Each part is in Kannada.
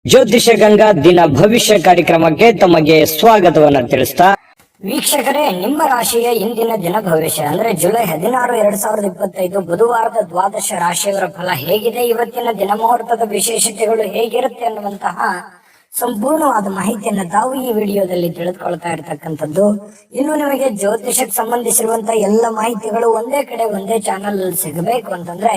ಜ್ಯೋತಿಷ ಗಂಗಾ ದಿನ ಭವಿಷ್ಯ ಕಾರ್ಯಕ್ರಮಕ್ಕೆ ತಮಗೆ ಸ್ವಾಗತವನ್ನ ತಿಳಿಸ್ತಾ ವೀಕ್ಷಕರೇ, ನಿಮ್ಮ ರಾಶಿಯ ಇಂದಿನ ದಿನ ಭವಿಷ್ಯ ಅಂದ್ರೆ ಜುಲೈ 16, 2025 ಬುಧವಾರದ ದ್ವಾದಶ ರಾಶಿಯವರ ಫಲ ಹೇಗಿದೆ, ಇವತ್ತಿನ ದಿನ ಮುಹೂರ್ತದ ವಿಶೇಷತೆಗಳು ಹೇಗಿರುತ್ತೆ ಅನ್ನುವಂತಹ ಸಂಪೂರ್ಣವಾದ ಮಾಹಿತಿಯನ್ನ ತಾವು ಈ ವಿಡಿಯೋದಲ್ಲಿ ತಿಳಿದುಕೊಳ್ತಾ ಇರತಕ್ಕಂಥದ್ದು. ಇನ್ನು ನಿಮಗೆ ಜ್ಯೋತಿಷಕ್ಕೆ ಸಂಬಂಧಿಸಿರುವಂತಹ ಎಲ್ಲ ಮಾಹಿತಿಗಳು ಒಂದೇ ಕಡೆ ಒಂದೇ ಚಾನಲ್ ಅಲ್ಲಿ ಸಿಗಬೇಕು ಅಂತಂದ್ರೆ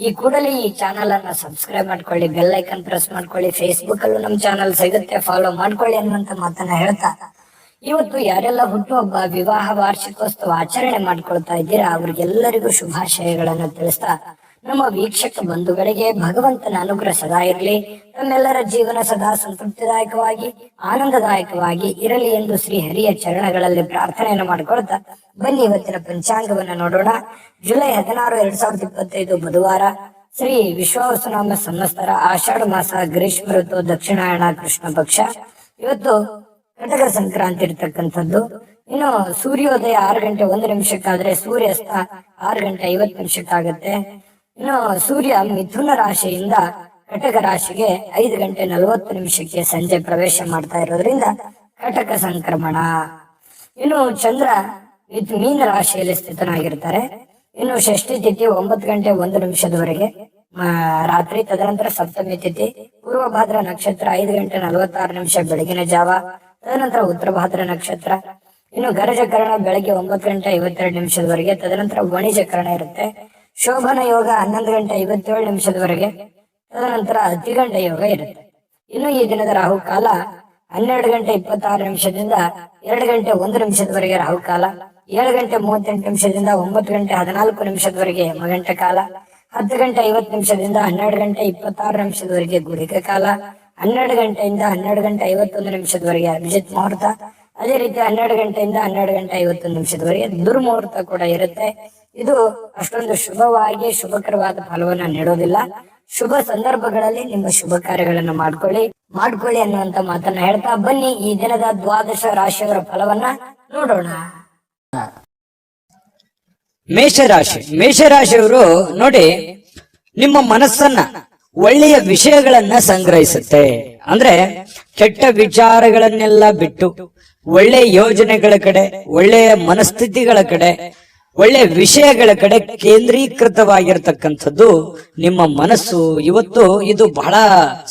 ಈ ಕೂಡಲೇ ಈ ಚಾನಲ್ ಅನ್ನ ಸಬ್ಸ್ಕ್ರೈಬ್ ಮಾಡ್ಕೊಳ್ಳಿ, ಬೆಲ್ ಐಕನ್ ಪ್ರೆಸ್ ಮಾಡ್ಕೊಳ್ಳಿ. ಫೇಸ್ಬುಕ್ ಅಲ್ಲೂ ನಮ್ಮ ಚಾನಲ್ ಸಿಗುತ್ತೆ, ಫಾಲೋ ಮಾಡ್ಕೊಳ್ಳಿ ಅನ್ನುವಂತ ಮಾತನ್ನ ಹೇಳ್ತಾ, ಇವತ್ತು ಯಾರೆಲ್ಲ ಹುಟ್ಟುಹಬ್ಬ, ವಿವಾಹ, ವಾರ್ಷಿಕೋತ್ಸವ ಆಚರಣೆ ಮಾಡ್ಕೊಳ್ತಾ ಇದ್ದೀರಾ ಅವ್ರಿಗೆಲ್ಲರಿಗೂ ಶುಭಾಶಯಗಳನ್ನ ತಿಳಿಸ್ತಾ, ನಮ್ಮ ವೀಕ್ಷಕ ಬಂಧುಗಳಿಗೆ ಭಗವಂತನ ಅನುಗ್ರಹ ಸದಾ ಇರಲಿ, ತಮ್ಮೆಲ್ಲರ ಜೀವನ ಸದಾ ಸಂತೃಪ್ತಿದಾಯಕವಾಗಿ ಆನಂದದಾಯಕವಾಗಿ ಇರಲಿ ಎಂದು ಶ್ರೀ ಹರಿಯ ಚರಣಗಳಲ್ಲಿ ಪ್ರಾರ್ಥನೆಯನ್ನು ಮಾಡ್ಕೊಳ್ತಾ ಬನ್ನಿ ಇವತ್ತಿನ ಪಂಚಾಂಗವನ್ನ ನೋಡೋಣ. ಜುಲೈ 16, 2025 ಬುಧವಾರ, ಶ್ರೀ ವಿಶ್ವಾವಸುನಾಮ ಸಂವತ್ಸರ, ಆಷಾಢ ಮಾಸ, ಗ್ರೀಷ್ಮ ಋತು, ದಕ್ಷಿಣಾಯಣ, ಕೃಷ್ಣ ಪಕ್ಷ. ಇವತ್ತು ಕಟಕ ಸಂಕ್ರಾಂತಿ ಇರ್ತಕ್ಕಂಥದ್ದು. ಇನ್ನು ಸೂರ್ಯೋದಯ 6 ಗಂಟೆ 1 ನಿಮಿಷಕ್ಕಾದ್ರೆ ಸೂರ್ಯಾಸ್ತ 6 ಗಂಟೆ 50 ನಿಮಿಷಕ್ಕಾಗತ್ತೆ. ಇನ್ನು ಸೂರ್ಯ ಮಿಥುನ ರಾಶಿಯಿಂದ ಕಟಕ ರಾಶಿಗೆ 5 ಗಂಟೆ 40 ನಿಮಿಷಕ್ಕೆ ಸಂಜೆ ಪ್ರವೇಶ ಮಾಡ್ತಾ ಇರೋದ್ರಿಂದ ಕಟಕ ಸಂಕ್ರಮಣ. ಇನ್ನು ಚಂದ್ರ ಮೀನ ರಾಶಿಯಲ್ಲಿ ಸ್ಥಿತನಾಗಿರ್ತಾರೆ. ಇನ್ನು ಷಷ್ಠಿ ತಿಥಿ 9 ಗಂಟೆ 1 ನಿಮಿಷದವರೆಗೆ ರಾತ್ರಿ, ತದನಂತರ ಸಪ್ತಮಿ ತಿಥಿ ಪೂರ್ವ ಭಾದ್ರ ನಕ್ಷತ್ರ 5 ಗಂಟೆ 46 ನಿಮಿಷ ಬೆಳಗಿನ ಜಾವ, ತದನಂತರ ಉತ್ತರ ಭಾದ್ರ ನಕ್ಷತ್ರ. ಇನ್ನು ಗರಜಕರಣ ಬೆಳಗ್ಗೆ 9 ಗಂಟೆ 52 ನಿಮಿಷದವರೆಗೆ, ತದನಂತರ ವಣಿಜಕರಣ ಇರುತ್ತೆ. ಶೋಭನ ಯೋಗ 11 ಗಂಟೆ 57 ನಿಮಿಷದವರೆಗೆ, ತದನಂತರ ಅತಿಗಂಡ ಯೋಗ ಇರುತ್ತೆ. ಇನ್ನು ಈ ದಿನದ ರಾಹುಕಾಲ 12 ಗಂಟೆ 26 ನಿಮಿಷದಿಂದ 2 ಗಂಟೆ 1 ನಿಮಿಷದವರೆಗೆ ರಾಹುಕಾಲ, 7 ಗಂಟೆ 38 ನಿಮಿಷದಿಂದ 9 ಗಂಟೆ 14 ನಿಮಿಷದವರೆಗೆ ಯಮಗಂಟ ಕಾಲ, 10 ಗಂಟೆ 50 ನಿಮಿಷದಿಂದ 12 ಗಂಟೆ 26 ನಿಮಿಷದವರೆಗೆ ಗುಳಿಕ ಕಾಲ, 12 ಗಂಟೆಯಿಂದ 12 ಗಂಟೆ 51 ನಿಮಿಷದವರೆಗೆ ಅಭಿಜಿತ್ ಮುಹೂರ್ತ, ಅದೇ ರೀತಿ 12 ಗಂಟೆಯಿಂದ 12 ಗಂಟೆ 51 ನಿಮಿಷದವರೆಗೆ ದುರ್ಮುಹೂರ್ತ ಕೂಡ ಇರುತ್ತೆ. ಇದು ಅಷ್ಟೊಂದು ಶುಭವಾಗಿ ಶುಭಕರವಾದ ಫಲವನ್ನ ನೀಡೋದಿಲ್ಲ. ಶುಭ ಸಂದರ್ಭಗಳಲ್ಲಿ ನಿಮ್ಮ ಶುಭ ಕಾರ್ಯಗಳನ್ನು ಮಾಡ್ಕೊಳ್ಳಿ ಅನ್ನುವಂತ ಮಾತನ್ನ ಹೇಳ್ತಾ ಬನ್ನಿ ಈ ದಿನದ ದ್ವಾದಶ ರಾಶಿಯವರ ಫಲವನ್ನ ನೋಡೋಣ. ಮೇಷರಾಶಿಯವರು ನೋಡಿ, ನಿಮ್ಮ ಮನಸ್ಸನ್ನ ಒಳ್ಳೆಯ ವಿಷಯಗಳನ್ನ ಸಂಗ್ರಹಿಸುತ್ತೆ. ಅಂದ್ರೆ ಕೆಟ್ಟ ವಿಚಾರಗಳನ್ನೆಲ್ಲ ಬಿಟ್ಟು ಒಳ್ಳೆಯ ಯೋಜನೆಗಳ ಕಡೆ, ಒಳ್ಳೆಯ ಮನಸ್ಥಿತಿಗಳ ಕಡೆ, ಒಳ್ಳೆಯ ವಿಷಯಗಳ ಕಡೆ ಕೇಂದ್ರೀಕೃತವಾಗಿರ್ತಕ್ಕಂಥದ್ದು ನಿಮ್ಮ ಮನಸ್ಸು. ಇವತ್ತು ಇದು ಬಹಳ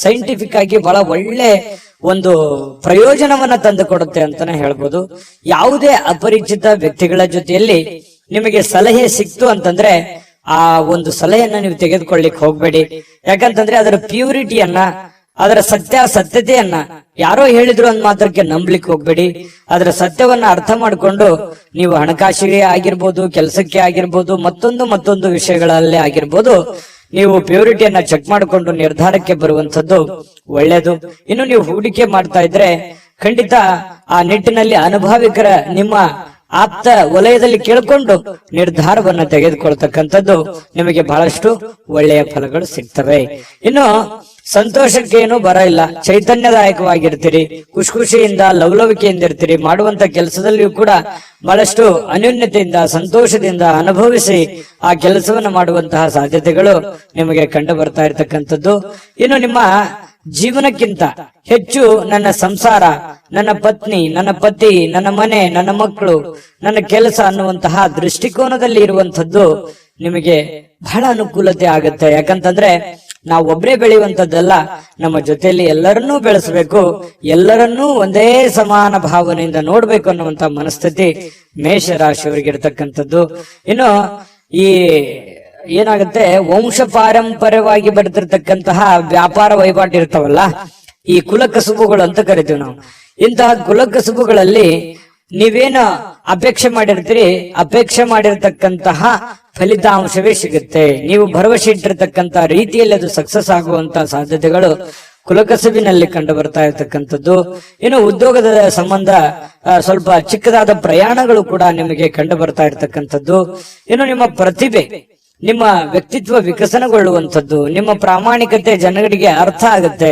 ಸೈಂಟಿಫಿಕ್ ಆಗಿ ಬಹಳ ಒಳ್ಳೆ ಒಂದು ಪ್ರಯೋಜನವನ್ನ ತಂದು ಕೊಡುತ್ತೆ ಅಂತಾನೆ ಹೇಳ್ಬೋದು. ಯಾವುದೇ ಅಪರಿಚಿತ ವ್ಯಕ್ತಿಗಳ ಜೊತೆಯಲ್ಲಿ ನಿಮಗೆ ಸಲಹೆ ಸಿಕ್ತು ಅಂತಂದ್ರೆ ಆ ಒಂದು ಸಲಹೆಯನ್ನ ನೀವು ತೆಗೆದುಕೊಳ್ಳಿಕ್ ಹೋಗ್ಬೇಡಿ. ಯಾಕಂತಂದ್ರೆ ಅದರ ಪ್ಯೂರಿಟಿಯನ್ನ, ಅದರ ಸತ್ಯತೆಯನ್ನ ಯಾರೋ ಹೇಳಿದ್ರು ಅಂದ್ ಮಾತ್ರಕ್ಕೆ ನಂಬ್ಲಿಕ್ಕೆ ಹೋಗ್ಬೇಡಿ. ಅದರ ಸತ್ಯವನ್ನ ಅರ್ಥ ಮಾಡ್ಕೊಂಡು ನೀವು ಹಣಕಾಸಿಗೆ ಆಗಿರ್ಬೋದು, ಕೆಲಸಕ್ಕೆ ಆಗಿರ್ಬೋದು, ಮತ್ತೊಂದು ವಿಷಯಗಳಲ್ಲೇ ಆಗಿರ್ಬೋದು, ನೀವು ಪ್ಯೂರಿಟಿಯನ್ನ ಚೆಕ್ ಮಾಡಿಕೊಂಡು ನಿರ್ಧಾರಕ್ಕೆ ಬರುವಂತದ್ದು ಒಳ್ಳೇದು. ಇನ್ನು ನೀವು ಹೂಡಿಕೆ ಮಾಡ್ತಾ ಇದ್ರೆ ಖಂಡಿತ ಆ ನಿಟ್ಟಿನಲ್ಲಿ ಅನುಭವಿಕರ ನಿಮ್ಮ ಆಪ್ತ ವಲಯದಲ್ಲಿ ಕೇಳ್ಕೊಂಡು ನಿರ್ಧಾರವನ್ನ ತೆಗೆದುಕೊಳ್ತಕ್ಕಂಥದ್ದು ನಿಮಗೆ ಬಹಳಷ್ಟು ಒಳ್ಳೆಯ ಫಲಗಳು ಸಿಗ್ತವೆ. ಇನ್ನು ಸಂತೋಷಕ್ಕೇನು ಬರ ಇಲ್ಲ, ಚೈತನ್ಯದಾಯಕವಾಗಿರ್ತೀರಿ, ಖುಷಿಯಿಂದ ಲವಲವಿಕೆಯಿಂದ ಇರ್ತೀರಿ. ಮಾಡುವಂತ ಕೆಲಸದಲ್ಲಿಯೂ ಕೂಡ ಬಹಳಷ್ಟು ಅನ್ಯೋನ್ಯತೆಯಿಂದ ಸಂತೋಷದಿಂದ ಅನುಭವಿಸಿ ಆ ಕೆಲಸವನ್ನು ಮಾಡುವಂತಹ ಸಾಧ್ಯತೆಗಳು ನಿಮಗೆ ಕಂಡು ಬರ್ತಾ ಇರತಕ್ಕಂಥದ್ದು. ಇನ್ನು ನಿಮ್ಮ ಜೀವನಕ್ಕಿಂತ ಹೆಚ್ಚು ನನ್ನ ಸಂಸಾರ, ನನ್ನ ಪತ್ನಿ, ನನ್ನ ಪತಿ, ನನ್ನ ಮನೆ, ನನ್ನ ಮಕ್ಕಳು, ನನ್ನ ಕೆಲಸ ಅನ್ನುವಂತಹ ದೃಷ್ಟಿಕೋನದಲ್ಲಿ ಇರುವಂತದ್ದು ನಿಮಗೆ ಬಹಳ ಅನುಕೂಲತೆ ಆಗುತ್ತೆ. ಯಾಕಂತಂದ್ರೆ ನಾವು ಒಬ್ಬರೇ ಬೆಳೆಯುವಂತದ್ದಲ್ಲ, ನಮ್ಮ ಜೊತೆಯಲ್ಲಿ ಎಲ್ಲರನ್ನೂ ಬೆಳೆಸಬೇಕು, ಎಲ್ಲರನ್ನೂ ಒಂದೇ ಸಮಾನ ಭಾವನೆಯಿಂದ ನೋಡ್ಬೇಕು ಅನ್ನುವಂತ ಮನಸ್ಥಿತಿ ಮೇಷರಾಶಿಯವರಿಗೆ ಇರತಕ್ಕಂಥದ್ದು. ಇನ್ನು ಈ ಏನಾಗುತ್ತೆ, ವಂಶ ಪಾರಂಪರ್ಯವಾಗಿ ಬರ್ತಿರ್ತಕ್ಕಂತಹ ವ್ಯಾಪಾರ ವಹಿವಾಟು ಇರ್ತಾವಲ್ಲ, ಈ ಕುಲಕಸುಬುಗಳು ಅಂತ ಕರಿತೀವಿ ನಾವು. ಇಂತಹ ಕುಲಕಸುಬುಗಳಲ್ಲಿ ನೀವೇನು ಅಪೇಕ್ಷೆ ಮಾಡಿರ್ತೀರಿ, ಅಪೇಕ್ಷೆ ಮಾಡಿರ್ತಕ್ಕಂತಹ ಫಲಿತಾಂಶವೇ ಸಿಗುತ್ತೆ. ನೀವು ಭರವಸೆ ಇಟ್ಟಿರ್ತಕ್ಕಂತಹ ರೀತಿಯಲ್ಲಿ ಅದು ಸಕ್ಸಸ್ ಆಗುವಂತಹ ಸಾಧ್ಯತೆಗಳು ಕುಲಕಸುಬಿನಲ್ಲಿ ಕಂಡು ಬರ್ತಾ ಇರತಕ್ಕಂಥದ್ದು. ಇನ್ನು ಉದ್ಯೋಗದ ಸಂಬಂಧ ಸ್ವಲ್ಪ ಚಿಕ್ಕದಾದ ಪ್ರಯಾಣಗಳು ಕೂಡ ನಿಮಗೆ ಕಂಡು ಬರ್ತಾ ಇರತಕ್ಕಂಥದ್ದು. ಇನ್ನು ನಿಮ್ಮ ಪ್ರತಿಭೆ, ನಿಮ್ಮ ವ್ಯಕ್ತಿತ್ವ ವಿಕಸನಗೊಳ್ಳುವಂಥದ್ದು, ನಿಮ್ಮ ಪ್ರಾಮಾಣಿಕತೆ ಜನಗಳಿಗೆ ಅರ್ಥ ಆಗುತ್ತೆ.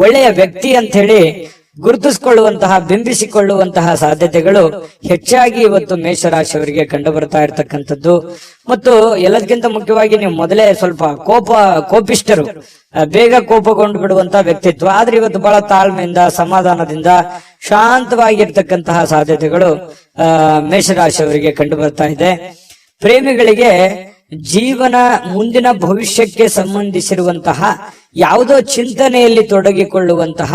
ಒಳ್ಳೆಯ ವ್ಯಕ್ತಿ ಅಂತ ಹೇಳಿ ಗುರುತಿಸಿಕೊಳ್ಳುವಂತಹ ಬಿಂಬಿಸಿಕೊಳ್ಳುವಂತಹ ಸಾಧ್ಯತೆಗಳು ಹೆಚ್ಚಾಗಿ ಇವತ್ತು ಮೇಷರಾಶಿಯವರಿಗೆ ಕಂಡು ಬರ್ತಾ ಇರತಕ್ಕಂಥದ್ದು. ಮತ್ತು ಎಲ್ಲದಕ್ಕಿಂತ ಮುಖ್ಯವಾಗಿ ನೀವು ಮೊದಲೇ ಸ್ವಲ್ಪ ಕೋಪಿಷ್ಟರು, ಬೇಗ ಕೋಪಗೊಂಡು ಬಿಡುವಂತ ವ್ಯಕ್ತಿತ್ವ. ಆದ್ರೆ ಇವತ್ತು ಬಹಳ ತಾಳ್ಮೆಯಿಂದ ಸಮಾಧಾನದಿಂದ ಶಾಂತವಾಗಿರ್ತಕ್ಕಂತಹ ಸಾಧ್ಯತೆಗಳು ಮೇಷರಾಶಿಯವರಿಗೆ ಕಂಡು ಬರ್ತಾ ಇದೆ. ಪ್ರೇಮಿಗಳಿಗೆ ಜೀವನ ಮುಂದಿನ ಭವಿಷ್ಯಕ್ಕೆ ಸಂಬಂಧಿಸಿರುವಂತಹ ಯಾವುದೋ ಚಿಂತನೆಯಲ್ಲಿ ತೊಡಗಿಕೊಳ್ಳುವಂತಹ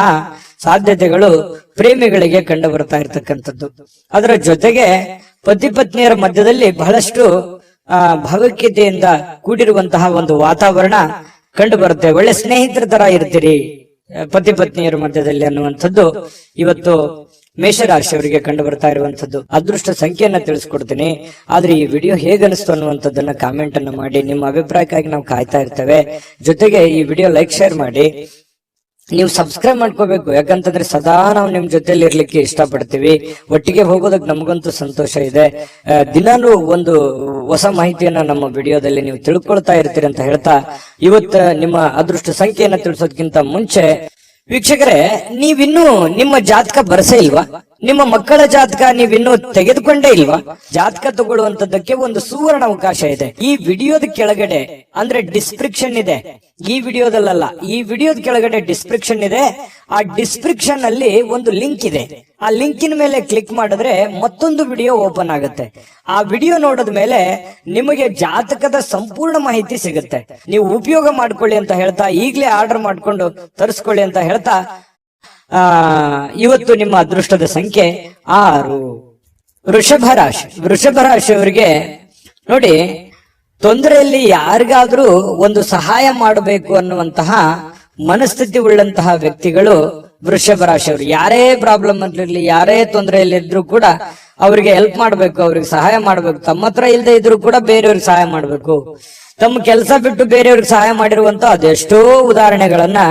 ಸಾಧ್ಯತೆಗಳು ಪ್ರೇಮಿಗಳಿಗೆ ಕಂಡು ಬರ್ತಾ ಇರ್ತಕ್ಕಂಥದ್ದು. ಅದರ ಜೊತೆಗೆ ಪತಿ ಪತ್ನಿಯರ ಮಧ್ಯದಲ್ಲಿ ಬಹಳಷ್ಟು ಭಾವೈಕ್ಯತೆಯಿಂದ ಕೂಡಿರುವಂತಹ ಒಂದು ವಾತಾವರಣ ಕಂಡು ಬರುತ್ತೆ. ಒಳ್ಳೆ ಸ್ನೇಹಿತರ ತರ ಇರ್ತೀರಿ ಪತಿ ಪತ್ನಿಯರ ಮಧ್ಯದಲ್ಲಿ ಅನ್ನುವಂಥದ್ದು ಇವತ್ತು ಮೇಷರಾಶಿಯವರಿಗೆ ಕಂಡು ಬರ್ತಾ ಇರುವಂತದ್ದು. ಅದೃಷ್ಟ ಸಂಖ್ಯೆಯನ್ನ ತಿಳಿಸ್ಕೊಡ್ತೀನಿ. ಆದ್ರೆ ಈ ವಿಡಿಯೋ ಹೇಗನಿಸ್ತು ಅನ್ನುವಂಥದ್ದನ್ನ ಕಾಮೆಂಟ್ ಅನ್ನ ಮಾಡಿ. ನಿಮ್ಮ ಅಭಿಪ್ರಾಯಕ್ಕಾಗಿ ನಾವು ಕಾಯ್ತಾ ಇರ್ತೇವೆ. ಜೊತೆಗೆ ಈ ವಿಡಿಯೋ ಲೈಕ್ ಶೇರ್ ಮಾಡಿ. ನೀವು ಸಬ್ಸ್ಕ್ರೈಬ್ ಮಾಡ್ಕೋಬೇಕು, ಯಾಕಂತಂದ್ರೆ ಸದಾ ನಾವು ನಿಮ್ ಜೊತೆಲಿ ಇರ್ಲಿಕ್ಕೆ ಇಷ್ಟಪಡ್ತೀವಿ. ಒಟ್ಟಿಗೆ ಹೋಗೋದಕ್ಕೆ ನಮಗಂತೂ ಸಂತೋಷ ಇದೆ. ದಿನಾನು ಒಂದು ಹೊಸ ಮಾಹಿತಿಯನ್ನ ನಮ್ಮ ವಿಡಿಯೋದಲ್ಲಿ ನೀವು ತಿಳ್ಕೊಳ್ತಾ ಇರ್ತೀರಿ ಅಂತ ಹೇಳ್ತಾ, ಇವತ್ತು ನಿಮ್ಮ ಅದೃಷ್ಟ ಸಂಖ್ಯೆಯನ್ನ ತಿಳಿಸೋದಕ್ಕಿಂತ ಮುಂಚೆ ವೀಕ್ಷಕರೇ, ನೀವಿನ್ನೂ ನಿಮ್ಮ ಜಾತಕ ಬರಸೇ ಇಲ್ವಾ? ನಿಮ್ಮ ಮಕ್ಕಳ ಜಾತಕ ನೀವಿನ್ನೂ ತೆಗೆದುಕೊಂಡೇ ಇಲ್ವಾ? ಜಾತಕ ತಗೊಳ್ಳುವಂತದ್ದಕ್ಕೆ ಒಂದು ಸುವರ್ಣ ಅವಕಾಶ ಇದೆ. ಈ ವಿಡಿಯೋದ ಕೆಳಗಡೆ ಅಂದ್ರೆ ಡಿಸ್ಕ್ರಿಪ್ಷನ್ ಇದೆ. ಈ ವಿಡಿಯೋದಲ್ಲ, ಈ ವಿಡಿಯೋದ ಕೆಳಗಡೆ ಡಿಸ್ಕ್ರಿಪ್ಷನ್ ಇದೆ. ಆ ಡಿಸ್ಕ್ರಿಪ್ಷನ್ ಅಲ್ಲಿ ಒಂದು ಲಿಂಕ್ ಇದೆ. ಆ ಲಿಂಕಿನ ಮೇಲೆ ಕ್ಲಿಕ್ ಮಾಡಿದ್ರೆ ಮತ್ತೊಂದು ವಿಡಿಯೋ ಓಪನ್ ಆಗುತ್ತೆ. ಆ ವಿಡಿಯೋ ನೋಡಿದ ಮೇಲೆ ನಿಮಗೆ ಜಾತಕದ ಸಂಪೂರ್ಣ ಮಾಹಿತಿ ಸಿಗುತ್ತೆ. ನೀವು ಉಪಯೋಗ ಮಾಡ್ಕೊಳ್ಳಿ ಅಂತ ಹೇಳ್ತಾ, ಈಗಲೇ ಆರ್ಡರ್ ಮಾಡ್ಕೊಂಡು ತರಿಸ್ಕೊಳ್ಳಿ ಅಂತ ಹೇಳ್ತಾ, ಇವತ್ತು ನಿಮ್ಮ ಅದೃಷ್ಟದ ಸಂಖ್ಯೆ 6. ವೃಷಭ ರಾಶಿ. ವೃಷಭ ರಾಶಿಯವರಿಗೆ ನೋಡಿ, ತೊಂದರೆಯಲ್ಲಿ ಯಾರಿಗಾದ್ರೂ ಒಂದು ಸಹಾಯ ಮಾಡಬೇಕು ಅನ್ನುವಂತಹ ಮನಸ್ಥಿತಿ ಉಳ್ಳಂತಹ ವ್ಯಕ್ತಿಗಳು ವೃಷಭ ರಾಶಿಯವರು. ಯಾರೇ ಪ್ರಾಬ್ಲಮ್ ಅಲ್ಲಿರ್ಲಿ, ಯಾರೇ ತೊಂದರೆಯಲ್ಲಿದ್ರು ಕೂಡ ಅವರಿಗೆ ಹೆಲ್ಪ್ ಮಾಡ್ಬೇಕು, ಅವ್ರಿಗೆ ಸಹಾಯ ಮಾಡ್ಬೇಕು. ತಮ್ಮ ಹತ್ರ ಇಲ್ಲದೆ ಇದ್ರು ಕೂಡ ಬೇರೆಯವ್ರಿಗೆ ಸಹಾಯ ಮಾಡ್ಬೇಕು. ತಮ್ಮ ಕೆಲಸ ಬಿಟ್ಟು ಬೇರೆಯವ್ರಿಗೆ ಸಹಾಯ ಮಾಡಿರುವಂತ ಅದೆಷ್ಟೋ ಉದಾಹರಣೆಗಳನ್ನ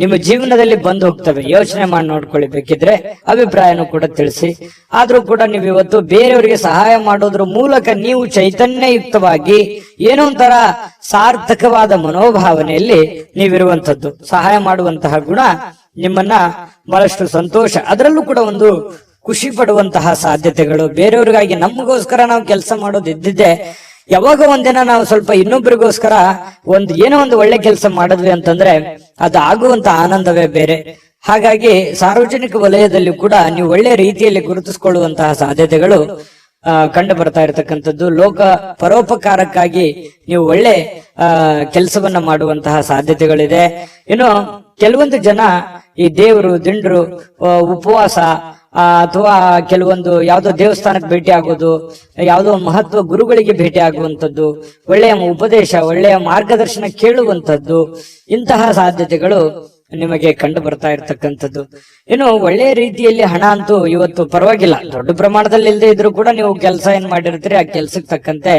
ನಿಮ್ಮ ಜೀವನದಲ್ಲಿ ಬಂದು ಹೋಗ್ತವೆ. ಯೋಚನೆ ಮಾಡಿ ನೋಡ್ಕೊಳ್ಳಿ, ಬೇಕಿದ್ರೆ ಅಭಿಪ್ರಾಯನೂ ಕೂಡ ತಿಳಿಸಿ. ಆದ್ರೂ ಕೂಡ ನೀವು ಇವತ್ತು ಬೇರೆಯವರಿಗೆ ಸಹಾಯ ಮಾಡೋದ್ರ ಮೂಲಕ ನೀವು ಚೈತನ್ಯಯುಕ್ತವಾಗಿ ಏನೋ ಒಂಥರ ಸಾರ್ಥಕವಾದ ಮನೋಭಾವನೆಯಲ್ಲಿ ನೀವಿರುವಂತದ್ದು. ಸಹಾಯ ಮಾಡುವಂತಹ ಗುಣ ನಿಮ್ಮನ್ನ ಬಹಳಷ್ಟು ಸಂತೋಷ, ಅದರಲ್ಲೂ ಕೂಡ ಒಂದು ಖುಷಿ ಪಡುವಂತಹ ಸಾಧ್ಯತೆಗಳು. ಬೇರೆಯವ್ರಿಗಾಗಿ ನಮಗೋಸ್ಕರ ನಾವು ಕೆಲಸ ಮಾಡೋದು ಇದ್ದಿದ್ದೆ, ಯಾವಾಗ ಒಂದಿನ ನಾವು ಸ್ವಲ್ಪ ಇನ್ನೊಬ್ಬರಿಗೋಸ್ಕರ ಏನೋ ಒಂದು ಒಳ್ಳೆ ಕೆಲಸ ಮಾಡಿದ್ವಿ ಅಂತಂದ್ರೆ ಅದು ಆಗುವಂತ ಆನಂದವೇ ಬೇರೆ. ಹಾಗಾಗಿ ಸಾರ್ವಜನಿಕ ವಲಯದಲ್ಲಿ ಕೂಡ ನೀವು ಒಳ್ಳೆ ರೀತಿಯಲ್ಲಿ ಗುರುತಿಸಿಕೊಳ್ಳುವಂತಹ ಸಾಧ್ಯತೆಗಳು ಕಂಡು ಬರ್ತಾ ಇರತಕ್ಕಂಥದ್ದು. ಲೋಕ ಪರೋಪಕಾರಕ್ಕಾಗಿ ನೀವು ಒಳ್ಳೆ ಕೆಲಸವನ್ನ ಮಾಡುವಂತಹ ಸಾಧ್ಯತೆಗಳಿದೆ. ಇನ್ನು ಕೆಲವೊಂದು ಜನ ಈ ದೇವರು ದಿಂಡ್ರು ಉಪವಾಸ ಅಥವಾ ಕೆಲವೊಂದು ಯಾವುದೋ ದೇವಸ್ಥಾನಕ್ಕೆ ಭೇಟಿ ಆಗೋದು, ಯಾವುದೋ ಮಹತ್ವ ಗುರುಗಳಿಗೆ ಭೇಟಿ ಆಗುವಂಥದ್ದು, ಒಳ್ಳೆಯ ಉಪದೇಶ, ಒಳ್ಳೆಯ ಮಾರ್ಗದರ್ಶನ ಕೇಳುವಂಥದ್ದು, ಇಂತಹ ಸಾಧ್ಯತೆಗಳು ನಿಮಗೆ ಕಂಡು ಬರ್ತಾ ಇರ್ತಕ್ಕಂಥದ್ದು. ಇನ್ನು ಒಳ್ಳೆಯ ರೀತಿಯಲ್ಲಿ ಹಣ ಅಂತೂ ಇವತ್ತು ಪರವಾಗಿಲ್ಲ, ದೊಡ್ಡ ಪ್ರಮಾಣದಲ್ಲಿ ಇಲ್ಲದೆ ಇದ್ರು ಕೂಡ ನೀವು ಕೆಲಸ ಏನ್ ಮಾಡಿರ್ತೀರಿ ಆ ಕೆಲ್ಸಕ್ಕೆ ತಕ್ಕಂತೆ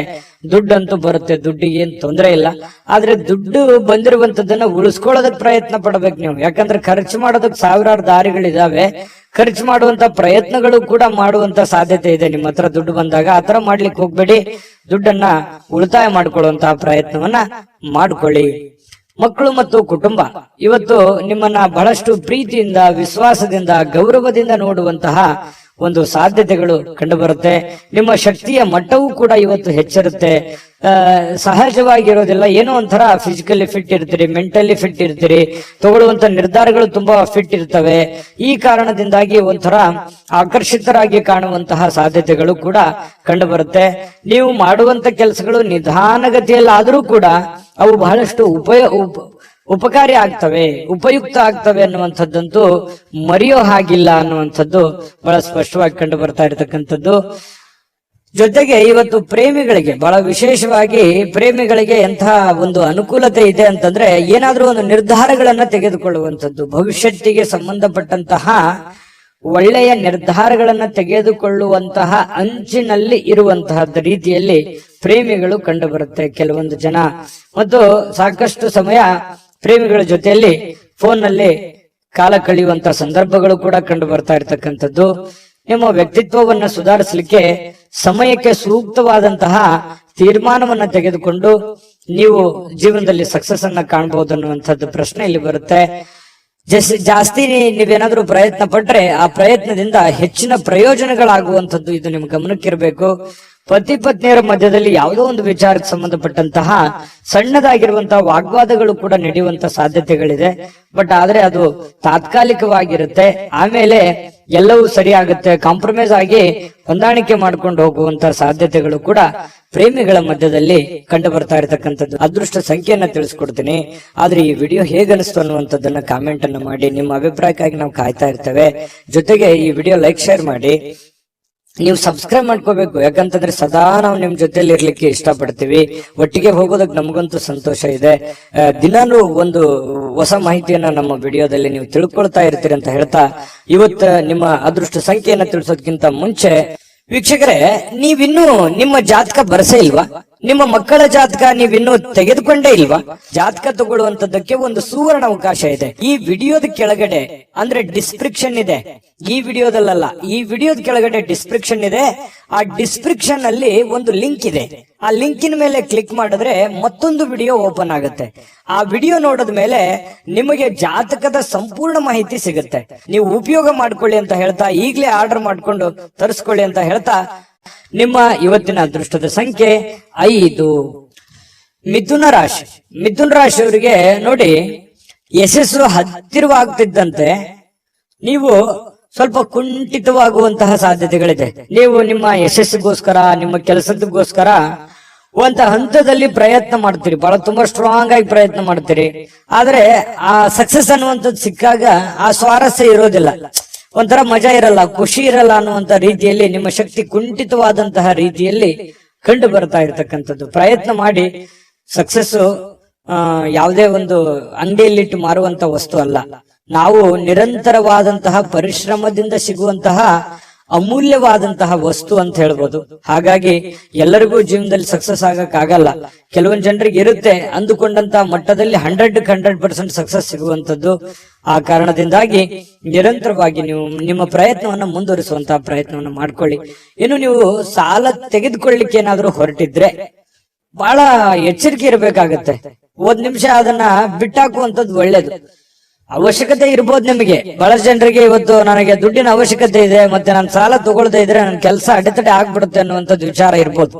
ದುಡ್ಡಂತೂ ಬರುತ್ತೆ. ದುಡ್ಡಿಗೆ ಏನ್ ತೊಂದರೆ ಇಲ್ಲ. ಆದ್ರೆ ದುಡ್ಡು ಬಂದಿರುವಂತದ್ದನ್ನ ಉಳಿಸ್ಕೊಳ್ಳೋದಕ್ಕೆ ಪ್ರಯತ್ನ ಪಡ್ಬೇಕು ನೀವು. ಯಾಕಂದ್ರೆ ಖರ್ಚು ಮಾಡೋದಕ್ಕೆ ಸಾವಿರಾರು ದಾರಿಗಳಿದಾವೆ. ಖರ್ಚು ಮಾಡುವಂತ ಪ್ರಯತ್ನಗಳು ಕೂಡ ಮಾಡುವಂತ ಸಾಧ್ಯತೆ ಇದೆ. ನಿಮ್ಮ ಹತ್ರ ದುಡ್ಡು ಬಂದಾಗ ಆತರ ಮಾಡ್ಲಿಕ್ಕೆ ಹೋಗ್ಬೇಡಿ. ದುಡ್ಡನ್ನ ಉಳಿತಾಯ ಮಾಡ್ಕೊಳ್ಳುವಂತಹ ಪ್ರಯತ್ನವನ್ನ ಮಾಡ್ಕೊಳ್ಳಿ. ಮಕ್ಕಳು ಮತ್ತು ಕುಟುಂಬ ಇವತ್ತು ನಿಮ್ಮನ್ನ ಬಹಳಷ್ಟು ಪ್ರೀತಿಯಿಂದ, ವಿಶ್ವಾಸದಿಂದ, ಗೌರವದಿಂದ ನೋಡುವಂತಹ ಒಂದು ಸಾಧ್ಯತೆಗಳು ಕಂಡು ಬರುತ್ತೆ. ನಿಮ್ಮ ಶಕ್ತಿಯ ಮಟ್ಟವೂ ಕೂಡ ಇವತ್ತು ಹೆಚ್ಚಿರುತ್ತೆ. ಸಹಜವಾಗಿರೋದಿಲ್ಲ, ಏನೋ ಒಂಥರ ಫಿಸಿಕಲಿ ಫಿಟ್ ಇರ್ತೀರಿ, ಮೆಂಟಲಿ ಫಿಟ್ ಇರ್ತೀರಿ, ತಗೊಳ್ಳುವಂತ ನಿರ್ಧಾರಗಳು ತುಂಬಾ ಫಿಟ್ ಇರ್ತವೆ. ಈ ಕಾರಣದಿಂದಾಗಿ ಒಂಥರ ಆಕರ್ಷಿತರಾಗಿ ಕಾಣುವಂತಹ ಸಾಧ್ಯತೆಗಳು ಕೂಡ ಕಂಡು ಬರುತ್ತೆ. ನೀವು ಮಾಡುವಂತ ಕೆಲಸಗಳು ನಿಧಾನಗತಿಯಲ್ಲಾದರೂ ಕೂಡ ಅವು ಬಹಳಷ್ಟು ಉಪಕಾರಿ ಆಗ್ತವೆ, ಉಪಯುಕ್ತ ಆಗ್ತವೆ ಅನ್ನುವಂಥದ್ದಂತೂ ಮರೆಯೋ ಹಾಗಿಲ್ಲ ಅನ್ನುವಂಥದ್ದು ಬಹಳ ಸ್ಪಷ್ಟವಾಗಿ ಕಂಡು ಬರ್ತಾ ಇರತಕ್ಕಂಥದ್ದು. ಜೊತೆಗೆ ಇವತ್ತು ಪ್ರೇಮಿಗಳಿಗೆ ಬಹಳ ವಿಶೇಷವಾಗಿ ಪ್ರೇಮಿಗಳಿಗೆ ಎಂತಹ ಒಂದು ಅನುಕೂಲತೆ ಇದೆ ಅಂತಂದ್ರೆ, ಏನಾದ್ರೂ ಒಂದು ನಿರ್ಧಾರಗಳನ್ನ ತೆಗೆದುಕೊಳ್ಳುವಂಥದ್ದು, ಭವಿಷ್ಯತ್ತಿಗೆ ಸಂಬಂಧಪಟ್ಟಂತಹ ಒಳ್ಳೆಯ ನಿರ್ಧಾರಗಳನ್ನ ತೆಗೆದುಕೊಳ್ಳುವಂತಹ ಅಂಚಿನಲ್ಲಿ ಇರುವಂತಹ ರೀತಿಯಲ್ಲಿ ಪ್ರೇಮಿಗಳು ಕಂಡು ಬರುತ್ತೆ ಕೆಲವೊಂದು ಜನ. ಮತ್ತು ಸಾಕಷ್ಟು ಸಮಯ ಪ್ರೇಮಿಗಳ ಜೊತೆಯಲ್ಲಿ ಫೋನ್ ನಲ್ಲಿ ಕಾಲ ಕಳೆಯುವಂತ ಸಂದರ್ಭಗಳು ಕೂಡ ಕಂಡು ಬರ್ತಾ ಇರ್ತಕ್ಕಂಥದ್ದು. ನಿಮ್ಮ ವ್ಯಕ್ತಿತ್ವವನ್ನ ಸುಧಾರಿಸಲಿಕ್ಕೆ ಸಮಯಕ್ಕೆ ಸೂಕ್ತವಾದಂತಹ ತೀರ್ಮಾನವನ್ನ ತೆಗೆದುಕೊಂಡು ನೀವು ಜೀವನದಲ್ಲಿ ಸಕ್ಸಸ್ ಅನ್ನ ಕಾಣಬಹುದು ಅನ್ನುವಂಥದ್ದು ಪ್ರಶ್ನೆ ಇಲ್ಲಿ ಬರುತ್ತೆ. ಜಾಸ್ತಿ ನೀವೇನಾದ್ರೂ ಪ್ರಯತ್ನ ಪಟ್ರೆ ಆ ಪ್ರಯತ್ನದಿಂದ ಹೆಚ್ಚಿನ ಪ್ರಯೋಜನಗಳಾಗುವಂಥದ್ದು ಇದು ನಿಮ್ ಗಮನಕ್ಕಿರಬೇಕು. ಪತಿ ಪತ್ನಿಯರ ಮಧ್ಯದಲ್ಲಿ ಯಾವುದೋ ಒಂದು ವಿಚಾರಕ್ಕೆ ಸಂಬಂಧಪಟ್ಟಂತಹ ಸಣ್ಣದಾಗಿರುವಂತಹ ವಾಗ್ವಾದಗಳು ಕೂಡ ನಡೆಯುವಂತ ಸಾಧ್ಯತೆಗಳಿದೆ. ಬಟ್ ಆದ್ರೆ ಅದು ತಾತ್ಕಾಲಿಕವಾಗಿರುತ್ತೆ. ಆಮೇಲೆ ಎಲ್ಲವೂ ಸರಿ ಆಗುತ್ತೆ, ಕಾಂಪ್ರಮೈಸ್ ಆಗಿ ಹೊಂದಾಣಿಕೆ ಮಾಡ್ಕೊಂಡು ಹೋಗುವಂತ ಸಾಧ್ಯತೆಗಳು ಕೂಡ ಪ್ರೇಮಿಗಳ ಮಧ್ಯದಲ್ಲಿ ಕಂಡು ಬರ್ತಾ ಇರತಕ್ಕಂಥದ್ದು. ಅದೃಷ್ಟ ಸಂಖ್ಯೆಯನ್ನ ತಿಳಿಸ್ಕೊಡ್ತೀನಿ. ಆದ್ರೆ ಈ ವಿಡಿಯೋ ಹೇಗನಿಸ್ತು ಅನ್ನುವಂಥದ್ದನ್ನ ಕಾಮೆಂಟ್ ಅನ್ನ ಮಾಡಿ. ನಿಮ್ಮ ಅಭಿಪ್ರಾಯಕ್ಕಾಗಿ ನಾವು ಕಾಯ್ತಾ ಇರ್ತೇವೆ. ಜೊತೆಗೆ ಈ ವಿಡಿಯೋ ಲೈಕ್ ಶೇರ್ ಮಾಡಿ. ನೀವು ಸಬ್ಸ್ಕ್ರೈಬ್ ಮಾಡ್ಕೋಬೇಕು, ಯಾಕಂತಂದ್ರೆ ಸದಾ ನಾವು ನಿಮ್ ಜೊತೆಲಿ ಇರ್ಲಿಕ್ಕೆ ಇಷ್ಟಪಡ್ತೀವಿ. ಒಟ್ಟಿಗೆ ಹೋಗೋದಕ್ಕೆ ನಮಗಂತೂ ಸಂತೋಷ ಇದೆ. ದಿನಾನು ಒಂದು ಹೊಸ ಮಾಹಿತಿಯನ್ನ ನಮ್ಮ ವಿಡಿಯೋದಲ್ಲಿ ನೀವು ತಿಳ್ಕೊಳ್ತಾ ಇರ್ತೀರಿ ಅಂತ ಹೇಳ್ತಾ, ಇವತ್ತು ನಿಮ್ಮ ಅದೃಷ್ಟ ಸಂಖ್ಯೆಯನ್ನ ತಿಳಿಸೋದಕ್ಕಿಂತ ಮುಂಚೆ ವೀಕ್ಷಕರೇ, ನೀವಿನ್ನೂ ನಿಮ್ಮ ಜಾತಕ ಬರಸೇ ಇಲ್ವಾ? ನಿಮ್ಮ ಮಕ್ಕಳ ಜಾತಕ ನೀವಿನ್ನೂ ತೆಗೆದುಕೊಂಡೇ ಇಲ್ವಾ? ಜಾತಕ ತಗೊಳ್ಳುವಂತದ್ದಕ್ಕೆ ಒಂದು ಸುವರ್ಣ ಅವಕಾಶ ಇದೆ. ಈ ವಿಡಿಯೋದ ಕೆಳಗಡೆ ಅಂದ್ರೆ ಡಿಸ್ಕ್ರಿಪ್ಷನ್ ಇದೆ. ಈ ವಿಡಿಯೋದಲ್ಲ, ಈ ವಿಡಿಯೋದ ಕೆಳಗಡೆ ಡಿಸ್ಕ್ರಿಪ್ಷನ್ ಇದೆ. ಆ ಡಿಸ್ಕ್ರಿಪ್ಷನ್ ಅಲ್ಲಿ ಒಂದು ಲಿಂಕ್ ಇದೆ. ಆ ಲಿಂಕಿನ ಮೇಲೆ ಕ್ಲಿಕ್ ಮಾಡಿದ್ರೆ ಮತ್ತೊಂದು ವಿಡಿಯೋ ಓಪನ್ ಆಗುತ್ತೆ. ಆ ವಿಡಿಯೋ ನೋಡಿದ ಮೇಲೆ ನಿಮಗೆ ಜಾತಕದ ಸಂಪೂರ್ಣ ಮಾಹಿತಿ ಸಿಗುತ್ತೆ. ನೀವು ಉಪಯೋಗ ಮಾಡ್ಕೊಳ್ಳಿ ಅಂತ ಹೇಳ್ತಾ, ಈಗಲೇ ಆರ್ಡರ್ ಮಾಡ್ಕೊಂಡು ತರಿಸ್ಕೊಳ್ಳಿ ಅಂತ ಹೇಳ್ತಾ, ನಿಮ್ಮ ಇವತ್ತಿನ ಅದೃಷ್ಟದ ಸಂಖ್ಯೆ 5. ಮಿಥುನ ರಾಶಿ. ಮಿಥುನ ರಾಶಿಯವರಿಗೆ ನೋಡಿ, ಯಶಸ್ಸು ಹತ್ತಿರವಾಗ್ತಿದ್ದಂತೆ ನೀವು ಸ್ವಲ್ಪ ಕುಂಠಿತವಾಗುವಂತಹ ಸಾಧ್ಯತೆಗಳಿದೆ. ನೀವು ನಿಮ್ಮ ಯಶಸ್ಸಿಗೋಸ್ಕರ, ನಿಮ್ಮ ಕೆಲಸದಗೋಸ್ಕರ ಒಂದ ಹಂತದಲ್ಲಿ ಪ್ರಯತ್ನ ಮಾಡ್ತೀರಿ, ಬಹಳ ತುಂಬಾ ಸ್ಟ್ರಾಂಗ್ ಆಗಿ ಪ್ರಯತ್ನ ಮಾಡ್ತೀರಿ. ಆದ್ರೆ ಆ ಸಕ್ಸಸ್ ಅನ್ನುವಂಥದ್ದು ಸಿಕ್ಕಾಗ ಆ ಸ್ವಾರಸ್ಯ ಇರೋದಿಲ್ಲ, ಒಂಥರ ಮಜಾ ಇರಲ್ಲ, ಖುಷಿ ಇರಲ್ಲ ಅನ್ನುವಂತ ರೀತಿಯಲ್ಲಿ ನಿಮ್ಮ ಶಕ್ತಿ ಕುಂಠಿತವಾದಂತಹ ರೀತಿಯಲ್ಲಿ ಕಂಡು ಬರ್ತಾ ಇರತಕ್ಕಂಥದ್ದು. ಪ್ರಯತ್ನ ಮಾಡಿ. ಸಕ್ಸಸ್ ಯಾವುದೇ ಒಂದು ಅಂಗಡಿಯಲ್ಲಿಟ್ಟು ಮಾರುವಂತ ವಸ್ತು ಅಲ್ಲ. ನಾವು ನಿರಂತರವಾದಂತಹ ಪರಿಶ್ರಮದಿಂದ ಸಿಗುವಂತಹ ಅಮೂಲ್ಯವಾದಂತಹ ವಸ್ತು ಅಂತ ಹೇಳ್ಬೋದು. ಹಾಗಾಗಿ ಎಲ್ಲರಿಗೂ ಜೀವನದಲ್ಲಿ ಸಕ್ಸಸ್ ಆಗಕ್ಕಾಗಲ್ಲ. ಕೆಲವೊಂದು ಜನರಿಗೆ ಇರುತ್ತೆ ಅಂದುಕೊಂಡಂತಹ ಮಟ್ಟದಲ್ಲಿ 100% ಸಕ್ಸಸ್ ಸಿಗುವಂತದ್ದು. ಆ ಕಾರಣದಿಂದಾಗಿ ನಿರಂತರವಾಗಿ ನೀವು ನಿಮ್ಮ ಪ್ರಯತ್ನವನ್ನ ಮುಂದುವರಿಸುವಂತಹ ಪ್ರಯತ್ನವನ್ನ ಮಾಡ್ಕೊಳ್ಳಿ. ಇನ್ನು ನೀವು ಸಾಲ ತೆಗೆದುಕೊಳ್ಳಿಕ್ಕೆ ಏನಾದ್ರೂ ಹೊರಟಿದ್ರೆ ಬಹಳ ಎಚ್ಚರಿಕೆ ಇರಬೇಕಾಗತ್ತೆ. 1 ನಿಮಿಷ ಅದನ್ನ ಬಿಟ್ಟಾಕುವಂಥದ್ದು ಒಳ್ಳೇದು. ಅವಶ್ಯಕತೆ ಇರ್ಬೋದು ನಿಮಗೆ. ಬಹಳಷ್ಟು ಜನರಿಗೆ ಇವತ್ತು ನನಗೆ ದುಡ್ಡಿನ ಅವಶ್ಯಕತೆ ಇದೆ, ಮತ್ತೆ ನಾನು ಸಾಲ ತಗೊಳ್ದೇ ಇದ್ರೆ ನನ್ನ ಕೆಲಸ ಅಡೆತಡೆ ಆಗ್ಬಿಡುತ್ತೆ ಅನ್ನುವಂಥದ್ದು ವಿಚಾರ ಇರ್ಬೋದು.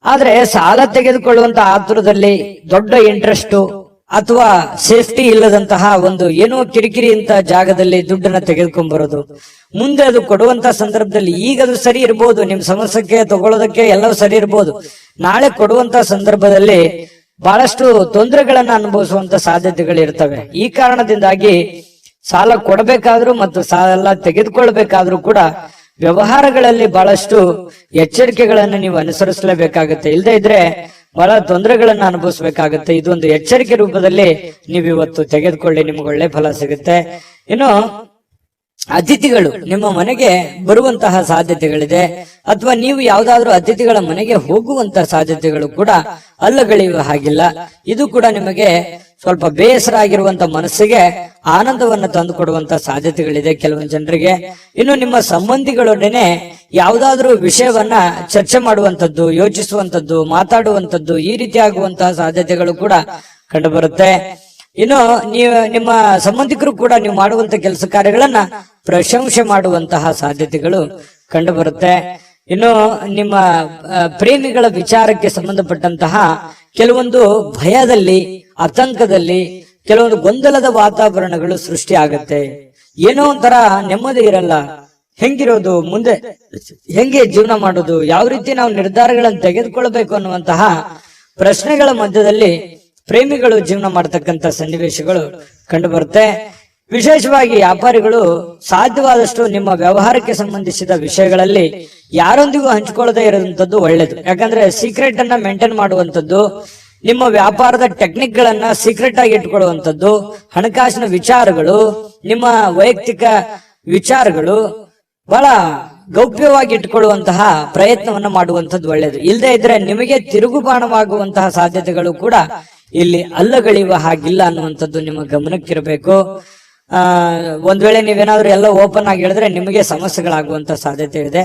ಆದ್ರೆ ಸಾಲ ತೆಗೆದುಕೊಳ್ಳುವಂತ ಆತುರದಲ್ಲಿ ದೊಡ್ಡ ಇಂಟ್ರೆಸ್ಟ್ ಅಥವಾ ಸೇಫ್ಟಿ ಇಲ್ಲದಂತಹ ಒಂದು ಏನೋ ಕಿರಿಕಿರಿ ಅಂತ ಜಾಗದಲ್ಲಿ ದುಡ್ಡನ್ನ ತೆಗೆದುಕೊಂಡ್ ಬರೋದು, ಮುಂದೆ ಅದು ಕೊಡುವಂತ ಸಂದರ್ಭದಲ್ಲಿ ಈಗ ಅದು ಸರಿ ಇರ್ಬೋದು, ನಿಮ್ ಸಮಸ್ಯೆಗೆ ತಗೊಳ್ಳೋದಕ್ಕೆ ಎಲ್ಲವೂ ಸರಿ ಇರ್ಬೋದು. ನಾಳೆ ಕೊಡುವಂತ ಸಂದರ್ಭದಲ್ಲಿ ಬಹಳಷ್ಟು ತೊಂದರೆಗಳನ್ನ ಅನುಭವಿಸುವಂತ ಸಾಧ್ಯತೆಗಳು ಇರ್ತವೆ. ಈ ಕಾರಣದಿಂದಾಗಿ ಸಾಲ ಕೊಡಬೇಕಾದ್ರೂ ಮತ್ತು ಸಾಲ ತೆಗೆದುಕೊಳ್ಬೇಕಾದ್ರೂ ಕೂಡ ವ್ಯವಹಾರಗಳಲ್ಲಿ ಬಹಳಷ್ಟು ಎಚ್ಚರಿಕೆಗಳನ್ನು ನೀವು ಅನುಸರಿಸಲೇಬೇಕಾಗುತ್ತೆ. ಇಲ್ಲದೆ ಇದ್ರೆ ಬಹಳ ತೊಂದರೆಗಳನ್ನ ಅನುಭವಿಸಬೇಕಾಗುತ್ತೆ. ಇದೊಂದು ಎಚ್ಚರಿಕೆ ರೂಪದಲ್ಲಿ ನೀವು ಇವತ್ತು ತೆಗೆದುಕೊಳ್ಳಿ, ನಿಮ್ಗೆ ಒಳ್ಳೆ ಫಲ ಸಿಗುತ್ತೆ. ಇನ್ನು ಅತಿಥಿಗಳು ನಿಮ್ಮ ಮನೆಗೆ ಬರುವಂತಹ ಸಾಧ್ಯತೆಗಳಿದೆ, ಅಥವಾ ನೀವು ಯಾವ್ದಾದ್ರು ಅತಿಥಿಗಳ ಮನೆಗೆ ಹೋಗುವಂತಹ ಸಾಧ್ಯತೆಗಳು ಕೂಡ ಅಲ್ಲಗಳೆಯುವ ಹಾಗಿಲ್ಲ. ಇದು ಕೂಡ ನಿಮಗೆ ಸ್ವಲ್ಪ ಬೇಸರ ಆಗಿರುವಂತ ಮನಸ್ಸಿಗೆ ಆನಂದವನ್ನು ತಂದು ಕೊಡುವಂತ ಸಾಧ್ಯತೆಗಳಿದೆ ಕೆಲವೊಂದು ಜನರಿಗೆ. ಇನ್ನು ನಿಮ್ಮ ಸಂಬಂಧಿಗಳೊಡನೆ ಯಾವುದಾದ್ರೂ ವಿಷಯವನ್ನ ಚರ್ಚೆ ಮಾಡುವಂತದ್ದು, ಯೋಚಿಸುವಂತದ್ದು, ಮಾತಾಡುವಂತದ್ದು, ಈ ರೀತಿ ಆಗುವಂತಹ ಸಾಧ್ಯತೆಗಳು ಕೂಡ ಕಂಡು ಬರುತ್ತೆ. ಇನ್ನು ನಿಮ್ಮ ಸಂಬಂಧಿಕರು ಕೂಡ ನೀವು ಮಾಡುವಂತ ಕೆಲಸ ಕಾರ್ಯಗಳನ್ನ ಪ್ರಶಂಸೆ ಮಾಡುವಂತಹ ಸಾಧ್ಯತೆಗಳು ಕಂಡು ಬರುತ್ತೆ. ಇನ್ನು ನಿಮ್ಮ ಪ್ರೇಮಿಗಳ ವಿಚಾರಕ್ಕೆ ಸಂಬಂಧಪಟ್ಟಂತಹ ಕೆಲವೊಂದು ಭಯದಲ್ಲಿ, ಆತಂಕದಲ್ಲಿ, ಕೆಲವೊಂದು ಗೊಂದಲದ ವಾತಾವರಣಗಳು ಸೃಷ್ಟಿ ಆಗತ್ತೆ. ಏನೋ ಒಂಥರ ನೆಮ್ಮದಿ ಇರಲ್ಲ. ಹೆಂಗಿರೋದು, ಮುಂದೆ ಹೆಂಗೆ ಜೀವನ ಮಾಡೋದು, ಯಾವ ರೀತಿ ನಾವು ನಿರ್ಧಾರಗಳನ್ನು ತೆಗೆದುಕೊಳ್ಬೇಕು ಅನ್ನುವಂತಹ ಪ್ರಶ್ನೆಗಳ ಮಧ್ಯದಲ್ಲಿ ಪ್ರೇಮಿಗಳು ಜೀವನ ಮಾಡತಕ್ಕಂತ ಸನ್ನಿವೇಶಗಳು ಕಂಡು ಬರುತ್ತೆ. ವಿಶೇಷವಾಗಿ ವ್ಯಾಪಾರಿಗಳು ಸಾಧ್ಯವಾದಷ್ಟು ನಿಮ್ಮ ವ್ಯವಹಾರಕ್ಕೆ ಸಂಬಂಧಿಸಿದ ವಿಷಯಗಳಲ್ಲಿ ಯಾರೊಂದಿಗೂ ಹಂಚಿಕೊಳ್ಳದೆ ಇರುವಂತದ್ದು ಒಳ್ಳೇದು. ಯಾಕಂದ್ರೆ ಸೀಕ್ರೆಟ್ ಅನ್ನ ಮೇಂಟೈನ್ ಮಾಡುವಂತದ್ದು, ನಿಮ್ಮ ವ್ಯಾಪಾರದ ಟೆಕ್ನಿಕ್ ಗಳನ್ನ ಸೀಕ್ರೆಟ್ ಆಗಿ ಇಟ್ಕೊಳ್ಳುವಂತದ್ದು, ಹಣಕಾಸಿನ ವಿಚಾರಗಳು, ನಿಮ್ಮ ವೈಯಕ್ತಿಕ ವಿಚಾರಗಳು ಬಹಳ ಗೌಪ್ಯವಾಗಿ ಇಟ್ಕೊಳ್ಳುವಂತಹ ಪ್ರಯತ್ನವನ್ನ ಮಾಡುವಂತದ್ದು ಒಳ್ಳೇದು. ಇಲ್ಲದೆ ಇದ್ರೆ ನಿಮಗೆ ತಿರುಗುಬಾಣವಾಗುವಂತಹ ಸಾಧ್ಯತೆಗಳು ಕೂಡ ಇಲ್ಲಿ ಅಲ್ಲಗಳೆಯುವ ಹಾಗಿಲ್ಲ ಅನ್ನುವಂಥದ್ದು ನಿಮ್ಮ ಗಮನಕ್ಕಿರಬೇಕು. ಒಂದ್ ವೇಳೆ ನೀವೇನಾದ್ರೂ ಎಲ್ಲ ಓಪನ್ ಆಗಿ ಹೇಳಿದ್ರೆ ನಿಮಗೆ ಸಮಸ್ಯೆಗಳಾಗುವಂತ ಸಾಧ್ಯತೆ ಇದೆ.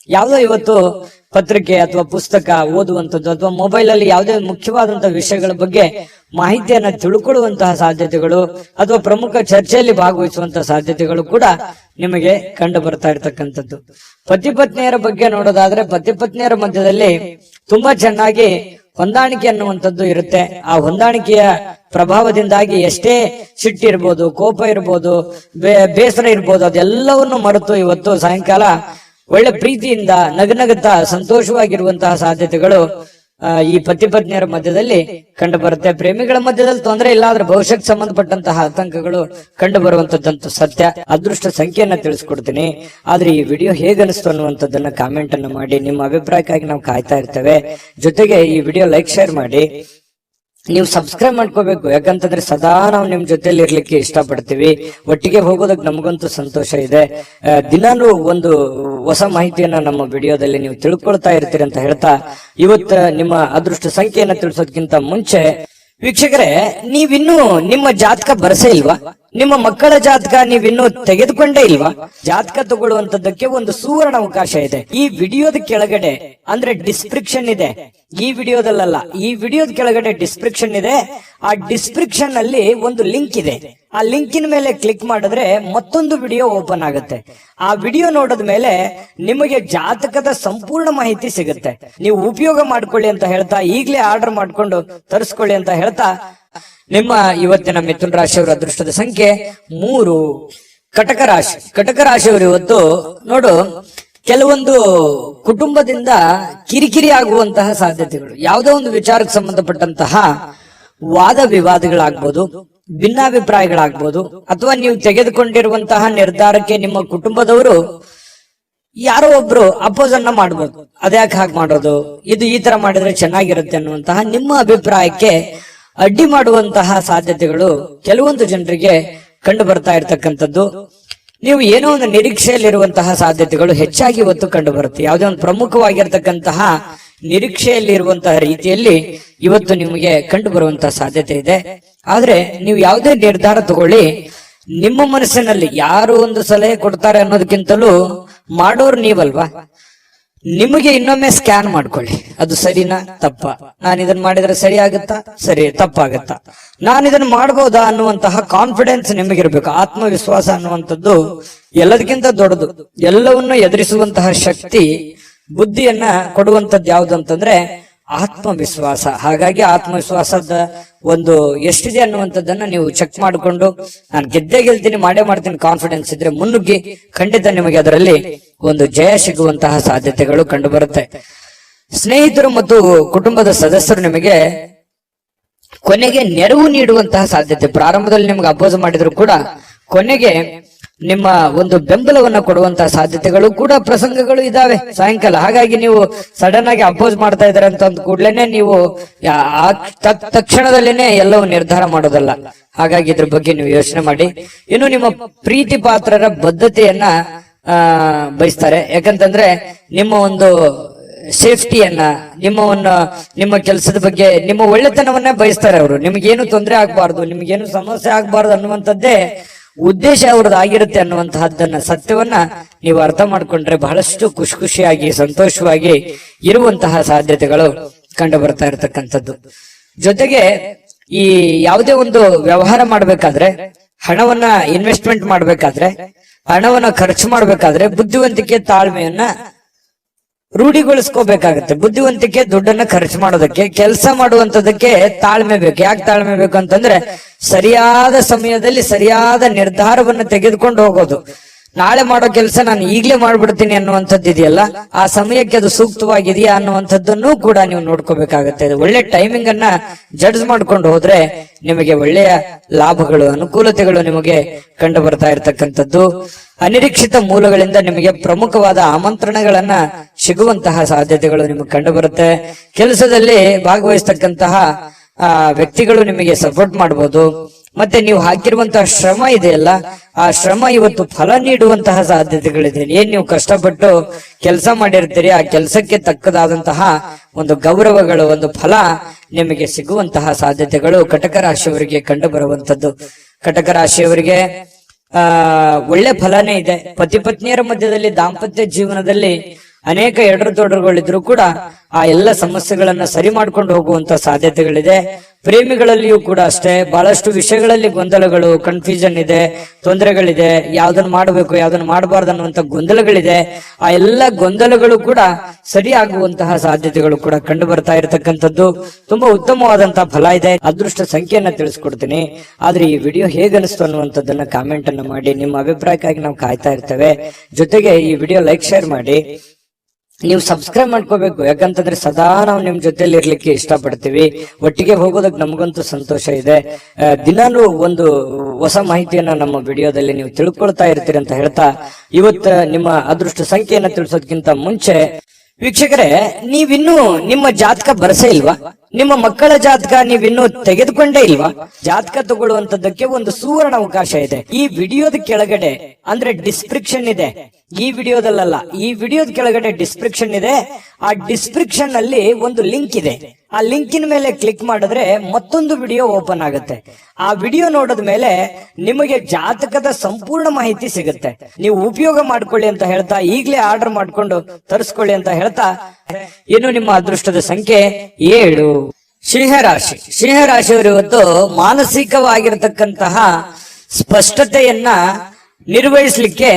ಯಾವುದೋ ಇವತ್ತು ಪತ್ರಿಕೆ ಅಥವಾ ಪುಸ್ತಕ ಓದುವಂಥದ್ದು ಅಥವಾ ಮೊಬೈಲ್ ಅಲ್ಲಿ ಯಾವುದೇ ಮುಖ್ಯವಾದಂತಹ ವಿಷಯಗಳ ಬಗ್ಗೆ ಮಾಹಿತಿಯನ್ನ ತಿಳ್ಕೊಳ್ಳುವಂತಹ ಸಾಧ್ಯತೆಗಳು ಅಥವಾ ಪ್ರಮುಖ ಚರ್ಚೆಯಲ್ಲಿ ಭಾಗವಹಿಸುವಂತಹ ಸಾಧ್ಯತೆಗಳು ಕೂಡ ನಿಮಗೆ ಕಂಡು ಬರ್ತಾ ಇರತಕ್ಕಂಥದ್ದು. ಪತಿ ಪತ್ನಿಯರ ಬಗ್ಗೆ ನೋಡೋದಾದ್ರೆ ಪತಿ ಪತ್ನಿಯರ ಮಧ್ಯದಲ್ಲಿ ತುಂಬಾ ಚೆನ್ನಾಗಿ ಹೊಂದಾಣಿಕೆ ಅನ್ನುವಂಥದ್ದು ಇರುತ್ತೆ. ಆ ಹೊಂದಾಣಿಕೆಯ ಪ್ರಭಾವದಿಂದಾಗಿ ಎಷ್ಟೇ ಸಿಟ್ಟಿರ್ಬೋದು, ಕೋಪ ಇರ್ಬೋದು, ಬೇಸರ ಇರ್ಬೋದು, ಅದೆಲ್ಲವನ್ನು ಮರೆತು ಇವತ್ತು ಸಾಯಂಕಾಲ ಒಳ್ಳೆ ಪ್ರೀತಿಯಿಂದ ನಗನಗುತ್ತಾ ಸಂತೋಷವಾಗಿರುವಂತಹ ಸಾಧ್ಯತೆಗಳು ಈ ಪತಿ ಪತ್ನಿಯರ ಮಧ್ಯದಲ್ಲಿ ಕಂಡು ಬರುತ್ತೆ. ಪ್ರೇಮಿಗಳ ಮಧ್ಯದಲ್ಲಿ ತೊಂದರೆ ಇಲ್ಲ, ಆದ್ರೆ ಭವಿಷ್ಯಕ್ಕೆ ಸಂಬಂಧಪಟ್ಟಂತಹ ಆತಂಕಗಳು ಕಂಡು ಬರುವಂತದ್ದಂತೂ ಸತ್ಯ. ಅದೃಷ್ಟ ಸಂಖ್ಯೆಯನ್ನ ತಿಳಿಸ್ಕೊಡ್ತೀನಿ, ಆದ್ರೆ ಈ ವಿಡಿಯೋ ಹೇಗನಿಸ್ತು ಅನ್ನುವಂಥದ್ದನ್ನ ಕಾಮೆಂಟ್ ಅನ್ನು ಮಾಡಿ. ನಿಮ್ಮ ಅಭಿಪ್ರಾಯಕ್ಕಾಗಿ ನಾವು ಕಾಯ್ತಾ ಇರ್ತೇವೆ. ಜೊತೆಗೆ ಈ ವಿಡಿಯೋ ಲೈಕ್ ಶೇರ್ ಮಾಡಿ. ನೀವು ಸಬ್ಸ್ಕ್ರೈಬ್ ಮಾಡ್ಕೋಬೇಕು, ಯಾಕಂತಂದ್ರೆ ಸದಾ ನಾವು ನಿಮ್ ಜೊತೆಲಿ ಇರ್ಲಿಕ್ಕೆ ಇಷ್ಟಪಡ್ತೀವಿ. ಒಟ್ಟಿಗೆ ಹೋಗೋದಕ್ಕೆ ನಮಗಂತೂ ಸಂತೋಷ ಇದೆ. ದಿನಾನು ಒಂದು ಹೊಸ ಮಾಹಿತಿಯನ್ನ ನಮ್ಮ ವಿಡಿಯೋದಲ್ಲಿ ನೀವು ತಿಳ್ಕೊಳ್ತಾ ಇರ್ತೀರಿ ಅಂತ ಹೇಳ್ತಾ, ಇವತ್ತು ನಿಮ್ಮ ಅದೃಷ್ಟ ಸಂಖ್ಯೆಯನ್ನ ತಿಳಿಸೋದಕ್ಕಿಂತ ಮುಂಚೆ ವೀಕ್ಷಕರೇ, ನೀವಿನ್ನೂ ನಿಮ್ಮ ಜಾತಕ ಬರಸೇ ಇಲ್ವಾ? ನಿಮ್ಮ ಮಕ್ಕಳ ಜಾತಕ ನೀವಿನ್ನೂ ತೆಗೆದುಕೊಂಡೇ ಇಲ್ವಾ? ಜಾತಕ ತಗೊಳ್ಳುವಂತದ್ದಕ್ಕೆ ಒಂದು ಸುವರ್ಣ ಅವಕಾಶ ಇದೆ. ಈ ವಿಡಿಯೋದ ಕೆಳಗಡೆ ಅಂದ್ರೆ ಡಿಸ್ಕ್ರಿಪ್ಷನ್ ಇದೆ, ಈ ವಿಡಿಯೋದಲ್ಲ, ಈ ವಿಡಿಯೋದ ಕೆಳಗಡೆ ಡಿಸ್ಕ್ರಿಪ್ಷನ್ ಇದೆ. ಆ ಡಿಸ್ಕ್ರಿಪ್ಷನ್ ಅಲ್ಲಿ ಒಂದು ಲಿಂಕ್ ಇದೆ. ಆ ಲಿಂಕಿನ ಮೇಲೆ ಕ್ಲಿಕ್ ಮಾಡಿದ್ರೆ ಮತ್ತೊಂದು ವಿಡಿಯೋ ಓಪನ್ ಆಗುತ್ತೆ. ಆ ವಿಡಿಯೋ ನೋಡಿದ ಮೇಲೆ ನಿಮಗೆ ಜಾತಕದ ಸಂಪೂರ್ಣ ಮಾಹಿತಿ ಸಿಗುತ್ತೆ. ನೀವು ಉಪಯೋಗ ಮಾಡ್ಕೊಳ್ಳಿ ಅಂತ ಹೇಳ್ತಾ, ಈಗಲೇ ಆರ್ಡರ್ ಮಾಡ್ಕೊಂಡು ತರಿಸ್ಕೊಳ್ಳಿ ಅಂತ ಹೇಳ್ತಾ, ನಿಮ್ಮ ಇವತ್ತಿನ ಮಿಥುನ ರಾಶಿಯವರ ಅದೃಷ್ಟದ ಸಂಖ್ಯೆ 3. ಕಟಕ ರಾಶಿ. ಕಟಕ ರಾಶಿಯವರು ಇವತ್ತು ನೋಡು, ಕೆಲವೊಂದು ಕುಟುಂಬದಿಂದ ಕಿರಿಕಿರಿ ಆಗುವಂತಹ ಸಾಧ್ಯತೆಗಳು, ಯಾವುದೋ ಒಂದು ವಿಚಾರಕ್ಕೆ ಸಂಬಂಧಪಟ್ಟಂತಹ ವಾದ ವಿವಾದಗಳಾಗ್ಬೋದು, ಭಿನ್ನಾಭಿಪ್ರಾಯಗಳಾಗ್ಬೋದು, ಅಥವಾ ನೀವು ತೆಗೆದುಕೊಂಡಿರುವಂತಹ ನಿರ್ಧಾರಕ್ಕೆ ನಿಮ್ಮ ಕುಟುಂಬದವರು ಯಾರೋ ಒಬ್ರು ಅಪೋಸ್ ಅನ್ನ ಮಾಡ್ಬೋದು. ಅದ್ಯಾಕೆ ಹಾಗೆ ಮಾಡೋದು, ಇದು ಈ ತರ ಮಾಡಿದ್ರೆ ಚೆನ್ನಾಗಿರುತ್ತೆ ಅನ್ನುವಂತಹ ನಿಮ್ಮ ಅಭಿಪ್ರಾಯಕ್ಕೆ ಅಡ್ಡಿ ಮಾಡುವಂತಹ ಸಾಧ್ಯತೆಗಳು ಕೆಲವೊಂದು ಜನರಿಗೆ ಕಂಡು ಬರ್ತಾ ಇರ್ತಕ್ಕಂಥದ್ದು. ನೀವು ಏನೋ ಒಂದು ನಿರೀಕ್ಷೆಯಲ್ಲಿರುವಂತಹ ಸಾಧ್ಯತೆಗಳು ಹೆಚ್ಚಾಗಿ ಇವತ್ತು ಕಂಡು ಬರುತ್ತೆ. ಯಾವುದೇ ಒಂದು ಪ್ರಮುಖವಾಗಿರ್ತಕ್ಕಂತಹ ನಿರೀಕ್ಷೆಯಲ್ಲಿ ಇರುವಂತಹ ರೀತಿಯಲ್ಲಿ ಇವತ್ತು ನಿಮಗೆ ಕಂಡು ಬರುವಂತಹ ಸಾಧ್ಯತೆ ಇದೆ. ಆದ್ರೆ ನೀವು ಯಾವುದೇ ನಿರ್ಧಾರ ತಗೊಳ್ಳಿ, ನಿಮ್ಮ ಮನಸ್ಸಿನಲ್ಲಿ ಯಾರು ಒಂದು ಸಲಹೆ ಕೊಡ್ತಾರೆ ಅನ್ನೋದಕ್ಕಿಂತಲೂ ಮಾಡೋರು ನೀವಲ್ವಾ. ನಿಮಗೆ ಇನ್ನೊಮ್ಮೆ ಸ್ಕ್ಯಾನ್ ಮಾಡ್ಕೊಳ್ಳಿ, ಅದು ಸರಿನಾ ತಪ್ಪ, ನಾನು ಇದನ್ನ ಮಾಡಿದ್ರೆ ಸರಿ ಆಗುತ್ತಾ, ಸರಿ ತಪ್ಪಾಗತ್ತಾ, ನಾನು ಇದನ್ನ ಮಾಡಬಹುದಾ ಅನ್ನುವಂತಹ ಕಾನ್ಫಿಡೆನ್ಸ್ ನಿಮಗಿರ್ಬೇಕು. ಆತ್ಮವಿಶ್ವಾಸ ಅನ್ನುವಂಥದ್ದು ಎಲ್ಲದಕ್ಕಿಂತ ದೊಡ್ಡದು. ಎಲ್ಲವನ್ನು ಎದುರಿಸುವಂತಹ ಶಕ್ತಿ, ಬುದ್ಧಿಯನ್ನ ಕೊಡುವಂತದ್ದು ಯಾವುದು ಅಂತಂದ್ರೆ ಆತ್ಮವಿಶ್ವಾಸ. ಹಾಗಾಗಿ ಆತ್ಮವಿಶ್ವಾಸದ ಒಂದು ಎಷ್ಟಿದೆ ಅನ್ನುವಂಥದ್ದನ್ನ ನೀವು ಚೆಕ್ ಮಾಡಿಕೊಂಡು, ನಾನು ಗೆದ್ದೇ ಗೆಲ್ತೀನಿ, ಮಾಡೇ ಮಾಡ್ತೀನಿ ಕಾನ್ಫಿಡೆನ್ಸ್ ಇದ್ರೆ ಮುನ್ನುಗ್ಗಿ, ಖಂಡಿತ ನಿಮಗೆ ಅದರಲ್ಲಿ ಒಂದು ಜಯ ಸಿಗುವಂತಹ ಸಾಧ್ಯತೆಗಳು ಕಂಡು ಬರುತ್ತೆ. ಸ್ನೇಹಿತರು ಮತ್ತು ಕುಟುಂಬದ ಸದಸ್ಯರು ನಿಮಗೆ ಕೊನೆಗೆ ನೆರವು ನೀಡುವಂತಹ ಸಾಧ್ಯತೆ. ಪ್ರಾರಂಭದಲ್ಲಿ ನಿಮ್ಗೆ ಅಪೋಸ್ ಮಾಡಿದ್ರು ಕೂಡ ಕೊನೆಗೆ ನಿಮ್ಮ ಒಂದು ಬೆಂಬಲವನ್ನ ಕೊಡುವಂತಹ ಸಾಧ್ಯತೆಗಳು ಕೂಡ ಪ್ರಸಂಗಗಳು ಇದಾವೆ ಸಾಯಂಕಾಲ. ಹಾಗಾಗಿ ನೀವು ಸಡನ್ ಆಗಿ ಅಪೋಸ್ ಮಾಡ್ತಾ ಇದಾರೆ ಅಂತ ಅಂದ ಕೂಡ್ಲೇನೆ ನೀವು ತಕ್ಷಣದಲ್ಲೇನೆ ಎಲ್ಲವೂ ನಿರ್ಧಾರ ಮಾಡೋದಲ್ಲ. ಹಾಗಾಗಿ ಇದ್ರ ಬಗ್ಗೆ ನೀವು ಯೋಚನೆ ಮಾಡಿ. ಇನ್ನು ನಿಮ್ಮ ಪ್ರೀತಿ ಪಾತ್ರರ ಬದ್ಧತೆಯನ್ನ ಬಯಸ್ತಾರೆ. ಯಾಕಂತಂದ್ರೆ ನಿಮ್ಮ ಒಂದು ಸೇಫ್ಟಿಯನ್ನ, ನಿಮ್ಮ ಕೆಲಸದ ಬಗ್ಗೆ, ನಿಮ್ಮ ಒಳ್ಳೆತನವನ್ನ ಬಯಸ್ತಾರೆ ಅವರು. ನಿಮ್ಗೇನು ತೊಂದರೆ ಆಗ್ಬಾರ್ದು, ನಿಮ್ಗೇನು ಸಮಸ್ಯೆ ಆಗ್ಬಾರ್ದು ಅನ್ನುವಂಥದ್ದೇ ಉದ್ದೇಶ ಅವ್ರದ್ದು ಆಗಿರುತ್ತೆ ಅನ್ನುವಂತಹದ್ದನ್ನ, ಸತ್ಯವನ್ನ ನೀವು ಅರ್ಥ ಮಾಡ್ಕೊಂಡ್ರೆ ಬಹಳಷ್ಟು ಖುಷಿಯಾಗಿ ಸಂತೋಷವಾಗಿ ಇರುವಂತಹ ಸಾಧ್ಯತೆಗಳು ಕಂಡು ಬರ್ತಾ ಇರತಕ್ಕಂಥದ್ದು. ಜೊತೆಗೆ ಈ ಯಾವುದೇ ಒಂದು ವ್ಯವಹಾರ ಮಾಡ್ಬೇಕಾದ್ರೆ, ಹಣವನ್ನ ಇನ್ವೆಸ್ಟ್ಮೆಂಟ್ ಮಾಡ್ಬೇಕಾದ್ರೆ, ಹಣವನ್ನ ಖರ್ಚು ಮಾಡ್ಬೇಕಾದ್ರೆ ಬುದ್ಧಿವಂತಿಕೆ, ತಾಳ್ಮೆಯನ್ನ ರೂಢಿಗೊಳಿಸ್ಕೋಬೇಕಾಗತ್ತೆ. ಬುದ್ಧಿವಂತಿಕೆ ದುಡ್ಡನ್ನ ಖರ್ಚು ಮಾಡೋದಕ್ಕೆ, ಕೆಲಸ ಮಾಡುವಂತದಕ್ಕೆ ತಾಳ್ಮೆ ಬೇಕು. ಯಾಕೆ ತಾಳ್ಮೆ ಬೇಕು ಅಂತಂದ್ರೆ ಸರಿಯಾದ ಸಮಯದಲ್ಲಿ ಸರಿಯಾದ ನಿರ್ಧಾರವನ್ನು ತೆಗೆದುಕೊಂಡು ಹೋಗೋದು. ನಾಳೆ ಮಾಡೋ ಕೆಲಸ ನಾನು ಈಗಲೇ ಮಾಡ್ಬಿಡ್ತೀನಿ ಅನ್ನುವಂಥದ್ದು ಇದೆಯಲ್ಲ, ಆ ಸಮಯಕ್ಕೆ ಅದು ಸೂಕ್ತವಾಗಿದೆಯಾ ಅನ್ನುವಂಥದ್ದನ್ನು ಕೂಡ ನೀವು ನೋಡ್ಕೋಬೇಕಾಗತ್ತೆ. ಒಳ್ಳೆ ಟೈಮಿಂಗ್ ಅನ್ನ ಜಡ್ಜ್ ಮಾಡ್ಕೊಂಡು ಹೋದ್ರೆ ನಿಮಗೆ ಒಳ್ಳೆಯ ಲಾಭಗಳು, ಅನುಕೂಲತೆಗಳು ನಿಮಗೆ ಕಂಡು ಬರ್ತಾ ಇರತಕ್ಕಂಥದ್ದು. ಅನಿರೀಕ್ಷಿತ ಮೂಲಗಳಿಂದ ನಿಮಗೆ ಪ್ರಮುಖವಾದ ಆಮಂತ್ರಣಗಳನ್ನ ಸಿಗುವಂತಹ ಸಾಧ್ಯತೆಗಳು ನಿಮಗೆ ಕಂಡು ಬರುತ್ತೆ. ಕೆಲಸದಲ್ಲಿ ಭಾಗವಹಿಸ್ತಕ್ಕಂತಹ ವ್ಯಕ್ತಿಗಳು ನಿಮಗೆ ಸಪೋರ್ಟ್ ಮಾಡಬಹುದು. ಮತ್ತೆ ನೀವು ಹಾಕಿರುವಂತಹ ಶ್ರಮ ಇದೆಯಲ್ಲ, ಆ ಶ್ರಮ ಇವತ್ತು ಫಲ ನೀಡುವಂತಹ ಸಾಧ್ಯತೆಗಳಿದೆ. ಏನ್ ನೀವು ಕಷ್ಟಪಟ್ಟು ಕೆಲಸ ಮಾಡಿರ್ತೀರಿ, ಆ ಕೆಲಸಕ್ಕೆ ತಕ್ಕದಾದಂತಹ ಒಂದು ಗೌರವಗಳು, ಒಂದು ಫಲ ನಿಮಗೆ ಸಿಗುವಂತಹ ಸಾಧ್ಯತೆಗಳು ಕಟಕ ರಾಶಿಯವರಿಗೆ ಕಂಡು ಬರುವಂತದ್ದು. ಕಟಕ ರಾಶಿಯವರಿಗೆ ಒಳ್ಳೆ ಫಲನೇ ಇದೆ. ಪತಿ ಪತ್ನಿಯರ ಮಧ್ಯದಲ್ಲಿ ದಾಂಪತ್ಯ ಜೀವನದಲ್ಲಿ ಅನೇಕ ಎಡರು ತೊಡರುಗಳಿದ್ರು ಕೂಡ ಆ ಎಲ್ಲ ಸಮಸ್ಯೆಗಳನ್ನ ಸರಿ ಮಾಡ್ಕೊಂಡು ಹೋಗುವಂತ ಸಾಧ್ಯತೆಗಳಿದೆ. ಪ್ರೇಮಿಗಳಲ್ಲಿಯೂ ಕೂಡ ಅಷ್ಟೇ ಬಹಳಷ್ಟು ವಿಷಯಗಳಲ್ಲಿ ಗೊಂದಲಗಳು, ಕನ್ಫ್ಯೂಷನ್ ಇದೆ, ತೊಂದರೆಗಳಿದೆ, ಯಾವ್ದನ್ನ ಮಾಡಬೇಕು ಯಾವ್ದನ್ನ ಮಾಡಬಾರ್ದು ಅನ್ನುವಂತ ಗೊಂದಲಗಳಿದೆ. ಆ ಎಲ್ಲ ಗೊಂದಲಗಳು ಕೂಡ ಸರಿಯಾಗುವಂತಹ ಸಾಧ್ಯತೆಗಳು ಕೂಡ ಕಂಡು ಬರ್ತಾ ಇರತಕ್ಕಂಥದ್ದು. ತುಂಬಾ ಉತ್ತಮವಾದಂತಹ ಫಲ ಇದೆ. ಅದೃಷ್ಟ ಸಂಖ್ಯೆಯನ್ನ ತಿಳಿಸ್ಕೊಡ್ತೀನಿ. ಆದ್ರೆ ಈ ವಿಡಿಯೋ ಹೇಗನಿಸ್ತು ಅನ್ನುವಂಥದ್ದನ್ನ ಕಾಮೆಂಟ್ ಅನ್ನ ಮಾಡಿ. ನಿಮ್ಮ ಅಭಿಪ್ರಾಯಕ್ಕಾಗಿ ನಾವು ಕಾಯ್ತಾ ಇರ್ತೇವೆ. ಜೊತೆಗೆ ಈ ವಿಡಿಯೋ ಲೈಕ್ ಶೇರ್ ಮಾಡಿ. ನೀವು ಸಬ್ಸ್ಕ್ರೈಬ್ ಮಾಡ್ಕೋಬೇಕು, ಯಾಕಂತಂದ್ರೆ ಸದಾ ನಾವು ನಿಮ್ ಜೊತೆಲಿ ಇರ್ಲಿಕ್ಕೆ ಇಷ್ಟಪಡ್ತೀವಿ. ಒಟ್ಟಿಗೆ ಹೋಗೋದಕ್ಕೆ ನಮಗಂತೂ ಸಂತೋಷ ಇದೆ. ದಿನಾನು ಒಂದು ಹೊಸ ಮಾಹಿತಿಯನ್ನ ನಮ್ಮ ವಿಡಿಯೋದಲ್ಲಿ ನೀವು ತಿಳ್ಕೊಳ್ತಾ ಇರ್ತೀರಿ ಅಂತ ಹೇಳ್ತಾ, ಇವತ್ತ ನಿಮ್ಮ ಅದೃಷ್ಟ ಸಂಖ್ಯೆಯನ್ನ ತಿಳಿಸೋದಕ್ಕಿಂತ ಮುಂಚೆ ವೀಕ್ಷಕರೇ, ನೀವಿನ್ನೂ ನಿಮ್ಮ ಜಾತಕ ಬರಸೇ ಇಲ್ವಾ? ನಿಮ್ಮ ಮಕ್ಕಳ ಜಾತಕ ನೀವಿನ್ನೂ ತೆಗೆದುಕೊಂಡೇ ಇಲ್ವಾ? ಜಾತಕ ತಗೊಳ್ಳುವಂತದ್ದಕ್ಕೆ ಒಂದು ಸುವರ್ಣ ಅವಕಾಶ ಇದೆ. ಈ ವಿಡಿಯೋದ ಕೆಳಗಡೆ ಅಂದ್ರೆ ಡಿಸ್ಕ್ರಿಪ್ಷನ್ ಇದೆ. ಈ ವಿಡಿಯೋದಲ್ಲ, ಈ ವಿಡಿಯೋದ ಕೆಳಗಡೆ ಡಿಸ್ಕ್ರಿಪ್ಷನ್ ಇದೆ. ಆ ಡಿಸ್ಕ್ರಿಪ್ಷನ್ ಅಲ್ಲಿ ಒಂದು ಲಿಂಕ್ ಇದೆ. ಆ ಲಿಂಕಿನ ಮೇಲೆ ಕ್ಲಿಕ್ ಮಾಡಿದ್ರೆ ಮತ್ತೊಂದು ವಿಡಿಯೋ ಓಪನ್ ಆಗುತ್ತೆ. ಆ ವಿಡಿಯೋ ನೋಡಿದ ಮೇಲೆ ನಿಮಗೆ ಜಾತಕದ ಸಂಪೂರ್ಣ ಮಾಹಿತಿ ಸಿಗುತ್ತೆ. ನೀವು ಉಪಯೋಗ ಮಾಡ್ಕೊಳ್ಳಿ ಅಂತ ಹೇಳ್ತಾ, ಈಗಲೇ ಆರ್ಡರ್ ಮಾಡ್ಕೊಂಡು ತರಿಸ್ಕೊಳ್ಳಿ ಅಂತ ಹೇಳ್ತಾ, ಇನ್ನು ನಿಮ್ಮ ಅದೃಷ್ಟದ ಸಂಖ್ಯೆ 7. ಸಿಂಹರಾಶಿ. ಸಿಂಹರಾಶಿಯವರು ಇವತ್ತು ಮಾನಸಿಕವಾಗಿರತಕ್ಕಂತಹ ಸ್ಪಷ್ಟತೆಯನ್ನ ನಿರ್ವಹಿಸಲಿಕ್ಕೆ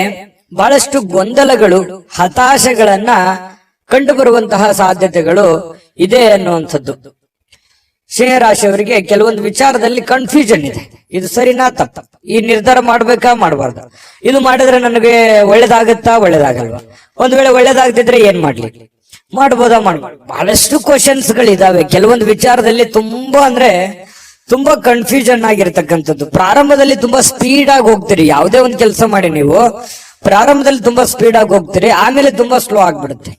ಬಹಳಷ್ಟು ಗೊಂದಲಗಳು, ಹತಾಶೆಗಳನ್ನ ಕಂಡು ಬರುವಂತಹ ಸಾಧ್ಯತೆಗಳು ಇದೆ ಅನ್ನುವಂಥದ್ದು. ಸಿಂಹರಾಶಿಯವರಿಗೆ ಕೆಲವೊಂದು ವಿಚಾರದಲ್ಲಿ ಕನ್ಫ್ಯೂಷನ್ ಇದೆ. ಇದು ಸರಿನಾ ತಪ್ಪ, ಈ ನಿರ್ಧಾರ ಮಾಡ್ಬೇಕಾ ಮಾಡಬಾರ್ದು, ಇದು ಮಾಡಿದ್ರೆ ನನಗೆ ಒಳ್ಳೇದಾಗತ್ತಾ ಒಳ್ಳೇದಾಗಲ್ವಾ, ಒಂದ್ ವೇಳೆ ಒಳ್ಳೇದಾಗದಿದ್ರೆ ಏನ್ ಮಾಡ್ಲಿ, ಮಾಡ್ಬೋದಾ ಮಾಡ್ಬೋದು, ಬಹಳಷ್ಟು ಕ್ವಶನ್ಸ್ ಗಳಿದಾವೆ. ಕೆಲವೊಂದು ವಿಚಾರದಲ್ಲಿ ತುಂಬಾ ಕನ್ಫ್ಯೂಷನ್ ಆಗಿರ್ತಕ್ಕಂಥದ್ದು. ಪ್ರಾರಂಭದಲ್ಲಿ ತುಂಬಾ ಸ್ಪೀಡ್ ಆಗಿ ಹೋಗ್ತೀರಿ. ಯಾವುದೇ ಒಂದು ಕೆಲಸ ಮಾಡಿ ನೀವು ಪ್ರಾರಂಭದಲ್ಲಿ ತುಂಬಾ ಸ್ಪೀಡ್ ಆಗಿ ಹೋಗ್ತೀರಿ, ಆಮೇಲೆ ತುಂಬಾ ಸ್ಲೋ ಆಗ್ಬಿಡುತ್ತೆ.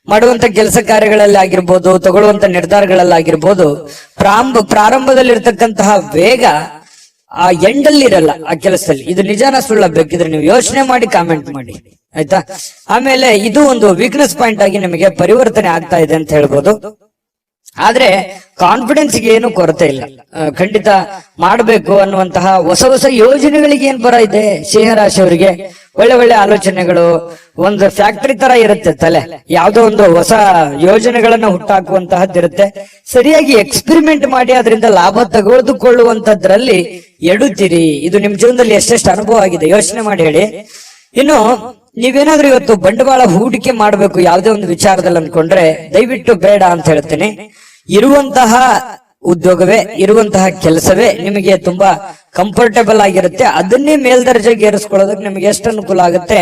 ಮಾಡುವಂತ ಕೆಲಸ ಕಾರ್ಯಗಳಲ್ಲಿ ಆಗಿರ್ಬೋದು, ತಗೊಳ್ಳುವಂತ ನಿರ್ಧಾರಗಳಲ್ಲಾಗಿರ್ಬೋದು, ಪ್ರಾರಂಭದಲ್ಲಿ ಇರ್ತಕ್ಕಂತಹ ವೇಗ ಆ ಎಂಡಲ್ಲಿ ಇರಲ್ಲ ಆ ಕೆಲಸದಲ್ಲಿ. ಇದು ನಿಜಾನ ಸುಳ್ಳ ಬೇಕಿದ್ರೆ ನೀವು ಯೋಚನೆ ಮಾಡಿ ಕಾಮೆಂಟ್ ಮಾಡಿ, ಆಯ್ತಾ? ಆಮೇಲೆ ಇದು ಒಂದು ವೀಕ್ನೆಸ್ ಪಾಯಿಂಟ್ ಆಗಿ ನಿಮಗೆ ಪರಿವರ್ತನೆ ಆಗ್ತಾ ಇದೆ ಅಂತ ಹೇಳ್ಬೋದು. ಆದ್ರೆ ಕಾನ್ಫಿಡೆನ್ಸ್ ಗೆ ಏನು ಕೊರತೆ ಇಲ್ಲ. ಖಂಡಿತ ಮಾಡಬೇಕು ಅನ್ನುವಂತಹ ಹೊಸ ಹೊಸ ಯೋಜನೆಗಳಿಗೆ ಏನ್ ಬರ ಇದೆ ಸಿಂಹರಾಶಿಯವರಿಗೆ. ಒಳ್ಳೆ ಒಳ್ಳೆ ಆಲೋಚನೆಗಳು, ಒಂದು ಫ್ಯಾಕ್ಟರಿ ತರ ಇರುತ್ತೆ ತಲೆ. ಯಾವ್ದೋ ಒಂದು ಹೊಸ ಯೋಜನೆಗಳನ್ನ ಹುಟ್ಟಾಕುವಂತಹದ್ದಿರುತ್ತೆ. ಸರಿಯಾಗಿ ಎಕ್ಸ್ಪೆರಿಮೆಂಟ್ ಮಾಡಿ ಅದರಿಂದ ಲಾಭ ತೆಗೆದುಕೊಳ್ಳುವಂತದ್ರಲ್ಲಿ ಎಡುತ್ತೀರಿ. ಇದು ನಿಮ್ ಜೀವನದಲ್ಲಿ ಎಷ್ಟೆಷ್ಟು ಅನುಭವ ಆಗಿದೆ ಯೋಚನೆ ಮಾಡಿ ಹೇಳಿ. ಇನ್ನು ನೀವೇನಾದ್ರೂ ಇವತ್ತು ಬಂಡವಾಳ ಹೂಡಿಕೆ ಮಾಡಬೇಕು ಯಾವುದೇ ಒಂದು ವಿಚಾರದಲ್ಲಿ ಅನ್ಕೊಂಡ್ರೆ ದಯವಿಟ್ಟು ಬೇಡ ಅಂತ ಹೇಳ್ತೇನೆ. ಇರುವಂತಹ ಉದ್ಯೋಗವೇ, ಇರುವಂತಹ ಕೆಲಸವೇ ನಿಮಗೆ ತುಂಬಾ ಕಂಫರ್ಟೇಬಲ್ ಆಗಿರುತ್ತೆ. ಅದನ್ನೇ ಮೇಲ್ದರ್ಜೆಗೆ ಏರಿಸ್ಕೊಳ್ಳೋದಕ್ಕೆ ನಿಮಗೆ ಎಷ್ಟು ಅನುಕೂಲ ಆಗುತ್ತೆ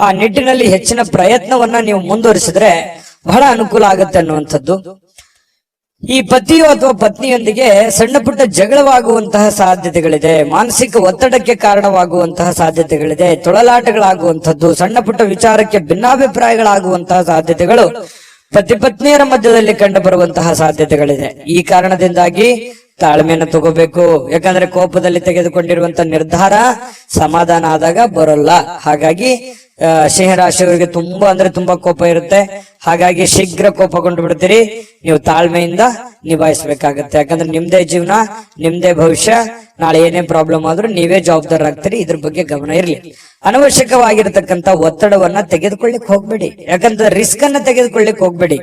ಆ ನಿಟ್ಟಿನಲ್ಲಿ ಹೆಚ್ಚಿನ ಪ್ರಯತ್ನವನ್ನ ನೀವು ಮುಂದುವರಿಸಿದ್ರೆ ಬಹಳ ಅನುಕೂಲ ಆಗುತ್ತೆ ಅನ್ನುವಂಥದ್ದು. ಈ ಪತಿಯೋ ಅಥವಾ ಪತ್ನಿಯೊಂದಿಗೆ ಸಣ್ಣ ಪುಟ್ಟ ಜಗಳವಾಗುವಂತಹ ಸಾಧ್ಯತೆಗಳಿದೆ. ಮಾನಸಿಕ ಒತ್ತಡಕ್ಕೆ ಕಾರಣವಾಗುವಂತಹ ಸಾಧ್ಯತೆಗಳಿದೆ. ತೊಳಲಾಟಗಳಾಗುವಂಥದ್ದು, ಸಣ್ಣ ಪುಟ್ಟ ವಿಚಾರಕ್ಕೆ ಭಿನ್ನಾಭಿಪ್ರಾಯಗಳಾಗುವಂತಹ ಸಾಧ್ಯತೆಗಳು ಪತಿ ಪತ್ನಿಯರ ಮಧ್ಯದಲ್ಲಿ ಕಂಡು ಬರುವಂತಹ ಸಾಧ್ಯತೆಗಳಿದೆ. ಈ ಕಾರಣದಿಂದಾಗಿ ತಾಳ್ಮೆಯನ್ನು ತಗೋಬೇಕು. ಯಾಕಂದ್ರೆ ಕೋಪದಲ್ಲಿ ತೆಗೆದುಕೊಂಡಿರುವಂತ ನಿರ್ಧಾರ ಸಮಾಧಾನ ಆದಾಗ ಬರೋಲ್ಲ. ಹಾಗಾಗಿ ಸಿಂಹರಾಶಿಯವರಿಗೆ ತುಂಬಾ ಕೋಪ ಇರುತ್ತೆ. ಹಾಗಾಗಿ ಶೀಘ್ರ ಕೋಪಗೊಂಡು ಬಿಡ್ತೀರಿ. ನೀವು ತಾಳ್ಮೆಯಿಂದ ನಿಭಾಯಿಸಬೇಕಾಗತ್ತೆ. ಯಾಕಂದ್ರೆ ನಿಮ್ದೇ ಜೀವನ, ನಿಮ್ದೇ ಭವಿಷ್ಯ. ನಾಳೆ ಏನೇ ಪ್ರಾಬ್ಲಮ್ ಆದ್ರೂ ನೀವೇ ಜವಾಬ್ದಾರರಾಗ್ತೀರಿ. ಇದ್ರ ಬಗ್ಗೆ ಗಮನ ಇರ್ಲಿ. ಅನವಶ್ಯಕವಾಗಿರತಕ್ಕಂತ ಒತ್ತಡವನ್ನ ತೆಗೆದುಕೊಳ್ಳಿಕ್ ಹೋಗ್ಬೇಡಿ. ಯಾಕಂದ್ರೆ ರಿಸ್ಕ್ ಅನ್ನ ತೆಗೆದುಕೊಳ್ಳಿಕ್ ಹೋಗ್ಬೇಡಿ.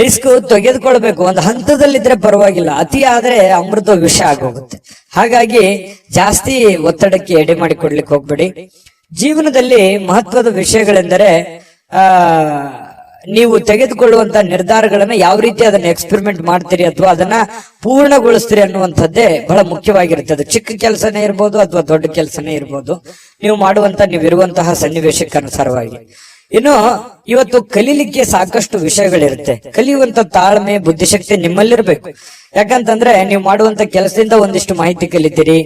ರಿಸ್ಕ್ ತೆಗೆದುಕೊಳ್ಬೇಕು, ಒಂದು ಹಂತದಲ್ಲಿದ್ರೆ ಪರವಾಗಿಲ್ಲ. ಅತಿ ಆದ್ರೆ ಅಮೃತ ವಿಷ ಆಗೋಗುತ್ತೆ. ಹಾಗಾಗಿ ಜಾಸ್ತಿ ಒತ್ತಡಕ್ಕೆ ಎಡೆ ಮಾಡಿಕೊಡ್ಲಿಕ್ಕೆ ಹೋಗ್ಬೇಡಿ. ಜೀವನದಲ್ಲಿ ಮಹತ್ವದ ವಿಷಯಗಳೆಂದರೆ ನೀವು ತೆಗೆದುಕೊಳ್ಳುವಂತ ನಿರ್ಧಾರಗಳನ್ನ ಯಾವ ರೀತಿ ಅದನ್ನ ಎಕ್ಸ್ಪೆರಿಮೆಂಟ್ ಮಾಡ್ತೀರಿ ಅಥವಾ ಅದನ್ನ ಪೂರ್ಣಗೊಳಿಸ್ತೀರಿ ಅನ್ನುವಂಥದ್ದೇ ಬಹಳ ಮುಖ್ಯವಾಗಿರುತ್ತೆ. ಅದು ಚಿಕ್ಕ ಕೆಲಸನೇ ಇರ್ಬೋದು ಅಥವಾ ದೊಡ್ಡ ಕೆಲಸನೇ ಇರ್ಬೋದು, ನೀವಿರುವಂತಹ ಸನ್ನಿವೇಶಕ್ಕೆ ಅನುಸಾರವಾಗಿ. ಇನ್ನು ಇವತ್ತು ಕಲೀಲಿಕ್ಕೆ ಸಾಕಷ್ಟು ವಿಷಯಗಳಿರುತ್ತೆ. ಕಲಿಯುವಂತ ತಾಳ್ಮೆ, ಬುದ್ಧಿಶಕ್ತಿ ನಿಮ್ಮಲ್ಲಿರ್ಬೇಕು. ಯಾಕಂತಂದ್ರೆ ನೀವು ಮಾಡುವಂತ ಕೆಲಸದಿಂದ ಒಂದಿಷ್ಟು ಮಾಹಿತಿ ಕಲಿತೀರಿ.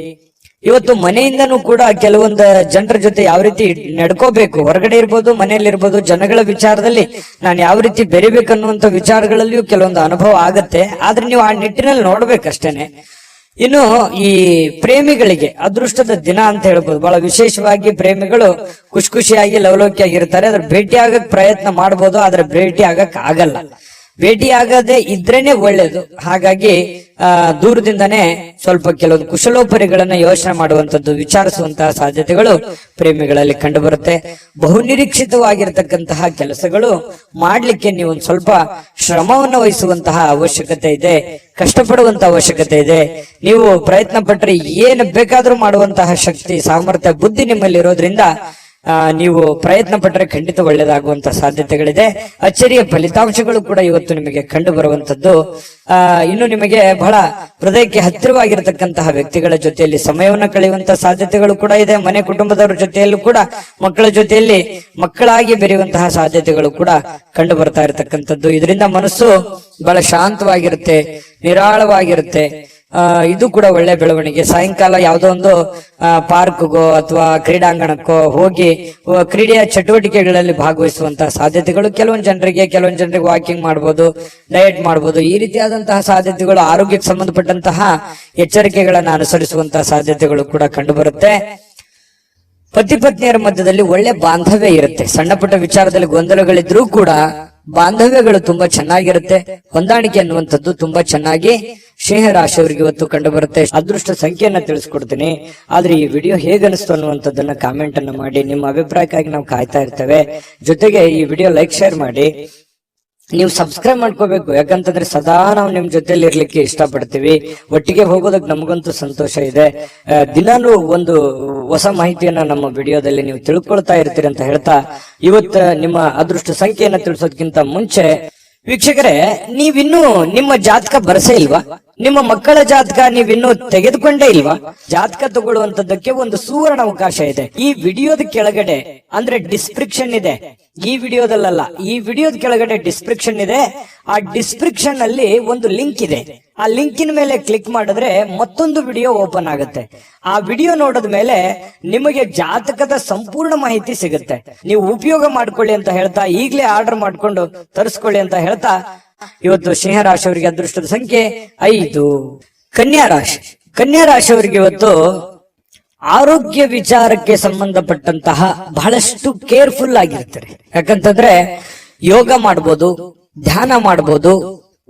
ಇವತ್ತು ಮನೆಯಿಂದನೂ ಕೂಡ ಕೆಲವೊಂದು ಜನರ ಜೊತೆ ಯಾವ ರೀತಿ ನಡ್ಕೋಬೇಕು, ಹೊರಗಡೆ ಇರ್ಬೋದು ಮನೆಯಲ್ಲಿ ಇರ್ಬೋದು, ಜನಗಳ ವಿಚಾರದಲ್ಲಿ ನಾನು ಯಾವ ರೀತಿ ಬೆರಿಬೇಕನ್ನುವಂತ ವಿಚಾರಗಳಲ್ಲಿಯೂ ಕೆಲವೊಂದು ಅನುಭವ ಆಗತ್ತೆ. ಆದ್ರೆ ನೀವು ಆ ನಿಟ್ಟಿನಲ್ಲಿ ನೋಡ್ಬೇಕಷ್ಟೇನೆ. ಇನ್ನು ಈ ಪ್ರೇಮಿಗಳಿಗೆ ಅದೃಷ್ಟದ ದಿನ ಅಂತ ಹೇಳ್ಬೋದು. ಬಹಳ ವಿಶೇಷವಾಗಿ ಪ್ರೇಮಿಗಳು ಖುಷಿಯಾಗಿ ಲವಲೋಕಿಯಾಗಿರ್ತಾರೆ. ಅದ್ರ ಭೇಟಿ ಆಗಕ್ ಪ್ರಯತ್ನ ಮಾಡ್ಬೋದು, ಆದ್ರೆ ಭೇಟಿ ಆಗಕ್ ಆಗಲ್ಲ. ಭೇಟಿಯಾಗದೆ ಇದ್ರೇನೆ ಒಳ್ಳೇದು. ಹಾಗಾಗಿ ದೂರದಿಂದನೇ ಸ್ವಲ್ಪ ಕೆಲವೊಂದು ಕುಶಲೋಪರಿಗಳನ್ನ ಯೋಚನೆ ಮಾಡುವಂತದ್ದು, ವಿಚಾರಿಸುವಂತಹ ಸಾಧ್ಯತೆಗಳು ಪ್ರೇಮಿಗಳಲ್ಲಿ ಕಂಡು ಬರುತ್ತೆ. ಬಹುನಿರೀಕ್ಷಿತವಾಗಿರತಕ್ಕಂತಹ ಕೆಲಸಗಳು ಮಾಡ್ಲಿಕ್ಕೆ ನೀವು ಒಂದು ಸ್ವಲ್ಪ ಶ್ರಮವನ್ನು ವಹಿಸುವಂತಹ ಅವಶ್ಯಕತೆ ಇದೆ, ಕಷ್ಟಪಡುವಂತಹ ಅವಶ್ಯಕತೆ ಇದೆ. ನೀವು ಪ್ರಯತ್ನ ಪಟ್ಟರೆ ಏನು ಬೇಕಾದ್ರೂ ಮಾಡುವಂತಹ ಶಕ್ತಿ, ಸಾಮರ್ಥ್ಯ, ಬುದ್ಧಿ ನಿಮ್ಮಲ್ಲಿ ಇರೋದ್ರಿಂದ ನೀವು ಪ್ರಯತ್ನ ಪಟ್ಟರೆ ಖಂಡಿತ ಒಳ್ಳೆಯದಾಗುವಂತಹ ಸಾಧ್ಯತೆಗಳಿದೆ. ಅಚ್ಚರಿಯ ಫಲಿತಾಂಶಗಳು ಕೂಡ ಇವತ್ತು ನಿಮಗೆ ಕಂಡು ಬರುವಂತದ್ದು. ಇನ್ನು ನಿಮಗೆ ಬಹಳ ಹೃದಯಕ್ಕೆ ಹತ್ತಿರವಾಗಿರತಕ್ಕಂತಹ ವ್ಯಕ್ತಿಗಳ ಜೊತೆಯಲ್ಲಿ ಸಮಯವನ್ನು ಕಳೆಯುವಂತಹ ಸಾಧ್ಯತೆಗಳು ಕೂಡ ಇದೆ. ಮನೆ ಕುಟುಂಬದವರ ಜೊತೆಯಲ್ಲೂ ಕೂಡ ಮಕ್ಕಳ ಜೊತೆಯಲ್ಲಿ ಮಕ್ಕಳಾಗಿ ಬೆರೆಯುವಂತಹ ಸಾಧ್ಯತೆಗಳು ಕೂಡ ಕಂಡು ಬರ್ತಾ ಇರತಕ್ಕಂಥದ್ದು. ಇದರಿಂದ ಮನಸ್ಸು ಬಹಳ ಶಾಂತವಾಗಿರುತ್ತೆ, ನಿರಾಳವಾಗಿರುತ್ತೆ. ಇದು ಕೂಡ ಒಳ್ಳೆ ಬೆಳವಣಿಗೆ. ಸಾಯಂಕಾಲ ಯಾವುದೋ ಒಂದು ಪಾರ್ಕ್ಗೋ ಅಥವಾ ಕ್ರೀಡಾಂಗಣಕ್ಕೋ ಹೋಗಿ ಕ್ರೀಡೆಯ ಚಟುವಟಿಕೆಗಳಲ್ಲಿ ಭಾಗವಹಿಸುವಂತಹ ಸಾಧ್ಯತೆಗಳು ಕೆಲವೊಂದು ಜನರಿಗೆ ವಾಕಿಂಗ್ ಮಾಡ್ಬೋದು, ಡಯಟ್ ಮಾಡ್ಬೋದು. ಈ ರೀತಿಯಾದಂತಹ ಸಾಧ್ಯತೆಗಳು, ಆರೋಗ್ಯಕ್ಕೆ ಸಂಬಂಧಪಟ್ಟಂತಹ ಎಚ್ಚರಿಕೆಗಳನ್ನು ಅನುಸರಿಸುವಂತಹ ಸಾಧ್ಯತೆಗಳು ಕೂಡ ಕಂಡು ಬರುತ್ತೆ. ಪತಿ ಪತ್ನಿಯರ ಮಧ್ಯದಲ್ಲಿ ಒಳ್ಳೆ ಬಾಂಧವ್ಯ ಇರುತ್ತೆ. ಸಣ್ಣ ಪುಟ್ಟ ವಿಚಾರದಲ್ಲಿ ಗೊಂದಲಗಳಿದ್ರೂ ಕೂಡ ಬಾಂಧವ್ಯಗಳು ತುಂಬಾ ಚೆನ್ನಾಗಿರುತ್ತೆ. ಹೊಂದಾಣಿಕೆ ಅನ್ನುವಂಥದ್ದು ತುಂಬಾ ಚೆನ್ನಾಗಿ ಸಿಂಹ ರಾಶಿಯವರಿಗೆ ಇವತ್ತು ಕಂಡು ಬರುತ್ತೆ. ಅದೃಷ್ಟ ಸಂಖ್ಯೆಯನ್ನ ತಿಳಿಸ್ಕೊಡ್ತೀನಿ, ಆದ್ರೆ ಈ ವಿಡಿಯೋ ಹೇಗನಿಸ್ತು ಅನ್ನುವಂಥದ್ದನ್ನ ಕಾಮೆಂಟ್ ಅನ್ನ ಮಾಡಿ. ನಿಮ್ಮ ಅಭಿಪ್ರಾಯಕ್ಕಾಗಿ ನಾವು ಕಾಯ್ತಾ ಇರ್ತೇವೆ. ಜೊತೆಗೆ ಈ ವಿಡಿಯೋ ಲೈಕ್, ಶೇರ್ ಮಾಡಿ. ನೀವು ಸಬ್ಸ್ಕ್ರೈಬ್ ಮಾಡ್ಕೋಬೇಕು, ಯಾಕಂತಂದ್ರೆ ಸದಾ ನಾವು ನಿಮ್ ಜೊತೆಲಿ ಇರ್ಲಿಕ್ಕೆ ಇಷ್ಟಪಡ್ತೀವಿ. ಒಟ್ಟಿಗೆ ಹೋಗೋದಕ್ಕೆ ನಮಗಂತೂ ಸಂತೋಷ ಇದೆ. ದಿನಾನು ಒಂದು ಹೊಸ ಮಾಹಿತಿಯನ್ನ ನಮ್ಮ ವಿಡಿಯೋದಲ್ಲಿ ನೀವು ತಿಳ್ಕೊಳ್ತಾ ಇರ್ತೀರಿ ಅಂತ ಹೇಳ್ತಾ, ಇವತ್ತು ನಿಮ್ಮ ಅದೃಷ್ಟ ಸಂಖ್ಯೆಯನ್ನ ತಿಳಿಸೋದಕ್ಕಿಂತ ಮುಂಚೆ ವೀಕ್ಷಕರೇ, ನೀವಿನ್ನೂ ನಿಮ್ಮ ಜಾತಕ ಬರಸೇ ಇಲ್ವಾ? ನಿಮ್ಮ ಮಕ್ಕಳ ಜಾತಕ ನೀವಿನ್ನೂ ತೆಗೆದುಕೊಂಡೇ ಇಲ್ವಾ? ಜಾತಕ ತಗೊಳ್ಳುವಂತದ್ದಕ್ಕೆ ಒಂದು ಸುವರ್ಣ ಅವಕಾಶ ಇದೆ. ಈ ವಿಡಿಯೋದ ಕೆಳಗಡೆ ಅಂದ್ರೆ ಡಿಸ್ಕ್ರಿಪ್ಷನ್ ಇದೆ. ಈ ವಿಡಿಯೋದಲ್ಲ, ಈ ವಿಡಿಯೋದ ಕೆಳಗಡೆ ಡಿಸ್ಕ್ರಿಪ್ಷನ್ ಇದೆ. ಆ ಡಿಸ್ಕ್ರಿಪ್ಷನ್ ಅಲ್ಲಿ ಒಂದು ಲಿಂಕ್ ಇದೆ. ಆ ಲಿಂಕಿನ ಮೇಲೆ ಕ್ಲಿಕ್ ಮಾಡಿದ್ರೆ ಮತ್ತೊಂದು ವಿಡಿಯೋ ಓಪನ್ ಆಗುತ್ತೆ. ಆ ವಿಡಿಯೋ ನೋಡಿದ ಮೇಲೆ ನಿಮಗೆ ಜಾತಕದ ಸಂಪೂರ್ಣ ಮಾಹಿತಿ ಸಿಗುತ್ತೆ. ನೀವು ಉಪಯೋಗ ಮಾಡ್ಕೊಳ್ಳಿ ಅಂತ ಹೇಳ್ತಾ, ಈಗಲೇ ಆರ್ಡರ್ ಮಾಡ್ಕೊಂಡು ತರಿಸ್ಕೊಳ್ಳಿ ಅಂತ ಹೇಳ್ತಾ, ಇವತ್ತು ಸಿಂಹ ರಾಶಿಯವರಿಗೆ ಅದೃಷ್ಟದ ಸಂಖ್ಯೆ 5. ಕನ್ಯಾ ರಾಶಿ. ಕನ್ಯಾ ರಾಶಿಯವರಿಗೆ ಇವತ್ತು ಆರೋಗ್ಯ ವಿಚಾರಕ್ಕೆ ಸಂಬಂಧಪಟ್ಟಂತಹ ಬಹಳಷ್ಟು ಕೇರ್ಫುಲ್ ಆಗಿರ್ತಾರೆ. ಯಾಕಂತಂದ್ರೆ ಯೋಗ ಮಾಡ್ಬೋದು, ಧ್ಯಾನ ಮಾಡ್ಬೋದು,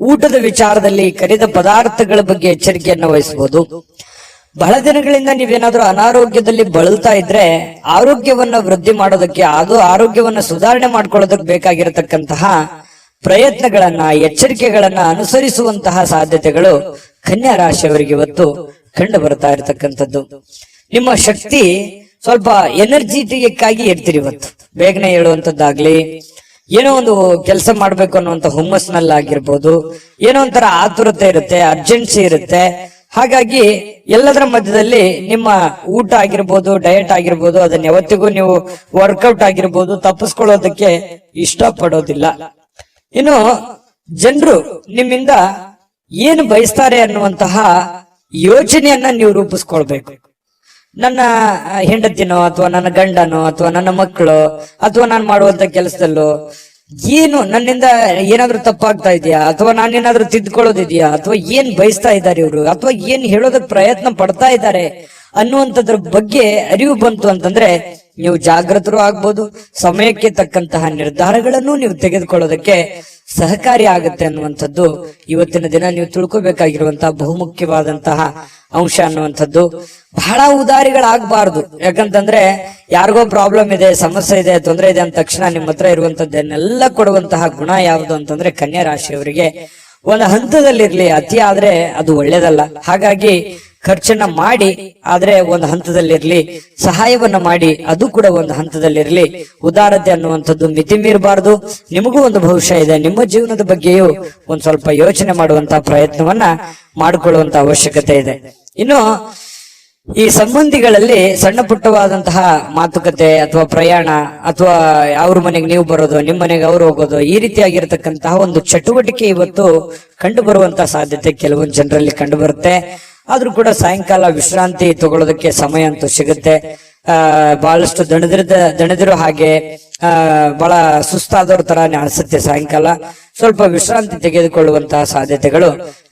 ಊಟದ ವಿಚಾರದಲ್ಲಿ ಕರಿದ ಪದಾರ್ಥಗಳ ಬಗ್ಗೆ ಎಚ್ಚರಿಕೆಯನ್ನು ವಹಿಸಬಹುದು. ಬಹಳ ದಿನಗಳಿಂದ ನೀವೇನಾದ್ರೂ ಅನಾರೋಗ್ಯದಲ್ಲಿ ಬಳಲ್ತಾ ಇದ್ರೆ ಆರೋಗ್ಯವನ್ನ ವೃದ್ಧಿ ಮಾಡೋದಕ್ಕೆ, ಅದು ಆರೋಗ್ಯವನ್ನ ಸುಧಾರಣೆ ಮಾಡ್ಕೊಳ್ಳೋದಕ್ಕೆ ಬೇಕಾಗಿರತಕ್ಕಂತಹ ಪ್ರಯತ್ನಗಳನ್ನ, ಎಚ್ಚರಿಕೆಗಳನ್ನ ಅನುಸರಿಸುವಂತಹ ಸಾಧ್ಯತೆಗಳು ಕನ್ಯಾ ರಾಶಿಯವರಿಗೆ ಇವತ್ತು ಕಂಡು ಬರ್ತಾ ಇರತಕ್ಕಂಥದ್ದು. ನಿಮ್ಮ ಶಕ್ತಿ ಸ್ವಲ್ಪ ಎನರ್ಜಿಟಿಕ್ ಆಗಿ ಇರ್ತೀರಿ ಇವತ್ತು. ಬೇಗನೆ ಹೇಳುವಂತದ್ದಾಗ್ಲಿ, ಏನೋ ಒಂದು ಕೆಲಸ ಮಾಡ್ಬೇಕು ಅನ್ನುವಂತ ಹುಮ್ಮಸ್ನಲ್ಲಾಗಿರ್ಬೋದು, ಏನೋ ಒಂಥರ ಆತುರತೆ ಇರುತ್ತೆ, ಅರ್ಜೆನ್ಸಿ ಇರುತ್ತೆ. ಹಾಗಾಗಿ ಎಲ್ಲದರ ಮಧ್ಯದಲ್ಲಿ ನಿಮ್ಮ ಊಟ ಆಗಿರ್ಬೋದು, ಡಯಟ್ ಆಗಿರ್ಬೋದು, ಅದನ್ನ ಯಾವತ್ತಿಗೂ ನೀವು ವರ್ಕೌಟ್ ಆಗಿರ್ಬೋದು ತಪ್ಪಿಸ್ಕೊಳ್ಳೋದಕ್ಕೆ ಇಷ್ಟಪಡೋದಿಲ್ಲ. ಇನ್ನು ಜನರು ನಿಮ್ಮಿಂದ ಏನು ಬಯಸ್ತಾರೆ ಅನ್ನುವಂತಹ ಯೋಚನೆಯನ್ನ ನೀವು ರೂಪಿಸ್ಕೊಳ್ಬೇಕು. ನನ್ನ ಹೆಂಡತಿನೋ ಅಥವಾ ನನ್ನ ಗಂಡನೋ ಅಥವಾ ನನ್ನ ಮಕ್ಕಳು ಅಥವಾ ನಾನು ಮಾಡುವಂತ ಕೆಲಸದಲ್ಲೋ ಏನು ನನ್ನಿಂದ ಏನಾದ್ರೂ ತಪ್ಪಾಗ್ತಾ ಇದೆಯಾ, ಅಥವಾ ನಾನೇನಾದ್ರೂ ತಿದ್ಕೊಳ್ಳೋದಿದೆಯಾ, ಅಥವಾ ಏನ್ ಬಯಸ್ತಾ ಇದ್ದಾರೆ ಇವರು, ಅಥವಾ ಏನ್ ಹೇಳೋದಕ್ಕೆ ಪ್ರಯತ್ನ ಪಡ್ತಾ ಇದ್ದಾರೆ ಅನ್ನುವಂಥದ್ರ ಬಗ್ಗೆ ಅರಿವು ಬಂತು ಅಂತಂದ್ರೆ ನೀವು ಜಾಗೃತರು ಆಗ್ಬೋದು. ಸಮಯಕ್ಕೆ ತಕ್ಕಂತಹ ನಿರ್ಧಾರಗಳನ್ನು ನೀವು ತೆಗೆದುಕೊಳ್ಳೋದಕ್ಕೆ ಸಹಕಾರಿ ಆಗುತ್ತೆ ಅನ್ನುವಂಥದ್ದು ಇವತ್ತಿನ ದಿನ ನೀವು ತಿಳ್ಕೊಬೇಕಾಗಿರುವಂತಹ ಬಹುಮುಖ್ಯವಾದಂತಹ ಅಂಶ ಅನ್ನುವಂಥದ್ದು. ಬಹಳ ಉದಾರಿಗಳಾಗಬಾರ್ದು. ಯಾಕಂತಂದ್ರೆ ಯಾರಿಗೋ ಪ್ರಾಬ್ಲಮ್ ಇದೆ, ಸಮಸ್ಯೆ ಇದೆ, ತೊಂದರೆ ಇದೆ ಅಂದ ತಕ್ಷಣ ನಿಮ್ಮ ಹತ್ರ ಇರುವಂತದ್ದನ್ನೆಲ್ಲ ಕೊಡುವಂತಹ ಗುಣ ಯಾವುದು ಅಂತಂದ್ರೆ ಕನ್ಯಾ ರಾಶಿಯವರಿಗೆ ಒಂದು ಹಂತದಲ್ಲಿರ್ಲಿ, ಅತಿ ಆದ್ರೆ ಅದು ಒಳ್ಳೇದಲ್ಲ. ಹಾಗಾಗಿ ಖರ್ಚನ್ನ ಮಾಡಿ, ಆದ್ರೆ ಒಂದು ಹಂತದಲ್ಲಿರ್ಲಿ, ಸಹಾಯವನ್ನ ಮಾಡಿ, ಅದು ಕೂಡ ಒಂದು ಹಂತದಲ್ಲಿರ್ಲಿ. ಉದಾರತೆ ಅನ್ನುವಂಥದ್ದು ಮಿತಿ ಮೀರಬಾರದು. ನಿಮಗೂ ಒಂದು ಭವಿಷ್ಯ ಇದೆ, ನಿಮ್ಮ ಜೀವನದ ಬಗ್ಗೆಯೂ ಒಂದ್ ಸ್ವಲ್ಪ ಯೋಚನೆ ಮಾಡುವಂತಹ ಪ್ರಯತ್ನವನ್ನ ಮಾಡಿಕೊಳ್ಳುವಂತ ಅವಶ್ಯಕತೆ ಇದೆ. ಇನ್ನು ಈ ಸಂಬಂಧಿಗಳಲ್ಲಿ ಸಣ್ಣ ಪುಟ್ಟವಾದಂತಹ ಮಾತುಕತೆ ಅಥವಾ ಪ್ರಯಾಣ, ಅಥವಾ ಅವ್ರ ಮನೆಗೆ ನೀವು ಬರೋದು, ನಿಮ್ಮ ಮನೆಗೆ ಅವ್ರು ಹೋಗೋದು, ಈ ರೀತಿಯಾಗಿರ್ತಕ್ಕಂತಹ ಒಂದು ಚಟುವಟಿಕೆ ಇವತ್ತು ಕಂಡು ಬರುವಂತಹ ಸಾಧ್ಯತೆ ಕೆಲವೊಂದು ಜನರಲ್ಲಿ ಕಂಡು ಬರುತ್ತೆ. ಆದ್ರೂ ಕೂಡ ಸಾಯಂಕಾಲ ವಿಶ್ರಾಂತಿ ತಗೊಳ್ಳೋದಕ್ಕೆ ಸಮಯ ಅಂತೂ ಸಿಗುತ್ತೆ. ಬಹಳಷ್ಟು ದಣಿದಿರೋ ಹಾಗೆ ಬಹಳ ಸುಸ್ತಾದವ್ರ ತರ ಅನಿಸುತ್ತೆ. ಸಾಯಂಕಾಲ ಸ್ವಲ್ಪ ವಿಶ್ರಾಂತಿ ತೆಗೆದುಕೊಳ್ಳುವಂತಹ ಸಾಧ್ಯತೆಗಳು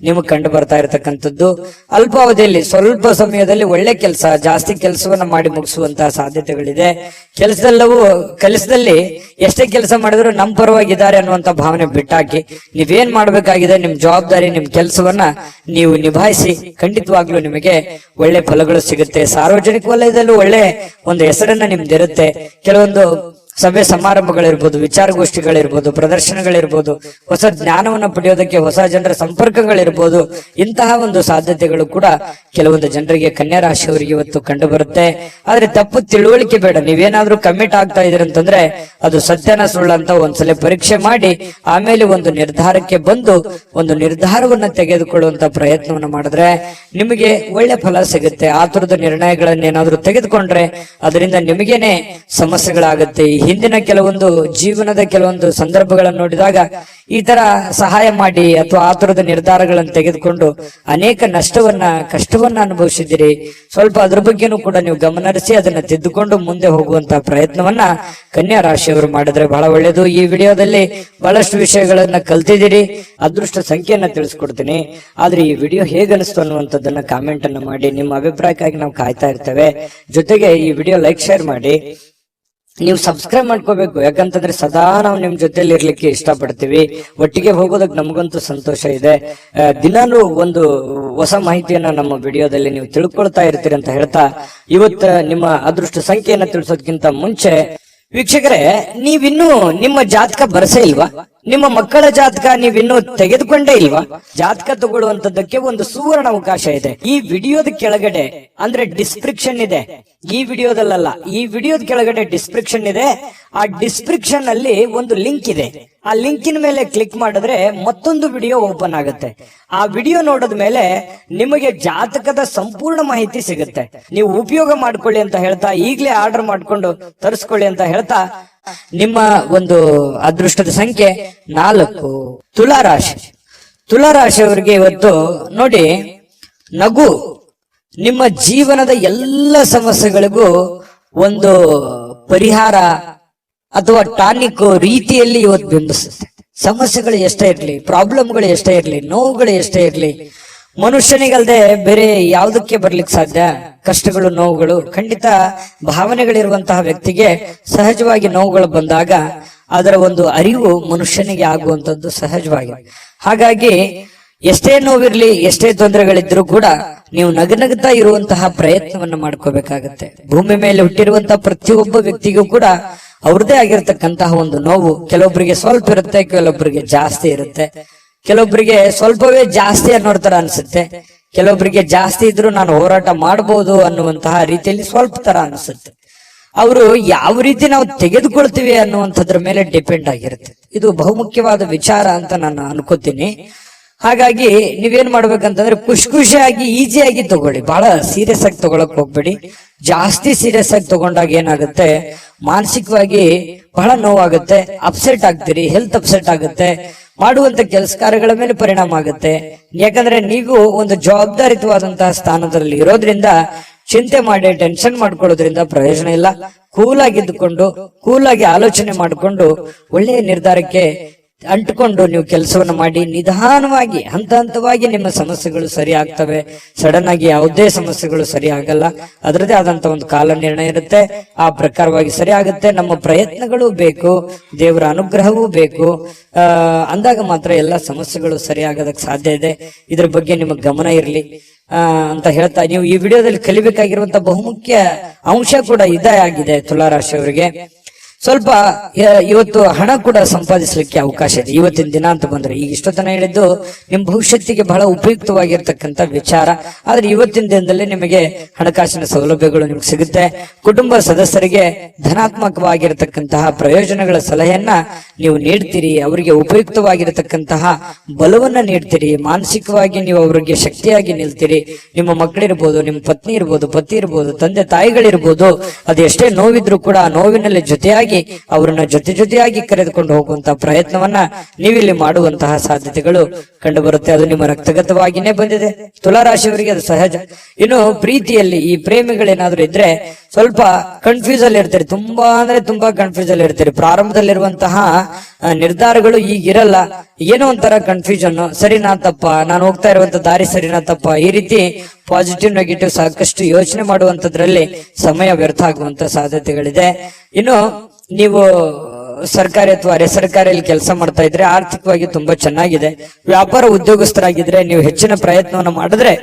ನಿಮಗೆ ಕಂಡು ಬರ್ತಾ ಇರತಕ್ಕಂಥದ್ದು. ಅಲ್ಪಾವಧಿಯಲ್ಲಿ ಸ್ವಲ್ಪ ಸಮಯದಲ್ಲಿ ಒಳ್ಳೆ ಕೆಲಸ, ಜಾಸ್ತಿ ಕೆಲಸವನ್ನ ಮಾಡಿ ಮುಗಿಸುವಂತಹ ಸಾಧ್ಯತೆಗಳಿದೆ. ಕೆಲಸದಲ್ಲಿ ಎಷ್ಟೇ ಕೆಲಸ ಮಾಡಿದ್ರು ನಮ್ಮ ಪರವಾಗಿದ್ದಾರೆ ಅನ್ನುವಂತ ಭಾವನೆ ಬಿಟ್ಟಾಕಿ ನೀವೇನ್ ಮಾಡ್ಬೇಕಾಗಿದೆ, ನಿಮ್ ಜವಾಬ್ದಾರಿ, ನಿಮ್ ಕೆಲಸವನ್ನ ನೀವು ನಿಭಾಯಿಸಿ ಖಂಡಿತವಾಗ್ಲೂ ನಿಮಗೆ ಒಳ್ಳೆ ಫಲಗಳು ಸಿಗುತ್ತೆ. ಸಾರ್ವಜನಿಕ ವಲಯದಲ್ಲೂ ಒಳ್ಳೆ ಒಂದು ಹೆಸರನ್ನ ನಿಮ್ದಿರುತ್ತೆ. ಕೆಲವೊಂದು ಸಭೆ ಸಮಾರಂಭಗಳಿರ್ಬೋದು, ವಿಚಾರಗೋಷ್ಠಿಗಳಿರ್ಬೋದು, ಪ್ರದರ್ಶನಗಳಿರ್ಬೋದು, ಹೊಸ ಜ್ಞಾನವನ್ನು ಪಡೆಯೋದಕ್ಕೆ ಹೊಸ ಜನರ ಸಂಪರ್ಕಗಳಿರ್ಬೋದು. ಇಂತಹ ಒಂದು ಸಾಧ್ಯತೆಗಳು ಕೂಡ ಕೆಲವೊಂದು ಜನರಿಗೆ ಕನ್ಯಾ ರಾಶಿಯವರಿಗೆ ಇವತ್ತು ಕಂಡು ಬರುತ್ತೆ. ಆದ್ರೆ ತಪ್ಪು ತಿಳುವಳಿಕೆ ಬೇಡ. ನೀವೇನಾದ್ರೂ ಕಮಿಟ್ ಆಗ್ತಾ ಇದ್ರಿ ಅಂತಂದ್ರೆ ಅದು ಸತ್ಯನ ಸುಳ್ಳು ಅಂತ ಒಂದ್ಸಲ ಪರೀಕ್ಷೆ ಮಾಡಿ ಆಮೇಲೆ ಒಂದು ನಿರ್ಧಾರಕ್ಕೆ ಬಂದು ಒಂದು ನಿರ್ಧಾರವನ್ನ ತೆಗೆದುಕೊಳ್ಳುವಂತ ಪ್ರಯತ್ನವನ್ನ ಮಾಡಿದ್ರೆ ನಿಮಗೆ ಒಳ್ಳೆ ಫಲ ಸಿಗುತ್ತೆ. ಆತುರದ ನಿರ್ಣಯಗಳನ್ನೇನಾದ್ರೂ ತೆಗೆದುಕೊಂಡ್ರೆ ಅದರಿಂದ ನಿಮಗೇನೆ ಸಮಸ್ಯೆಗಳಾಗುತ್ತೆ. ಹಿಂದಿನ ಕೆಲವೊಂದು ಜೀವನದ ಕೆಲವೊಂದು ಸಂದರ್ಭಗಳನ್ನು ನೋಡಿದಾಗ ಈ ತರ ಸಹಾಯ ಮಾಡಿ ಅಥವಾ ಆತುರದ ನಿರ್ಧಾರಗಳನ್ನು ತೆಗೆದುಕೊಂಡು ಅನೇಕ ಕಷ್ಟವನ್ನ ಅನುಭವಿಸಿದಿರಿ. ಸ್ವಲ್ಪ ಅದ್ರ ಬಗ್ಗೆನೂ ಕೂಡ ನೀವು ಗಮನಹರಿಸಿ ಅದನ್ನ ತಿದ್ದುಕೊಂಡು ಮುಂದೆ ಹೋಗುವಂತಹ ಪ್ರಯತ್ನವನ್ನ ಕನ್ಯಾ ರಾಶಿಯವರು ಮಾಡಿದ್ರೆ ಬಹಳ ಒಳ್ಳೆಯದು. ಈ ವಿಡಿಯೋದಲ್ಲಿ ಬಹಳಷ್ಟು ವಿಷಯಗಳನ್ನ ಕಲ್ತಿದ್ದೀರಿ. ಅದೃಷ್ಟ ಸಂಖ್ಯೆಯನ್ನ ತಿಳಿಸ್ಕೊಡ್ತೀನಿ. ಆದ್ರೆ ಈ ವಿಡಿಯೋ ಹೇಗನಿಸ್ತು ಅನ್ನುವಂಥದ್ದನ್ನ ಕಾಮೆಂಟ್ ಅನ್ನ ಮಾಡಿ. ನಿಮ್ಮ ಅಭಿಪ್ರಾಯಕ್ಕಾಗಿ ನಾವು ಕಾಯ್ತಾ ಇರ್ತೇವೆ. ಜೊತೆಗೆ ಈ ವಿಡಿಯೋ ಲೈಕ್, ಶೇರ್ ಮಾಡಿ. ನೀವು ಸಬ್ಸ್ಕ್ರೈಬ್ ಮಾಡ್ಕೋಬೇಕು. ಯಾಕಂತಂದ್ರೆ ಸದಾ ನಾವು ನಿಮ್ ಜೊತೆಲಿ ಇರ್ಲಿಕ್ಕೆ ಇಷ್ಟಪಡ್ತೀವಿ. ಒಟ್ಟಿಗೆ ಹೋಗೋದಕ್ಕೆ ನಮಗಂತೂ ಸಂತೋಷ ಇದೆ. ದಿನಾಲೂ ಒಂದು ಹೊಸ ಮಾಹಿತಿಯನ್ನ ನಮ್ಮ ವಿಡಿಯೋದಲ್ಲಿ ನೀವು ತಿಳ್ಕೊಳ್ತಾ ಇರ್ತೀರಿ ಅಂತ ಹೇಳ್ತಾ ಇವತ್ತು ನಿಮ್ಮ ಅದೃಷ್ಟ ಸಂಖ್ಯೆಯನ್ನ ತಿಳಿಸೋದಕ್ಕಿಂತ ಮುಂಚೆ ವೀಕ್ಷಕರೇ, ನೀವಿನ್ನೂ ನಿಮ್ಮ ಜಾತಕ ಬರಸೇ ಇಲ್ವಾ? ನಿಮ್ಮ ಮಕ್ಕಳ ಜಾತಕ ನೀವಿನ್ನೂ ತೆಗೆದುಕೊಂಡೇ ಇಲ್ವಾ? ಜಾತಕ ತಗೊಳ್ಳುವಂತದ್ದಕ್ಕೆ ಒಂದು ಸುವರ್ಣ ಅವಕಾಶ ಇದೆ. ಈ ವಿಡಿಯೋದ ಕೆಳಗಡೆ ಅಂದ್ರೆ ಡಿಸ್ಕ್ರಿಪ್ಷನ್ ಇದೆ. ಈ ವಿಡಿಯೋದಲ್ಲ, ಈ ವಿಡಿಯೋದ ಕೆಳಗಡೆ ಡಿಸ್ಕ್ರಿಪ್ಷನ್ ಇದೆ. ಆ ಡಿಸ್ಕ್ರಿಪ್ಷನ್ ಅಲ್ಲಿ ಒಂದು ಲಿಂಕ್ ಇದೆ. ಆ ಲಿಂಕಿನ ಮೇಲೆ ಕ್ಲಿಕ್ ಮಾಡಿದ್ರೆ ಮತ್ತೊಂದು ವಿಡಿಯೋ ಓಪನ್ ಆಗುತ್ತೆ. ಆ ವಿಡಿಯೋ ನೋಡಿದ ಮೇಲೆ ನಿಮಗೆ ಜಾತಕದ ಸಂಪೂರ್ಣ ಮಾಹಿತಿ ಸಿಗುತ್ತೆ. ನೀವು ಉಪಯೋಗ ಮಾಡ್ಕೊಳ್ಳಿ ಅಂತ ಹೇಳ್ತಾ, ಈಗಲೇ ಆರ್ಡರ್ ಮಾಡ್ಕೊಂಡು ತರಿಸ್ಕೊಳ್ಳಿ ಅಂತ ಹೇಳ್ತಾ, ನಿಮ್ಮ ಒಂದು ಅದೃಷ್ಟದ ಸಂಖ್ಯೆ 4. ತುಲಾರಾಶಿ. ತುಲಾರಾಶಿಯವರಿಗೆ ಇವತ್ತು ನೋಡಿ, ನಗು ನಿಮ್ಮ ಜೀವನದ ಎಲ್ಲ ಸಮಸ್ಯೆಗಳಿಗೂ ಒಂದು ಪರಿಹಾರ ಅಥವಾ ಟಾನಿಕ್ ರೀತಿಯಲ್ಲಿ ಇವತ್ತು ಬಿಂಬಿಸುತ್ತೆ. ಸಮಸ್ಯೆಗಳು ಎಷ್ಟೇ ಇರ್ಲಿ, ಪ್ರಾಬ್ಲಮ್ಗಳು ಎಷ್ಟೇ ಇರ್ಲಿ, ನೋವುಗಳು ಎಷ್ಟೇ ಇರ್ಲಿ, ಮನುಷ್ಯನಿಗಲ್ದೆ ಬೇರೆ ಯಾವುದಕ್ಕೆ ಬರ್ಲಿಕ್ಕೆ ಸಾಧ್ಯ? ಕಷ್ಟಗಳು, ನೋವುಗಳು. ಖಂಡಿತ ಭಾವನೆಗಳಿರುವಂತಹ ವ್ಯಕ್ತಿಗೆ ಸಹಜವಾಗಿ ನೋವುಗಳು ಬಂದಾಗ ಅದರ ಒಂದು ಅರಿವು ಮನುಷ್ಯನಿಗೆ ಆಗುವಂತದ್ದು ಸಹಜವಾಗಿ. ಹಾಗಾಗಿ ಎಷ್ಟೇ ನೋವಿರ್ಲಿ, ಎಷ್ಟೇ ತೊಂದರೆಗಳಿದ್ರು ಕೂಡ ನೀವು ನಗನಗ್ತಾ ಇರುವಂತಹ ಪ್ರಯತ್ನವನ್ನ ಮಾಡ್ಕೋಬೇಕಾಗತ್ತೆ. ಭೂಮಿ ಮೇಲೆ ಹುಟ್ಟಿರುವಂತಹ ಪ್ರತಿಯೊಬ್ಬ ವ್ಯಕ್ತಿಗೂ ಕೂಡ ಅವ್ರದೇ ಆಗಿರ್ತಕ್ಕಂತಹ ಒಂದು ನೋವು ಕೆಲವೊಬ್ಬರಿಗೆ ಸ್ವಲ್ಪ ಇರುತ್ತೆ, ಕೆಲವೊಬ್ಬರಿಗೆ ಜಾಸ್ತಿ ಇರುತ್ತೆ. ಕೆಲವೊಬ್ಬರಿಗೆ ಸ್ವಲ್ಪವೇ ಜಾಸ್ತಿ ಅನ್ನೋ ತರ ಅನ್ಸುತ್ತೆ, ಕೆಲವೊಬ್ಬರಿಗೆ ಜಾಸ್ತಿ ಇದ್ರು ನಾನು ಹೋರಾಟ ಮಾಡಬಹುದು ಅನ್ನುವಂತಹ ರೀತಿಯಲ್ಲಿ ಸ್ವಲ್ಪ ತರ ಅನಿಸುತ್ತೆ. ಅವರು ಯಾವ ರೀತಿ ನಾವು ತೆಗೆದುಕೊಳ್ತೀವಿ ಅನ್ನುವಂಥದ್ರ ಮೇಲೆ ಡಿಪೆಂಡ್ ಆಗಿರುತ್ತೆ. ಇದು ಬಹುಮುಖ್ಯವಾದ ವಿಚಾರ ಅಂತ ನಾನು ಅನ್ಕೋತೀನಿ. ಹಾಗಾಗಿ ನೀವೇನ್ ಮಾಡ್ಬೇಕಂತಂದ್ರೆ ಖುಷಿಯಾಗಿ ಈಸಿಯಾಗಿ ತಗೊಳ್ಳಿ. ಬಹಳ ಸೀರಿಯಸ್ ಆಗಿ ತಗೊಳಕ್ ಹೋಗ್ಬೇಡಿ. ಜಾಸ್ತಿ ಸೀರಿಯಸ್ ಆಗಿ ತಗೊಂಡಾಗ ಏನಾಗುತ್ತೆ, ಮಾನಸಿಕವಾಗಿ ಬಹಳ ನೋವಾಗುತ್ತೆ, ಅಪ್ಸೆಟ್ ಆಗ್ತೀರಿ, ಹೆಲ್ತ್ ಅಪ್ಸೆಟ್ ಆಗುತ್ತೆ, ಮಾಡುವಂತ ಕೆಲಸ ಕಾರ್ಯಗಳ ಮೇಲೆ ಪರಿಣಾಮ ಆಗುತ್ತೆ. ಯಾಕಂದ್ರೆ ನೀವು ಒಂದು ಜವಾಬ್ದಾರಿತವಾದಂತಹ ಸ್ಥಾನದಲ್ಲಿ ಇರೋದ್ರಿಂದ ಚಿಂತೆ ಮಾಡಿ ಟೆನ್ಷನ್ ಮಾಡ್ಕೊಳ್ಳೋದ್ರಿಂದ ಪ್ರಯೋಜನ ಇಲ್ಲ. ಕೂಲ್ ಆಗಿದ್ದುಕೊಂಡು, ಕೂಲ್ ಆಗಿ ಆಲೋಚನೆ ಮಾಡಿಕೊಂಡು ಒಳ್ಳೆಯ ನಿರ್ಧಾರಕ್ಕೆ ಅಂಟುಕೊಂಡು ನೀವು ಕೆಲಸವನ್ನ ಮಾಡಿ ನಿಧಾನವಾಗಿ ಹಂತ ಹಂತವಾಗಿ ನಿಮ್ಮ ಸಮಸ್ಯೆಗಳು ಸರಿ ಆಗ್ತವೆ. ಸಡನ್ ಆಗಿ ಯಾವುದೇ ಸಮಸ್ಯೆಗಳು ಸರಿ ಆಗಲ್ಲ. ಅದರದೇ ಆದಂತ ಒಂದು ಕಾಲ ನಿರ್ಣಯ ಇರುತ್ತೆ. ಆ ಪ್ರಕಾರವಾಗಿ ಸರಿ ಆಗುತ್ತೆ. ನಮ್ಮ ಪ್ರಯತ್ನಗಳು ಬೇಕು, ದೇವರ ಅನುಗ್ರಹವೂ ಬೇಕು. ಅಂದಾಗ ಮಾತ್ರ ಎಲ್ಲ ಸಮಸ್ಯೆಗಳು ಸರಿ ಆಗೋದಕ್ಕೆ ಸಾಧ್ಯ ಇದೆ. ಇದ್ರ ಬಗ್ಗೆ ನಿಮಗೆ ಗಮನ ಇರಲಿ ಅಂತ ಹೇಳ್ತಾ, ನೀವು ಈ ವಿಡಿಯೋದಲ್ಲಿ ಕಲಿಬೇಕಾಗಿರುವಂತ ಬಹುಮುಖ್ಯ ಅಂಶ ಕೂಡ ಇದೇ ಆಗಿದೆ. ತುಲಾರಾಶಿಯವರಿಗೆ ಸ್ವಲ್ಪ ಇವತ್ತು ಹಣ ಕೂಡ ಸಂಪಾದಿಸಲಿಕ್ಕೆ ಅವಕಾಶ ಇದೆ ಇವತ್ತಿನ ದಿನ ಅಂತ ಬಂದ್ರೆ. ಈಗ ಇಷ್ಟೊತ್ತನ ಹೇಳಿದ್ದು ನಿಮ್ ಭವಿಷ್ಯತ್ತಿಗೆ ಬಹಳ ಉಪಯುಕ್ತವಾಗಿರ್ತಕ್ಕಂಥ ವಿಚಾರ. ಆದ್ರೆ ಇವತ್ತಿನ ದಿನದಲ್ಲಿ ನಿಮಗೆ ಹಣಕಾಸಿನ ಸೌಲಭ್ಯಗಳು ನಿಮ್ಗೆ ಸಿಗುತ್ತೆ. ಕುಟುಂಬ ಸದಸ್ಯರಿಗೆ ಧನಾತ್ಮಕವಾಗಿರತಕ್ಕಂತಹ ಪ್ರಯೋಜನಗಳ ಸಲಹೆಯನ್ನ ನೀವು ನೀಡ್ತೀರಿ. ಅವರಿಗೆ ಉಪಯುಕ್ತವಾಗಿರತಕ್ಕಂತಹ ಬಲವನ್ನ ನೀಡ್ತೀರಿ. ಮಾನಸಿಕವಾಗಿ ನೀವು ಅವರಿಗೆ ಶಕ್ತಿಯಾಗಿ ನಿಲ್ತೀರಿ. ನಿಮ್ಮ ಮಕ್ಕಳಿರ್ಬೋದು, ನಿಮ್ಮ ಪತ್ನಿ ಇರ್ಬೋದು, ಪತಿ ಇರ್ಬೋದು, ತಂದೆ ತಾಯಿಗಳಿರ್ಬೋದು, ಅದು ಎಷ್ಟೇ ನೋವಿದ್ರು ಕೂಡ ಆ ನೋವಿನಲ್ಲಿ ಜೊತೆಯಾಗಿ ಜೊತೆಯಾಗಿ ಅವರನ್ನ ಜೊತೆಯಾಗಿ ಕರೆದುಕೊಂಡು ಹೋಗುವಂತಹ ಪ್ರಯತ್ನವನ್ನ ನೀವಿಲ್ಲಿ ಮಾಡುವಂತಹ ಸಾಧ್ಯತೆಗಳು ಕಂಡು ಬರುತ್ತೆ. ಅದು ನಿಮ್ಮ ರಕ್ತಗತವಾಗಿನೇ ಬಂದಿದೆ. ತುಲಾರಾಶಿಯವರಿಗೆ ಅದು ಸಹಜ. ಇನ್ನು ಪ್ರೀತಿಯಲ್ಲಿ ಈ ಪ್ರೇಮಿಗಳೇನಾದ್ರೂ ಇದ್ರೆ ಸ್ವಲ್ಪ ಕನ್ಫ್ಯೂಸ್ ಅಲ್ಲಿ ಇರ್ತೀರಿ, ತುಂಬಾ ಅಂದ್ರೆ ತುಂಬಾ ಕನ್ಫ್ಯೂಸ್ ಅಲ್ಲಿ ಇರ್ತೀರಿ. ಪ್ರಾರಂಭದಲ್ಲಿರುವಂತಹ ನಿರ್ಧಾರಗಳು ಈಗಿರಲ್ಲ, ಏನೋ ಒಂಥರ ಕನ್ಫ್ಯೂಷನ್, ಸರಿನಾ ತಪ್ಪ, ನಾನು ಹೋಗ್ತಾ ಇರುವಂತ ದಾರಿ ಸರಿನಾ ತಪ್ಪ, ಈ ರೀತಿ ಪಾಸಿಟಿವ್ ನೆಗೆಟಿವ್ ಸಾಕಷ್ಟು ಯೋಚನೆ ಮಾಡುವಂತದ್ರಲ್ಲಿ ಸಮಯ ವ್ಯರ್ಥ ಆಗುವಂತ ಸಾಧ್ಯತೆಗಳಿದೆ. ಇನ್ನು ನೀವು ಸರ್ಕಾರಿ ಅಥವಾ ಅರೆ ಸರ್ಕಾರಿಯಲ್ಲಿ ಕೆಲಸ ಮಾಡ್ತಾ ಇದ್ರೆ ಆರ್ಥಿಕವಾಗಿ ತುಂಬಾ ಚೆನ್ನಾಗಿದೆ. ವ್ಯಾಪಾರ ಉದ್ಯೋಗಸ್ಥರಾಗಿದ್ರೆ ನೀವು ಹೆಚ್ಚಿನ ಪ್ರಯತ್ನವನ್ನು ಮಾಡಿದ್ರೆ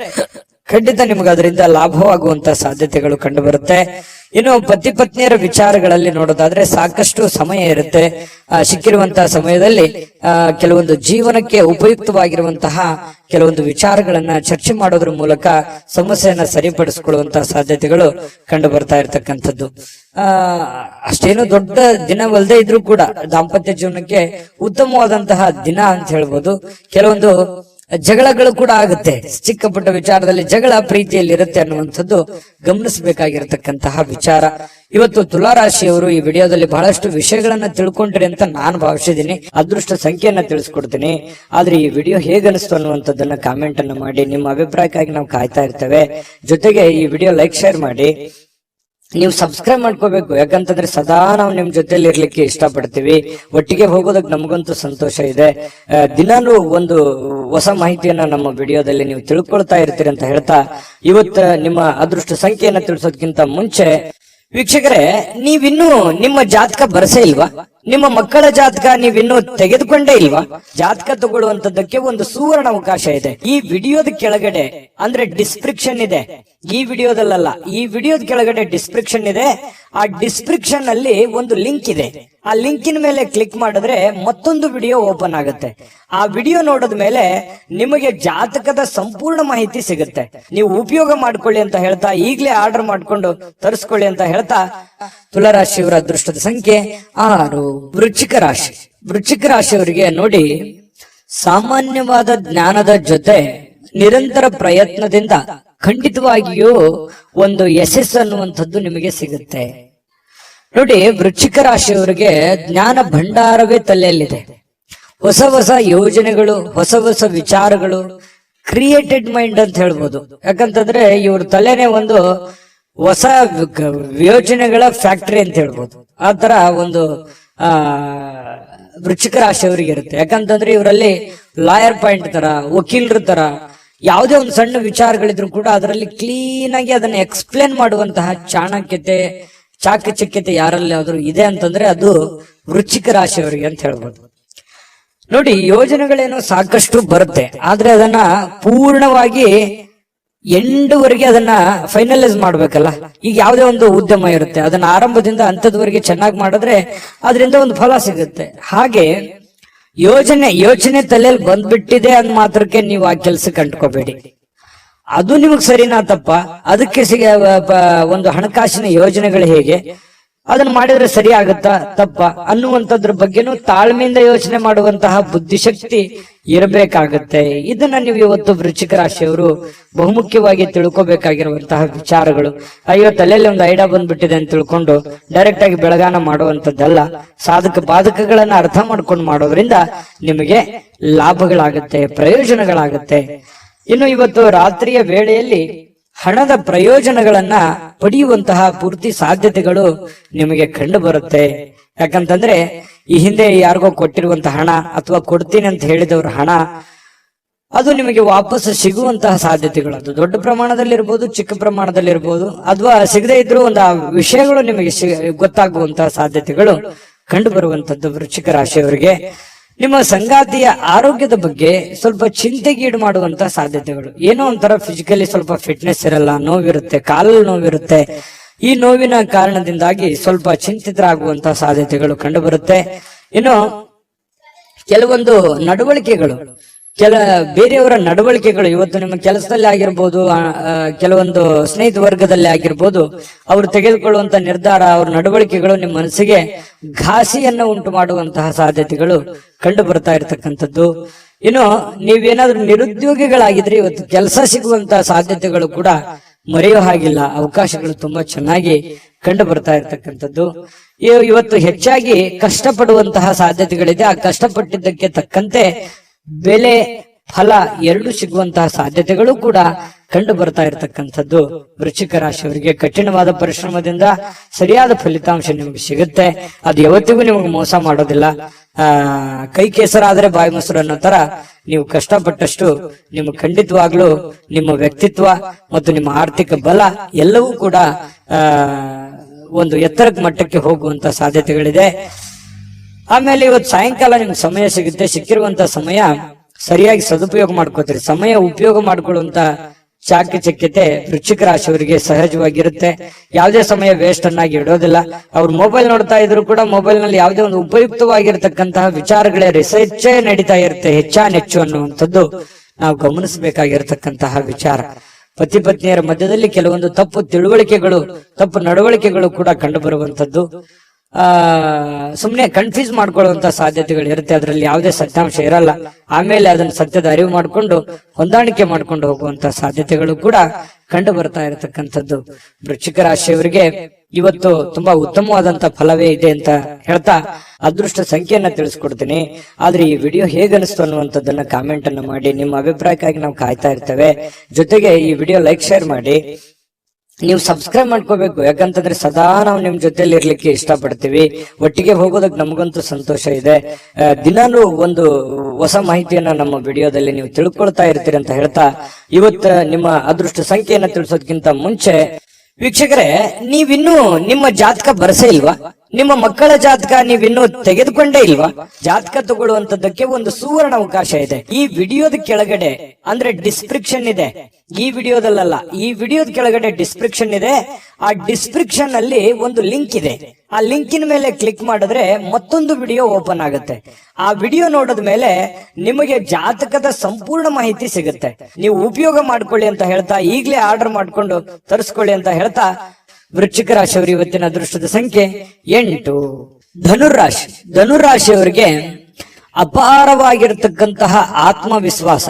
ಖಂಡಿತ ನಿಮಗೆ ಅದರಿಂದ ಲಾಭವಾಗುವಂತ ಸಾಧ್ಯತೆಗಳು ಕಂಡು ಬರುತ್ತೆ. ಇನ್ನು ಪತಿ ಪತ್ನಿಯರ ವಿಚಾರಗಳಲ್ಲಿ ನೋಡೋದಾದ್ರೆ ಸಾಕಷ್ಟು ಸಮಯ ಇರುತ್ತೆ. ಸಿಕ್ಕಿರುವಂತಹ ಸಮಯದಲ್ಲಿ ಕೆಲವೊಂದು ಜೀವನಕ್ಕೆ ಉಪಯುಕ್ತವಾಗಿರುವಂತಹ ಕೆಲವೊಂದು ವಿಚಾರಗಳನ್ನ ಚರ್ಚೆ ಮಾಡೋದ್ರ ಮೂಲಕ ಸಮಸ್ಯೆಯನ್ನ ಸರಿಪಡಿಸಿಕೊಳ್ಳುವಂತಹ ಸಾಧ್ಯತೆಗಳು ಕಂಡು ಬರ್ತಾ ಇರತಕ್ಕಂಥದ್ದು. ಅಷ್ಟೇನು ದೊಡ್ಡ ದಿನವಲ್ಲದೆ ಇದ್ರೂ ಕೂಡ ದಾಂಪತ್ಯ ಜೀವನಕ್ಕೆ ಉತ್ತಮವಾದಂತಹ ದಿನ ಅಂತ ಹೇಳ್ಬೋದು. ಕೆಲವೊಂದು ಜಗಳಗಳು ಕೂಡ ಆಗುತ್ತೆ, ಚಿಕ್ಕ ಪುಟ್ಟ ವಿಚಾರದಲ್ಲಿ ಜಗಳ ಪ್ರೀತಿಯಲ್ಲಿ ಇರುತ್ತೆ ಅನ್ನುವಂಥದ್ದು ಗಮನಿಸಬೇಕಾಗಿರತಕ್ಕಂತಹ ವಿಚಾರ. ಇವತ್ತು ತುಲಾರಾಶಿಯವರು ಈ ವಿಡಿಯೋದಲ್ಲಿ ಬಹಳಷ್ಟು ವಿಷಯಗಳನ್ನ ತಿಳ್ಕೊಂಡ್ರಿ ಅಂತ ನಾನು ಭಾವಿಸಿದ್ದೀನಿ. ಅದೃಷ್ಟ ಸಂಖ್ಯೆಯನ್ನ ತಿಳಿಸ್ಕೊಡ್ತೀನಿ. ಆದ್ರೆ ಈ ವಿಡಿಯೋ ಹೇಗನಿಸ್ತು ಅನ್ನುವಂಥದ್ದನ್ನ ಕಾಮೆಂಟ್ ಅನ್ನ ಮಾಡಿ. ನಿಮ್ಮ ಅಭಿಪ್ರಾಯಕ್ಕಾಗಿ ನಾವು ಕಾಯ್ತಾ ಇರ್ತೇವೆ. ಜೊತೆಗೆ ಈ ವಿಡಿಯೋ ಲೈಕ್ ಶೇರ್ ಮಾಡಿ. ನೀವು ಸಬ್ಸ್ಕ್ರೈಬ್ ಮಾಡ್ಕೋಬೇಕು, ಯಾಕಂತಂದ್ರೆ ಸದಾ ನಾವು ನಿಮ್ ಜೊತೆಲಿ ಇರ್ಲಿಕ್ಕೆ ಇಷ್ಟಪಡ್ತೀವಿ. ಒಟ್ಟಿಗೆ ಹೋಗೋದಕ್ಕೆ ನಮಗಂತೂ ಸಂತೋಷ ಇದೆ. ದಿನಾನು ಒಂದು ಹೊಸ ಮಾಹಿತಿಯನ್ನ ನಮ್ಮ ವಿಡಿಯೋದಲ್ಲಿ ನೀವು ತಿಳ್ಕೊಳ್ತಾ ಇರ್ತೀರಿ ಅಂತ ಹೇಳ್ತಾ, ಇವತ್ತು ನಿಮ್ಮ ಅದೃಷ್ಟ ಸಂಖ್ಯೆಯನ್ನ ತಿಳಿಸೋದಕ್ಕಿಂತ ಮುಂಚೆ ವೀಕ್ಷಕರೇ, ನೀವಿನ್ನೂ ನಿಮ್ಮ ಜಾತಕ ಬರಸೇ ಇಲ್ವಾ? ನಿಮ್ಮ ಮಕ್ಕಳ ಜಾತಕ ನೀವಿನ್ನೂ ತೆಗೆದುಕೊಂಡೇ ಇಲ್ವಾ? ಜಾತಕ ತಗೊಳ್ಳುವಂತದ್ದಕ್ಕೆ ಒಂದು ಸುವರ್ಣ ಅವಕಾಶ ಇದೆ. ಈ ವಿಡಿಯೋದ ಕೆಳಗಡೆ ಅಂದ್ರೆ ಡಿಸ್ಕ್ರಿಪ್ಷನ್ ಇದೆ, ಈ ವಿಡಿಯೋದಲ್ಲ, ಈ ವಿಡಿಯೋದ ಕೆಳಗಡೆ ಡಿಸ್ಕ್ರಿಪ್ಷನ್ ಇದೆ. ಆ ಡಿಸ್ಕ್ರಿಪ್ಷನ್ ಅಲ್ಲಿ ಒಂದು ಲಿಂಕ್ ಇದೆ. ಆ ಲಿಂಕಿನ ಮೇಲೆ ಕ್ಲಿಕ್ ಮಾಡಿದ್ರೆ ಮತ್ತೊಂದು ವಿಡಿಯೋ ಓಪನ್ ಆಗುತ್ತೆ. ಆ ವಿಡಿಯೋ ನೋಡಿದ ಮೇಲೆ ನಿಮಗೆ ಜಾತಕದ ಸಂಪೂರ್ಣ ಮಾಹಿತಿ ಸಿಗುತ್ತೆ. ನೀವು ಉಪಯೋಗ ಮಾಡ್ಕೊಳ್ಳಿ ಅಂತ ಹೇಳ್ತಾ, ಈಗಲೇ ಆರ್ಡರ್ ಮಾಡ್ಕೊಂಡು ತರಿಸ್ಕೊಳ್ಳಿ ಅಂತ ಹೇಳ್ತಾ, ತುಲಾರಾಶಿಯವರ ಅದೃಷ್ಟದ ಸಂಖ್ಯೆ 6. ವೃಶ್ಚಿಕ ರಾಶಿ. ವೃಶ್ಚಿಕ ರಾಶಿಯವರಿಗೆ ನೋಡಿ, ಸಾಮಾನ್ಯವಾದ ಜ್ಞಾನದ ಜೊತೆ ನಿರಂತರ ಪ್ರಯತ್ನದಿಂದ ಖಂಡಿತವಾಗಿಯೂ ಒಂದು ಯಶಸ್ಸು ಅನ್ನುವಂಥದ್ದು ನಿಮಗೆ ಸಿಗುತ್ತೆ. ನೋಡಿ, ವೃಶ್ಚಿಕ ರಾಶಿಯವರಿಗೆ ಜ್ಞಾನ ಭಂಡಾರವೇ ತಲೆಯಲ್ಲಿದೆ. ಹೊಸ ಹೊಸ ಯೋಜನೆಗಳು, ಹೊಸ ಹೊಸ ವಿಚಾರಗಳು, ಕ್ರಿಯೇಟೆಡ್ ಮೈಂಡ್ ಅಂತ ಹೇಳ್ಬೋದು. ಯಾಕಂತಂದ್ರೆ ಇವ್ರ ತಲೆನೇ ಒಂದು ಹೊಸ ಯೋಜನೆಗಳ ಫ್ಯಾಕ್ಟರಿ ಅಂತ ಹೇಳ್ಬೋದು. ಆ ತರ ಒಂದು ವೃಶ್ಚಿಕ ರಾಶಿಯವರಿಗೆ ಇರುತ್ತೆ. ಯಾಕಂತಂದ್ರೆ ಇವರಲ್ಲಿ ಲಾಯರ್ ಪಾಯಿಂಟ್ ತರ, ವಕೀಲರ ತರ ಯಾವುದೇ ಒಂದು ಸಣ್ಣ ವಿಚಾರಗಳಿದ್ರು ಕೂಡ ಅದರಲ್ಲಿ ಕ್ಲೀನ್ ಆಗಿ ಅದನ್ನ ಎಕ್ಸ್ಪ್ಲೇನ್ ಮಾಡುವಂತಹ ಚಾಕಚಕ್ಯತೆ ಯಾರಲ್ಲಿ ಆದ್ರೂ ಇದೆ ಅಂತಂದ್ರೆ ಅದು ವೃಶ್ಚಿಕ ರಾಶಿಯವರಿಗೆ ಅಂತ ಹೇಳ್ಬೋದು. ನೋಡಿ, ಯೋಜನೆಗಳೇನೋ ಸಾಕಷ್ಟು ಬರುತ್ತೆ, ಆದ್ರೆ ಅದನ್ನ ಪೂರ್ಣವಾಗಿ ಎಂಡ್ವರೆಗೆ ಅದನ್ನ ಫೈನಲೈಸ್ ಮಾಡ್ಬೇಕಲ್ಲ. ಈಗ ಯಾವುದೇ ಒಂದು ಉದ್ಯಮ ಇರುತ್ತೆ, ಅದನ್ನ ಆರಂಭದಿಂದ ಅಂತ್ಯದವರೆಗೆ ಚೆನ್ನಾಗಿ ಮಾಡಿದ್ರೆ ಅದರಿಂದ ಒಂದು ಫಲ ಸಿಗುತ್ತೆ. ಹಾಗೆ ಯೋಚನೆ ತಲೆಯಲ್ಲಿ ಬಂದ್ಬಿಟ್ಟಿದೆ ಅಂದ್ ಮಾತ್ರಕ್ಕೆ ನೀವು ಆ ಕೆಲ್ಸಕ್ಕೆ ಅಂಟ್ಕೋಬೇಡಿ. ಅದು ನಿಮಗ್ ಸರಿನಾ ತಪ್ಪ, ಅದಕ್ಕೆ ಒಂದು ಹಣಕಾಸಿನ ಯೋಜನೆಗಳು ಹೇಗೆ, ಅದನ್ನ ಮಾಡಿದ್ರೆ ಸರಿ ಆಗುತ್ತಾ ತಪ್ಪ ಅನ್ನುವಂಥದ್ರ ಬಗ್ಗೆನೂ ತಾಳ್ಮೆಯಿಂದ ಯೋಚನೆ ಮಾಡುವಂತಹ ಬುದ್ಧಿಶಕ್ತಿ ಇರಬೇಕಾಗತ್ತೆ. ಇದನ್ನ ನೀವು ಇವತ್ತು ವೃಶ್ಚಿಕ ರಾಶಿಯವರು ಬಹುಮುಖ್ಯವಾಗಿ ತಿಳ್ಕೊಬೇಕಾಗಿರುವಂತಹ ವಿಚಾರಗಳು. ಅಯ್ಯೋ, ತಲೆಯಲ್ಲಿ ಒಂದು ಐಡಿಯಾ ಬಂದ್ಬಿಟ್ಟಿದೆ ಅಂತ ತಿಳ್ಕೊಂಡು ಡೈರೆಕ್ಟ್ ಆಗಿ ಬೆಳಗಾನ ಮಾಡುವಂತದ್ದಲ್ಲ. ಸಾಧಕ ಬಾಧಕಗಳನ್ನ ಅರ್ಥ ಮಾಡ್ಕೊಂಡು ಮಾಡೋದ್ರಿಂದ ನಿಮಗೆ ಲಾಭಗಳಾಗತ್ತೆ, ಪ್ರಯೋಜನಗಳಾಗತ್ತೆ. ಇನ್ನು ಇವತ್ತು ರಾತ್ರಿಯ ವೇಳೆಯಲ್ಲಿ ಹಣದ ಪ್ರಯೋಜನಗಳನ್ನ ಪಡೆಯುವಂತಹ ಪೂರ್ತಿ ಸಾಧ್ಯತೆಗಳು ನಿಮಗೆ ಕಂಡು ಬರುತ್ತೆ. ಯಾಕಂತಂದ್ರೆ ಈ ಹಿಂದೆ ಯಾರಿಗೋ ಕೊಟ್ಟಿರುವಂತಹ ಹಣ ಅಥವಾ ಕೊಡ್ತೀನಿ ಅಂತ ಹೇಳಿದವ್ರ ಹಣ ಅದು ನಿಮಗೆ ವಾಪಸ್ ಸಿಗುವಂತಹ ಸಾಧ್ಯತೆಗಳು, ಅದು ದೊಡ್ಡ ಪ್ರಮಾಣದಲ್ಲಿ ಇರ್ಬೋದು, ಚಿಕ್ಕ ಪ್ರಮಾಣದಲ್ಲಿ ಇರ್ಬೋದು, ಅಥವಾ ಸಿಗದೇ ಇದ್ರೂ ಒಂದು ವಿಷಯಗಳು ನಿಮಗೆ ಗೊತ್ತಾಗುವಂತಹ ಸಾಧ್ಯತೆಗಳು ಕಂಡು ಬರುವಂತದ್ದು ವೃಶ್ಚಿಕ ರಾಶಿಯವರಿಗೆ. ನಿಮ್ಮ ಸಂಗಾತಿಯ ಆರೋಗ್ಯದ ಬಗ್ಗೆ ಸ್ವಲ್ಪ ಚಿಂತೆಗೀಡು ಮಾಡುವಂತ ಸಾಧ್ಯತೆಗಳು. ಏನೋ ಒಂಥರ ಫಿಸಿಕಲಿ ಸ್ವಲ್ಪ ಫಿಟ್ನೆಸ್ ಇರಲ್ಲ, ನೋವಿರುತ್ತೆ, ಕಾಲಲ್ಲಿ ನೋವಿರುತ್ತೆ. ಈ ನೋವಿನ ಕಾರಣದಿಂದಾಗಿ ಸ್ವಲ್ಪ ಚಿಂತಿತರಾಗುವಂತಹ ಸಾಧ್ಯತೆಗಳು ಕಂಡು ಬರುತ್ತೆ. ಇನ್ನು ಕೆಲವೊಂದು ನಡವಳಿಕೆಗಳು, ಬೇರೆಯವರ ನಡವಳಿಕೆಗಳು ಇವತ್ತು ನಿಮ್ಮ ಕೆಲಸದಲ್ಲಿ ಆಗಿರ್ಬೋದು, ಕೆಲವೊಂದು ಸ್ನೇಹಿತ ವರ್ಗದಲ್ಲಿ ಆಗಿರ್ಬೋದು, ಅವರು ತೆಗೆದುಕೊಳ್ಳುವಂತ ನಿರ್ಧಾರ, ಅವ್ರ ನಡವಳಿಕೆಗಳು ನಿಮ್ಮ ಮನಸ್ಸಿಗೆ ಘಾಸಿಯನ್ನು ಉಂಟು ಮಾಡುವಂತಹ ಸಾಧ್ಯತೆಗಳು ಕಂಡು ಬರ್ತಾ ಇರತಕ್ಕಂಥದ್ದು. ಇನ್ನು ನೀವೇನಾದ್ರೂ ನಿರುದ್ಯೋಗಿಗಳಾಗಿದ್ರೆ ಇವತ್ತು ಕೆಲಸ ಸಿಗುವಂತಹ ಸಾಧ್ಯತೆಗಳು ಕೂಡ ಮರೆಯೋ ಹಾಗಿಲ್ಲ. ಅವಕಾಶಗಳು ತುಂಬಾ ಚೆನ್ನಾಗಿ ಕಂಡು ಬರ್ತಾ ಇರ್ತಕ್ಕಂಥದ್ದು. ಇವತ್ತು ಹೆಚ್ಚಾಗಿ ಕಷ್ಟಪಡುವಂತಹ ಸಾಧ್ಯತೆಗಳಿದೆ. ಆ ಕಷ್ಟಪಟ್ಟಿದ್ದಕ್ಕೆ ತಕ್ಕಂತೆ ಬೆಲೆ ಫಲ ಎರಡು ಸಿಗುವಂತಹ ಸಾಧ್ಯತೆಗಳು ಕೂಡ ಕಂಡು ಬರ್ತಾ ಇರತಕ್ಕಂಥದ್ದು. ವೃಶ್ಚಿಕ ರಾಶಿಯವರಿಗೆ ಕಠಿಣವಾದ ಪರಿಶ್ರಮದಿಂದ ಸರಿಯಾದ ಫಲಿತಾಂಶ ನಿಮಗೆ ಸಿಗುತ್ತೆ. ಅದು ಯಾವತ್ತಿಗೂ ನಿಮಗೆ ಮೋಸ ಮಾಡೋದಿಲ್ಲ. ಕೈ ಕೆಸರಾದ್ರೆ ಬಾಯಿ ಮೊಸರು ಅನ್ನೋ ತರ ನೀವು ಕಷ್ಟಪಟ್ಟಷ್ಟು ನಿಮಗೆ ಖಂಡಿತವಾಗ್ಲೂ ನಿಮ್ಮ ವ್ಯಕ್ತಿತ್ವ ಮತ್ತು ನಿಮ್ಮ ಆರ್ಥಿಕ ಬಲ ಎಲ್ಲವೂ ಕೂಡ ಒಂದು ಎತ್ತರದ ಮಟ್ಟಕ್ಕೆ ಹೋಗುವಂತ ಸಾಧ್ಯತೆಗಳಿದೆ. ಆಮೇಲೆ ಇವತ್ತು ಸಾಯಂಕಾಲ ನಿಮ್ಗೆ ಸಮಯ ಸಿಗುತ್ತೆ. ಸಿಕ್ಕಿರುವಂತ ಸಮಯ ಸರಿಯಾಗಿ ಸದುಪಯೋಗ ಮಾಡ್ಕೋತೀರಿ. ಸಮಯ ಉಪಯೋಗ ಮಾಡ್ಕೊಳ್ಳುವಂತ ಚಾಕಚಕ್ಯತೆ ವೃಶ್ಚಿಕ ರಾಶಿಯವರಿಗೆ ಸಹಜವಾಗಿರುತ್ತೆ. ಯಾವುದೇ ಸಮಯ ವೇಸ್ಟ್ ಅನ್ನಾಗಿ ಇಡೋದಿಲ್ಲ. ಅವ್ರು ಮೊಬೈಲ್ ನೋಡ್ತಾ ಇದ್ರು ಕೂಡ ಮೊಬೈಲ್ ನಲ್ಲಿ ಯಾವುದೇ ಒಂದು ಉಪಯುಕ್ತವಾಗಿರ್ತಕ್ಕಂತಹ ವಿಚಾರಗಳೇ ರಿಸರ್ಚ್ ನಡೀತಾ ಇರುತ್ತೆ ಹೆಚ್ಚಾನೆಚ್ಚು ಅನ್ನುವಂಥದ್ದು ನಾವು ಗಮನಿಸಬೇಕಾಗಿರ್ತಕ್ಕಂತಹ ವಿಚಾರ. ಪತಿ ಪತ್ನಿಯರ ಮಧ್ಯದಲ್ಲಿ ಕೆಲವೊಂದು ತಪ್ಪು ತಿಳುವಳಿಕೆಗಳು, ತಪ್ಪು ನಡವಳಿಕೆಗಳು ಕೂಡ ಕಂಡು ಬರುವಂತದ್ದು. ಸುಮ್ನೆ ಕನ್ಫ್ಯೂಸ್ ಮಾಡ್ಕೊಳ್ಳುವಂತ ಸಾಧ್ಯತೆಗಳು ಇರುತ್ತೆ. ಅದರಲ್ಲಿ ಯಾವುದೇ ಸತ್ಯಾಂಶ ಇರಲ್ಲ. ಆಮೇಲೆ ಅದನ್ನ ಸತ್ಯದ ಅರಿವು ಮಾಡಿಕೊಂಡು ಹೊಂದಾಣಿಕೆ ಮಾಡ್ಕೊಂಡು ಹೋಗುವಂತ ಸಾಧ್ಯತೆಗಳು ಕೂಡ ಕಂಡು ಬರ್ತಾ ಇರತಕ್ಕಂಥದ್ದು. ವೃಶ್ಚಿಕ ರಾಶಿಯವರಿಗೆ ಇವತ್ತು ತುಂಬಾ ಉತ್ತಮವಾದಂತ ಫಲವೇ ಇದೆ ಅಂತ ಹೇಳ್ತಾ ಅದೃಷ್ಟ ಸಂಖ್ಯೆಯನ್ನ ತಿಳಿಸ್ಕೊಡ್ತೀನಿ. ಆದ್ರೆ ಈ ವಿಡಿಯೋ ಹೇಗನಿಸ್ತು ಅನ್ನುವಂಥದ್ದನ್ನ ಕಾಮೆಂಟ್ ಅನ್ನು ಮಾಡಿ. ನಿಮ್ಮ ಅಭಿಪ್ರಾಯಕ್ಕಾಗಿ ನಾವು ಕಾಯ್ತಾ ಇರ್ತೇವೆ. ಜೊತೆಗೆ ಈ ವಿಡಿಯೋ ಲೈಕ್ ಶೇರ್ ಮಾಡಿ. ನೀವು ಸಬ್ಸ್ಕ್ರೈಬ್ ಮಾಡ್ಕೋಬೇಕು. ಯಾಕಂತಂದ್ರೆ ಸದಾ ನಾವು ನಿಮ್ ಜೊತೆಲಿ ಇರ್ಲಿಕ್ಕೆ ಇಷ್ಟಪಡ್ತೀವಿ. ಒಟ್ಟಿಗೆ ಹೋಗೋದಕ್ಕೆ ನಮಗಂತೂ ಸಂತೋಷ ಇದೆ. ದಿನಾನು ಒಂದು ಹೊಸ ಮಾಹಿತಿಯನ್ನ ನಮ್ಮ ವಿಡಿಯೋದಲ್ಲಿ ನೀವು ತಿಳ್ಕೊಳ್ತಾ ಇರ್ತೀರಿ ಅಂತ ಹೇಳ್ತಾ ಇವತ್ತು ನಿಮ್ಮ ಅದೃಷ್ಟ ಸಂಖ್ಯೆಯನ್ನ ತಿಳಿಸೋದಕ್ಕಿಂತ ಮುಂಚೆ ವೀಕ್ಷಕರೇ, ನೀವಿನ್ನೂ ನಿಮ್ಮ ಜಾತಕ ಬರಸೇ ಇಲ್ವಾ? ನಿಮ್ಮ ಮಕ್ಕಳ ಜಾತಕ ನೀವಿನ್ನೂ ತೆಗೆದುಕೊಂಡೇ ಇಲ್ವಾ? ಜಾತಕ ತಗೊಳ್ಳುವಂತದ್ದಕ್ಕೆ ಒಂದು ಸುವರ್ಣ ಅವಕಾಶ ಇದೆ. ಈ ವಿಡಿಯೋದ ಕೆಳಗಡೆ ಅಂದ್ರೆ ಡಿಸ್ಕ್ರಿಪ್ಷನ್ ಇದೆ. ಈ ವಿಡಿಯೋದಲ್ಲ, ಈ ವಿಡಿಯೋದ ಕೆಳಗಡೆ ಡಿಸ್ಕ್ರಿಪ್ಷನ್ ಇದೆ. ಆ ಡಿಸ್ಕ್ರಿಪ್ಷನ್ ಅಲ್ಲಿ ಒಂದು ಲಿಂಕ್ ಇದೆ. ಆ ಲಿಂಕಿನ ಮೇಲೆ ಕ್ಲಿಕ್ ಮಾಡಿದ್ರೆ ಮತ್ತೊಂದು ವಿಡಿಯೋ ಓಪನ್ ಆಗುತ್ತೆ. ಆ ವಿಡಿಯೋ ನೋಡಿದ ಮೇಲೆ ನಿಮಗೆ ಜಾತಕದ ಸಂಪೂರ್ಣ ಮಾಹಿತಿ ಸಿಗುತ್ತೆ. ನೀವು ಉಪಯೋಗ ಮಾಡ್ಕೊಳ್ಳಿ ಅಂತ ಹೇಳ್ತಾ, ಈಗಲೇ ಆರ್ಡರ್ ಮಾಡ್ಕೊಂಡು ತರಿಸ್ಕೊಳ್ಳಿ ಅಂತ ಹೇಳ್ತಾ, ವೃಶ್ಚಿಕ ರಾಶಿಯವರು ಇವತ್ತಿನ ಅದೃಷ್ಟದ ಸಂಖ್ಯೆ 8. ಧನುರಾಶಿ. ಧನುರಾಶಿಯವರಿಗೆ ಅಪಾರವಾಗಿರ್ತಕ್ಕಂತಹ ಆತ್ಮವಿಶ್ವಾಸ,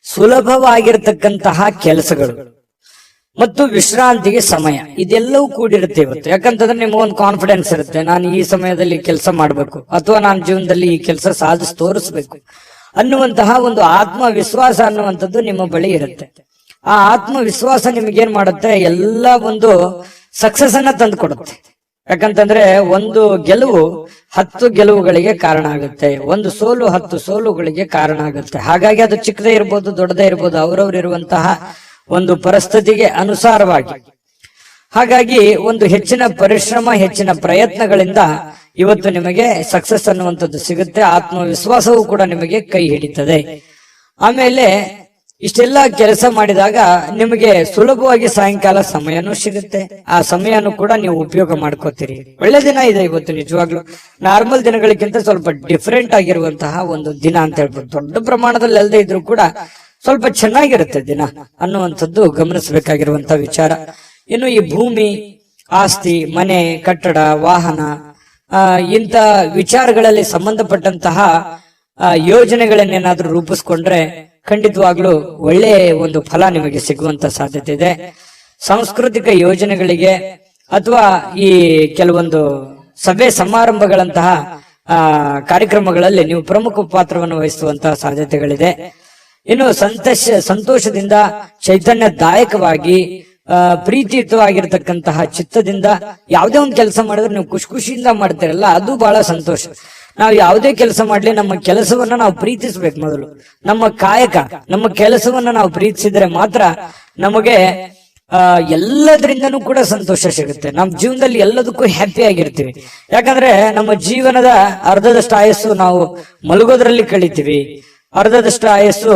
ಸುಲಭವಾಗಿರ್ತಕ್ಕಂತಹ ಕೆಲಸಗಳು ಮತ್ತು ವಿಶ್ರಾಂತಿಗೆ ಸಮಯ ಇದೆಲ್ಲವೂ ಕೂಡಿರುತ್ತೆ ಇವತ್ತು. ಯಾಕಂತಂದ್ರೆ ನಿಮಗೊಂದು ಕಾನ್ಫಿಡೆನ್ಸ್ ಇರುತ್ತೆ, ನಾನು ಈ ಸಮಯದಲ್ಲಿ ಕೆಲಸ ಮಾಡಬೇಕು ಅಥವಾ ನಾನು ಜೀವನದಲ್ಲಿ ಈ ಕೆಲಸ ಸಾಧಿಸಿ ತೋರಿಸ್ಬೇಕು ಅನ್ನುವಂತಹ ಒಂದು ಆತ್ಮವಿಶ್ವಾಸ ಅನ್ನುವಂಥದ್ದು ನಿಮ್ಮ ಬಳಿ ಇರುತ್ತೆ. ಆ ಆತ್ಮವಿಶ್ವಾಸ ನಿಮಗೇನ್ ಮಾಡುತ್ತೆ, ಎಲ್ಲ ಒಂದು ಸಕ್ಸಸ್ ಅನ್ನ ತಂದು ಕೊಡುತ್ತೆ. ಯಾಕಂತಂದ್ರೆ ಒಂದು ಗೆಲುವು 10 ಗೆಲುವುಗಳಿಗೆ ಕಾರಣ ಆಗುತ್ತೆ, ಒಂದು ಸೋಲು 10 ಸೋಲುಗಳಿಗೆ ಕಾರಣ ಆಗುತ್ತೆ. ಹಾಗಾಗಿ ಅದು ಚಿಕ್ಕದೇ ಇರ್ಬೋದು, ದೊಡ್ಡದೇ ಇರ್ಬೋದು, ಅವರವ್ರು ಇರುವಂತಹ ಒಂದು ಪರಿಸ್ಥಿತಿಗೆ ಅನುಸಾರವಾಗಿ. ಹಾಗಾಗಿ ಒಂದು ಹೆಚ್ಚಿನ ಪರಿಶ್ರಮ, ಹೆಚ್ಚಿನ ಪ್ರಯತ್ನಗಳಿಂದ ಇವತ್ತು ನಿಮಗೆ ಸಕ್ಸಸ್ ಅನ್ನುವಂಥದ್ದು ಸಿಗುತ್ತೆ. ಆತ್ಮವಿಶ್ವಾಸವೂ ಕೂಡ ನಿಮಗೆ ಕೈ ಹಿಡಿತದೆ. ಆಮೇಲೆ ಇಷ್ಟೆಲ್ಲ ಕೆಲಸ ಮಾಡಿದಾಗ ನಿಮಗೆ ಸುಲಭವಾಗಿ ಸಾಯಂಕಾಲ ಸಮಯನೂ ಸಿಗುತ್ತೆ. ಆ ಸಮಯನೂ ಕೂಡ ನೀವು ಉಪಯೋಗ ಮಾಡ್ಕೋತೀರಿ. ಒಳ್ಳೆ ದಿನ ಇದೆ ಇವತ್ತು. ನಿಜವಾಗ್ಲು ನಾರ್ಮಲ್ ದಿನಗಳಿಗಿಂತ ಸ್ವಲ್ಪ ಡಿಫರೆಂಟ್ ಆಗಿರುವಂತಹ ಒಂದು ದಿನ ಅಂತ ಹೇಳ್ಬೋದು. ದೊಡ್ಡ ಪ್ರಮಾಣದಲ್ಲಿ ಅಲ್ಲದೆ ಇದ್ರೂ ಕೂಡ ಸ್ವಲ್ಪ ಚೆನ್ನಾಗಿರುತ್ತೆ ದಿನ ಅನ್ನುವಂಥದ್ದು ಗಮನಿಸಬೇಕಾಗಿರುವಂತಹ ವಿಚಾರ. ಇನ್ನು ಈ ಭೂಮಿ, ಆಸ್ತಿ, ಮನೆ, ಕಟ್ಟಡ, ವಾಹನ ಇಂಥ ವಿಚಾರಗಳಲ್ಲಿ ಸಂಬಂಧಪಟ್ಟಂತಹ ಯೋಜನೆಗಳನ್ನೇನಾದ್ರೂ ರೂಪಿಸ್ಕೊಂಡ್ರೆ ಖಂಡಿತವಾಗ್ಲೂ ಒಳ್ಳೆ ಒಂದು ಫಲ ನಿಮಗೆ ಸಿಗುವಂತ ಸಾಧ್ಯತೆ ಇದೆ. ಸಾಂಸ್ಕೃತಿಕ ಯೋಜನೆಗಳಿಗೆ ಅಥವಾ ಈ ಕೆಲವೊಂದು ಸಭೆ ಸಮಾರಂಭಗಳಂತಹ ಕಾರ್ಯಕ್ರಮಗಳಲ್ಲಿ ನೀವು ಪ್ರಮುಖ ಪಾತ್ರವನ್ನು ವಹಿಸುವಂತಹ ಸಾಧ್ಯತೆಗಳಿದೆ. ಇನ್ನು ಸಂತೋಷದಿಂದ, ಚೈತನ್ಯದಾಯಕವಾಗಿ, ಪ್ರೀತಿಯುತವಾಗಿರ್ತಕ್ಕಂತಹ ಚಿತ್ತದಿಂದ ಯಾವುದೇ ಒಂದು ಕೆಲಸ ಮಾಡಿದ್ರೆ ನೀವು ಖುಷಿಯಿಂದ ಮಾಡ್ತೀರಲ್ಲ, ಅದು ಬಹಳ ಸಂತೋಷ. ನಾವು ಯಾವುದೇ ಕೆಲಸ ಮಾಡ್ಲಿ ನಮ್ಮ ಕೆಲಸವನ್ನ ನಾವು ಪ್ರೀತಿಸ್ಬೇಕು. ಮೊದಲು ನಮ್ಮ ಕಾಯಕ, ನಮ್ಮ ಕೆಲಸವನ್ನ ನಾವು ಪ್ರೀತಿಸಿದ್ರೆ ಮಾತ್ರ ನಮಗೆ ಎಲ್ಲದರಿಂದನೂ ಕೂಡ ಸಂತೋಷ ಸಿಗುತ್ತೆ. ನಮ್ಮ ಜೀವನದಲ್ಲಿ ಎಲ್ಲದಕ್ಕೂ ಹ್ಯಾಪಿ ಆಗಿರ್ತೀವಿ. ಯಾಕಂದ್ರೆ ನಮ್ಮ ಜೀವನದ ಅರ್ಧದಷ್ಟು ಆಯಸ್ಸು ನಾವು ಮಲಗೋದ್ರಲ್ಲಿ ಕಳಿತೀವಿ, ಅರ್ಧದಷ್ಟು ಆಯಸ್ಸು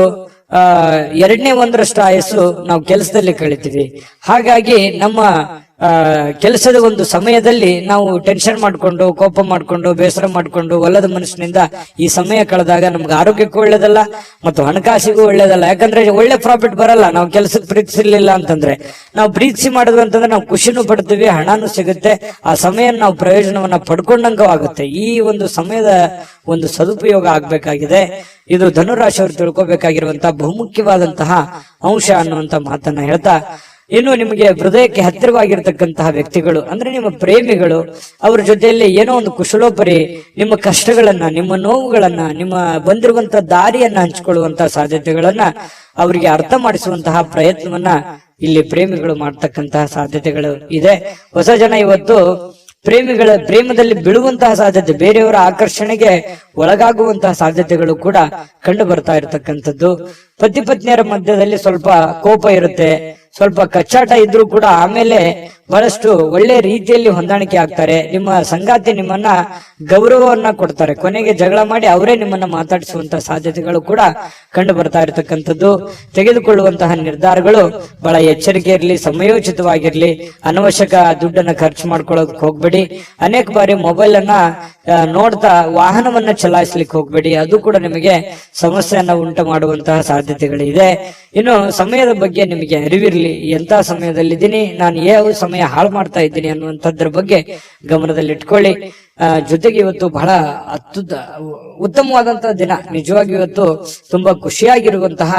1/2 ಆಯಸ್ಸು ನಾವು ಕೆಲಸದಲ್ಲಿ ಕಳಿತೀವಿ. ಹಾಗಾಗಿ ನಮ್ಮ ಕೆಲಸದ ಒಂದು ಸಮಯದಲ್ಲಿ ನಾವು ಟೆನ್ಷನ್ ಮಾಡ್ಕೊಂಡು, ಕೋಪ ಮಾಡ್ಕೊಂಡು, ಬೇಸರ ಮಾಡ್ಕೊಂಡು, ಒಲ್ಲದ ಮನಸ್ಸಿನಿಂದ ಈ ಸಮಯ ಕಳೆದಾಗ ನಮ್ಗೆ ಆರೋಗ್ಯಕ್ಕೂ ಒಳ್ಳೇದಲ್ಲ ಮತ್ತು ಹಣಕಾಸಿಗೂ ಒಳ್ಳೇದಲ್ಲ. ಯಾಕಂದ್ರೆ ಒಳ್ಳೆ ಪ್ರಾಫಿಟ್ ಬರಲ್ಲ ನಾವು ಕೆಲಸಕ್ಕೆ ಪ್ರೀತಿಸಿರ್ಲಿಲ್ಲ ಅಂತಂದ್ರೆ. ನಾವು ಪ್ರೀತಿಸಿ ಮಾಡಿದ್ವಿ ಅಂತಂದ್ರೆ ನಾವು ಖುಷಿನೂ ಪಡ್ತೀವಿ, ಹಣನೂ ಸಿಗುತ್ತೆ, ಆ ಸಮಯ ನಾವು ಪ್ರಯೋಜನವನ್ನ ಪಡ್ಕೊಂಡಂಗೂ ಆಗುತ್ತೆ. ಈ ಒಂದು ಸಮಯದ ಒಂದು ಸದುಪಯೋಗ ಆಗ್ಬೇಕಾಗಿದೆ. ಇದು ಧನುರಾಶಿಯವರು ತಿಳ್ಕೊಬೇಕಾಗಿರುವಂತಹ ಬಹುಮುಖ್ಯವಾದಂತಹ ಅಂಶ ಅನ್ನುವಂತ ಮಾತನ್ನ ಹೇಳ್ತಾ ಇನ್ನು ನಿಮಗೆ ಹೃದಯಕ್ಕೆ ಹತ್ತಿರವಾಗಿರ್ತಕ್ಕಂತಹ ವ್ಯಕ್ತಿಗಳು ಅಂದ್ರೆ ನಿಮ್ಮ ಪ್ರೇಮಿಗಳು, ಅವ್ರ ಜೊತೆಯಲ್ಲಿ ಏನೋ ಒಂದು ಕುಶಲೋಪರಿ ನಿಮ್ಮ ಕಷ್ಟಗಳನ್ನ, ನಿಮ್ಮ ನೋವುಗಳನ್ನ, ನಿಮ್ಮ ಬಂದಿರುವಂತಹ ದಾರಿಯನ್ನ ಹಂಚಿಕೊಳ್ಳುವಂತಹ ಸಾಧ್ಯತೆಗಳನ್ನ ಅವರಿಗೆ ಅರ್ಥ ಮಾಡಿಸುವಂತಹ ಪ್ರಯತ್ನವನ್ನ ಇಲ್ಲಿ ಪ್ರೇಮಿಗಳು ಮಾಡ್ತಕ್ಕಂತಹ ಸಾಧ್ಯತೆಗಳು ಇದೆ. ಹೊಸ ಜನ ಇವತ್ತು ಪ್ರೇಮದಲ್ಲಿ ಬೀಳುವಂತಹ ಸಾಧ್ಯತೆ, ಬೇರೆಯವರ ಆಕರ್ಷಣೆಗೆ ಒಳಗಾಗುವಂತಹ ಸಾಧ್ಯತೆಗಳು ಕೂಡ ಕಂಡು ಬರ್ತಾ ಇರತಕ್ಕಂಥದ್ದು. ಪತಿ ಪತ್ನಿಯರ ಮಧ್ಯದಲ್ಲಿ ಸ್ವಲ್ಪ ಕೋಪ ಇರುತ್ತೆ, ಸ್ವಲ್ಪ ಕಚ್ಚಾಟ ಇದ್ರೂ ಕೂಡ ಆಮೇಲೆ ಬಹಳಷ್ಟು ಒಳ್ಳೆ ರೀತಿಯಲ್ಲಿ ಹೊಂದಾಣಿಕೆ ಆಗ್ತಾರೆ. ನಿಮ್ಮ ಸಂಗಾತಿ ನಿಮ್ಮನ್ನ ಗೌರವವನ್ನ ಕೊಡ್ತಾರೆ, ಕೊನೆಗೆ ಜಗಳ ಮಾಡಿ ಅವರೇ ನಿಮ್ಮನ್ನ ಮಾತಾಡಿಸುವಂತಹ ಸಾಧ್ಯತೆಗಳು ಕೂಡ ಕಂಡು ಬರ್ತಾ ಇರತಕ್ಕಂಥದ್ದು. ತೆಗೆದುಕೊಳ್ಳುವಂತಹ ನಿರ್ಧಾರಗಳು ಬಹಳ ಎಚ್ಚರಿಕೆ ಇರಲಿ, ಸಮಯೋಚಿತವಾಗಿರ್ಲಿ. ಅನವಶ್ಯಕ ದುಡ್ಡನ್ನ ಖರ್ಚು ಮಾಡ್ಕೊಳ್ಳೋದಕ್ಕೆ ಹೋಗ್ಬೇಡಿ. ಅನೇಕ ಬಾರಿ ಮೊಬೈಲ್ ಅನ್ನ ನೋಡ್ತಾ ವಾಹನವನ್ನ ಚಲಾಯಿಸ್ಲಿಕ್ಕೆ ಹೋಗ್ಬೇಡಿ, ಅದು ಕೂಡ ನಿಮಗೆ ಸಮಸ್ಯೆಯನ್ನ ಉಂಟು ಮಾಡುವಂತಹ ಸಾಧ್ಯತೆಗಳಿದೆ. ಇನ್ನು ಸಮಯದ ಬಗ್ಗೆ ನಿಮಗೆ ಅರಿವಿರ್ಲಿ, ಎಂತ ಸಮಯದಲ್ಲಿದ್ದೀನಿ, ನಾನು ಯಾವ ಸಮಯ ಹಾಳು ಮಾಡ್ತಾ ಇದ್ದೀನಿ ಅನ್ನುವಂಥದ್ರ ಬಗ್ಗೆ ಗಮನದಲ್ಲಿಟ್ಕೊಳ್ಳಿ. ಜೊತೆಗೆ ಇವತ್ತು ಬಹಳ ಉತ್ತಮವಾದಂತಹ ದಿನ, ನಿಜವಾಗಿ ಇವತ್ತು ತುಂಬಾ ಖುಷಿಯಾಗಿರುವಂತಹ